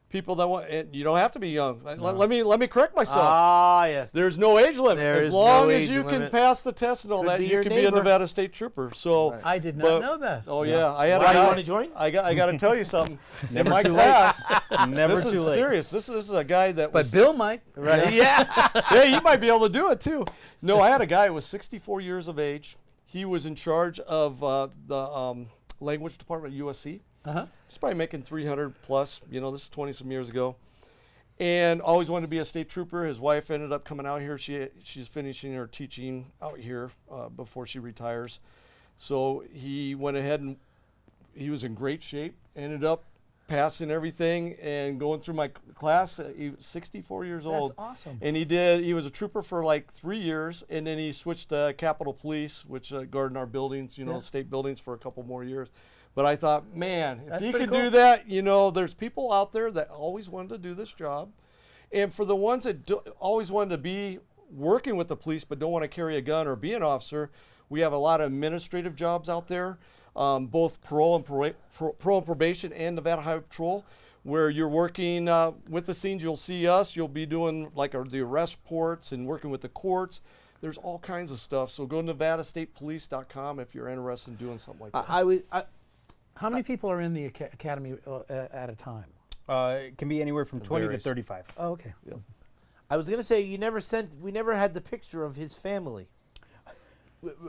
people that want. And you don't have to be young. Let me correct myself. Ah, yes. There's no age limit. There As is long no as age you can limit. pass the test and all Could that, be you your can be a neighbor. Nevada State Trooper. So, Right. I did not but- know that. oh yeah, I had Why a you guy. want to join? I got to tell you something. In Never my too late. class, Never this too is late. serious. This is a guy that But was. Bill might. Right. Yeah. Yeah, you might be able to do it too. No, I had a guy who was 64 years of age. He was in charge of the language department at USC. Uh-huh. He's probably making 300 plus. You know, this is 20 some years ago. And always wanted to be a state trooper. His wife ended up coming out here. She's finishing her teaching out here before she retires. So he went ahead and he was in great shape. Ended up passing everything and going through my class. He was 64 years old. awesome. And he was a trooper for like 3 years, and then he switched to Capitol Police, which guarded our buildings, Yeah. state buildings for a couple more years. But I thought, man, if That's he pretty could do cool. that, there's people out there that always wanted to do this job. And for the ones that always wanted to be working with the police but don't want to carry a gun or be an officer, we have a lot of administrative jobs out there, both parole and probation and Nevada Highway Patrol, where you're working with the scenes. You'll see us. You'll be doing like the arrest reports and working with the courts. There's all kinds of stuff. So go to NevadaStatePolice.com if you're interested in doing something like that. How many people are in the academy at a time? It can be anywhere from 20 varies. to 35. Oh, okay. I was gonna say we never had the picture of his family.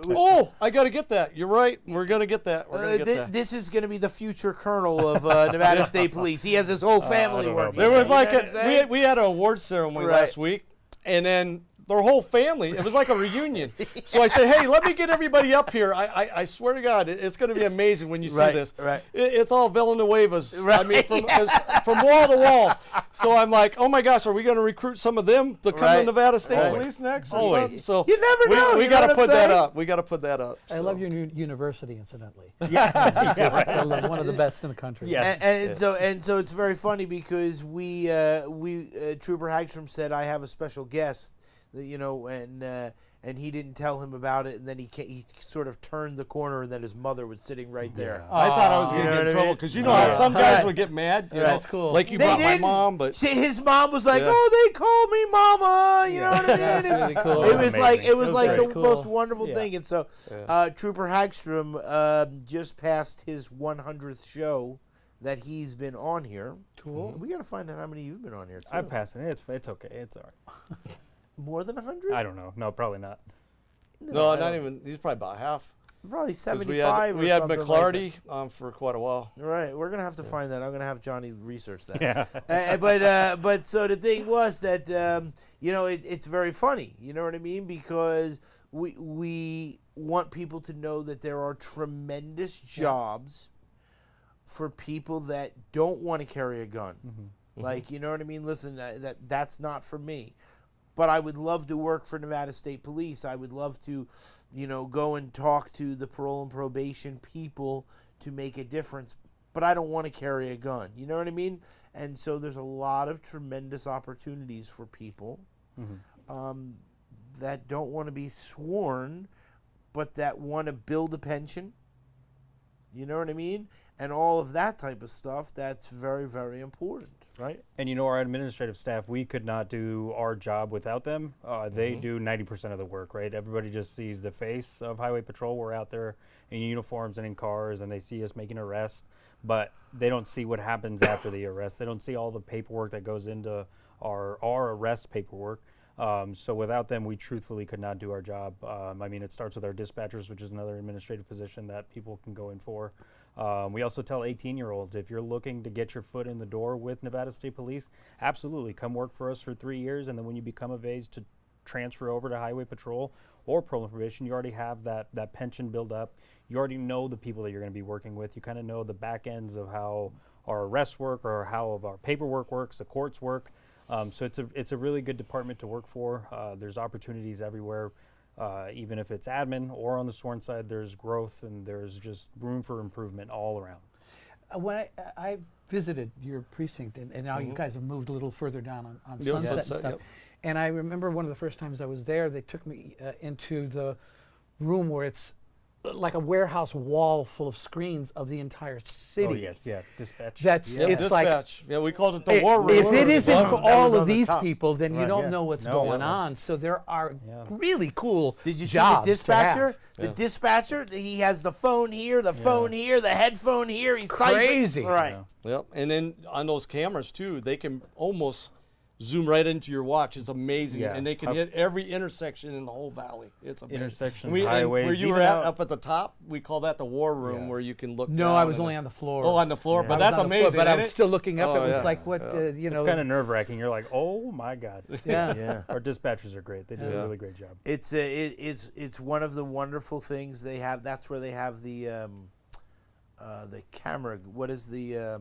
Oh, I got to get that. You're right. We're going to get that. We're going to get that. This is going to be the future colonel of Nevada State Police. He has his whole family don't know working. about There was You know like what I'm saying? we had an award ceremony Right. last week, and then their whole family. It was like a reunion. So I said, "Hey, let me get everybody up here. I swear to God, it's going to be amazing when you see Right, this. right. It's all Villanuevas. I mean, Right, from wall to wall. So I'm like, oh my gosh, are we going to recruit some of them to come Right. to Nevada State Always. Police next? Or Always. something? So You never know, We you got know to what I'm put that saying? up. We got to put that up. I So. love your university, incidentally. Yeah. It's one of the best in the country. Yes. And so it's very funny because we Trooper Hagstrom said I have a special guest, and he didn't tell him about it, and then he sort of turned the corner, and then his mother was sitting right there. I thought I was going You to know get what in I trouble mean? because you know how some guys Right. would get mad. You Right. know, That's cool. Like you They brought my didn't. mom, but His mom was like, Yeah. "Oh, they call me Mama," you know what I mean? That's really cool. It was like amazing. it was It was like very the cool. most wonderful Yeah. thing. And so, Yeah. Trooper Hagstrom just passed his 100th show that he's been on here. Cool. We got to find out how many you've been on here. Too. I've passed it. It's okay. It's all right. More than 100. I don't know. No, probably not. no, I not don't- even. He's probably about half. Probably 'Cause 75. we had or something like McClarty for quite a while. that. Right, we're gonna have to find that. I'm gonna have Johnny research that. Yeah. But so the thing was that it's very funny. You know what I mean? Because we want people to know that there are tremendous jobs for people that don't want to carry a gun. Like, you know what I mean? Listen, that's not for me. But I would love to work for Nevada State Police. I would love to, go and talk to the parole and probation people to make a difference. But I don't want to carry a gun. You know what I mean? And so there's a lot of tremendous opportunities for people that don't want to be sworn, but that want to build a pension. You know what I mean? And all of that type of stuff, that's very, very important, right? And our administrative staff, we could not do our job without them. They do 90% of the work, right? Everybody just sees the face of Highway Patrol. We're out there in uniforms and in cars, and they see us making arrests, but they don't see what happens after the arrest. They don't see all the paperwork that goes into our arrest paperwork. So without them, we truthfully could not do our job. It starts with our dispatchers, which is another administrative position that people can go in for. We also tell 18-year-olds, if you're looking to get your foot in the door with Nevada State Police, absolutely come work for us for 3 years, and then when you become of age to transfer over to Highway Patrol or Parole Probation, you already have that pension build up. You already know the people that you're going to be working with. You kind of know the back ends of how our arrests work or how our paperwork works, the courts work. So it's a really good department to work for. There's opportunities everywhere. Even if it's admin or on the sworn side, there's growth and there's just room for improvement all around. When I visited your precinct, and now you guys have moved a little further down on Yeah, Sunset and Sunset, stuff. yep. And I remember one of the first times I was there, they took me into the room where it's like a warehouse wall full of screens of the entire city. Oh yes, yeah, dispatch. That's Yeah, it's like dispatch. Yeah, we called it the war room. if it isn't That for was all on of the these top. people, then you Right, don't yeah. know what's No, going yeah. on. So there are Yeah. really cool Did you see the jobs to dispatcher? have. The dispatcher, he has the phone here, the phone here, the headphone here. He's typing. crazy. Right. Yeah. Yep, and then on those cameras too, they can almost zoom right into your watch. It's amazing, Yeah. and they can Up- hit every intersection in the whole valley. It's amazing. Intersections, and highways, where you even were at out- up at the top, we call that the war room, Yeah. where you can look. No, down I was and only on the floor. Oh, on the floor, Yeah. but I was that's on the floor, amazing. but I ain't was it? still looking up. Oh, it was yeah. like what you know. It's kind of nerve-wracking. You're like, oh my God. yeah. Yeah. Our dispatchers are great. They do Yeah. a really great job. It's one of the wonderful things they have. That's where they have the camera. What is the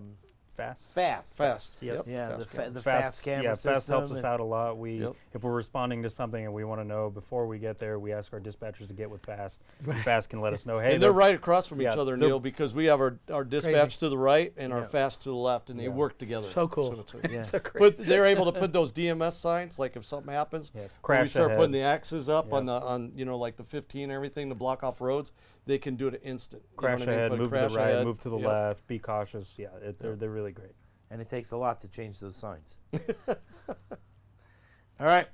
Fast. fast? Fast. Yes. Yeah, Fast the camera. the fast camera Yeah, system. Fast helps us and- out a lot. Yep. If we're responding to something and we want to know before we get there, we ask our dispatchers to get with Fast. Fast can let us know, hey, And they're right across from each yeah, other, they're- Neil, because we have our dispatch to the right and our Yeah. fast to the left, and they work together. So cool. Yeah. So great. But they're able to put those DMS signs, like if something happens, Yeah, when we crash start ahead. putting the axes up Yeah. on like the 15 and everything to block off roads, they can do it instant. You know Crash what I mean? ahead, Put move to crash the right, ahead. move to the Yep. left, be cautious. Yeah, they're really great. And it takes a lot to change those signs. All right.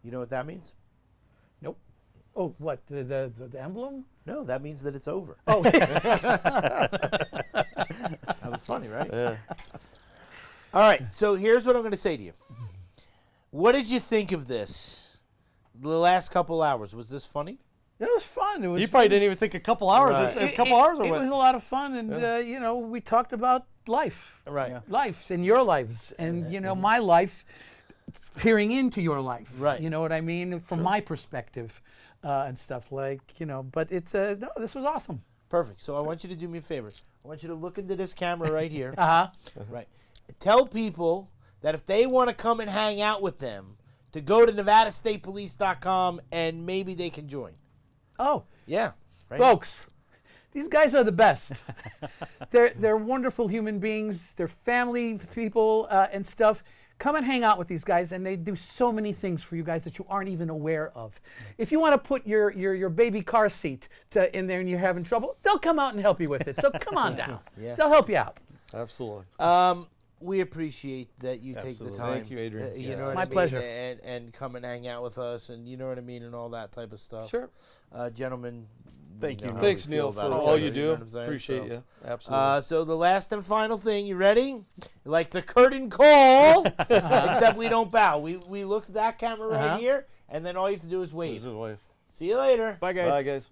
You know what that means? Nope. Oh, what the emblem? No, that means that it's over. Oh, That was funny, right? Yeah. All right. So here's what I'm going to say to you. What did you think of this? The last couple hours, was this funny? it was fun. It was. You probably didn't even think a couple hours. Right. A couple hours It went. was a lot of fun, and you know, we talked about life, Right. Yeah. lives, and your lives, and you know, my life, peering into your life. Right. You know what I mean, from my perspective, and stuff like you know. But it's no, this was awesome. Perfect. So I want you to do me a favor. I want you to look into this camera right here. Uh huh. Right. Tell people that if they want to come and hang out with them, to go to NevadaStatePolice.com and maybe they can join. Oh. Yeah. Right. Folks, these guys are the best. they're wonderful human beings. They're family people and stuff. Come and hang out with these guys, and they do so many things for you guys that you aren't even aware of. If you want to put your baby car seat in there and you're having trouble, they'll come out and help you with it. So come on down. Yeah. They'll help you out. Absolutely. We appreciate that you take the Absolutely. time. Thank you, Adrian. You Yes. know what My I mean? pleasure. And come and hang out with us, and you know what I mean, and all that type of stuff. Sure. Gentlemen. Thank you, know how Thanks, we feel Neil, for about each all other, you know do. what I'm saying? Appreciate So, you. Absolutely. So the last and final thing, you ready? Like the curtain call, except we don't bow. We look at that camera right Uh-huh. here, and then all you have to do is This wave. is the way. See you later. Bye, guys. Bye, guys.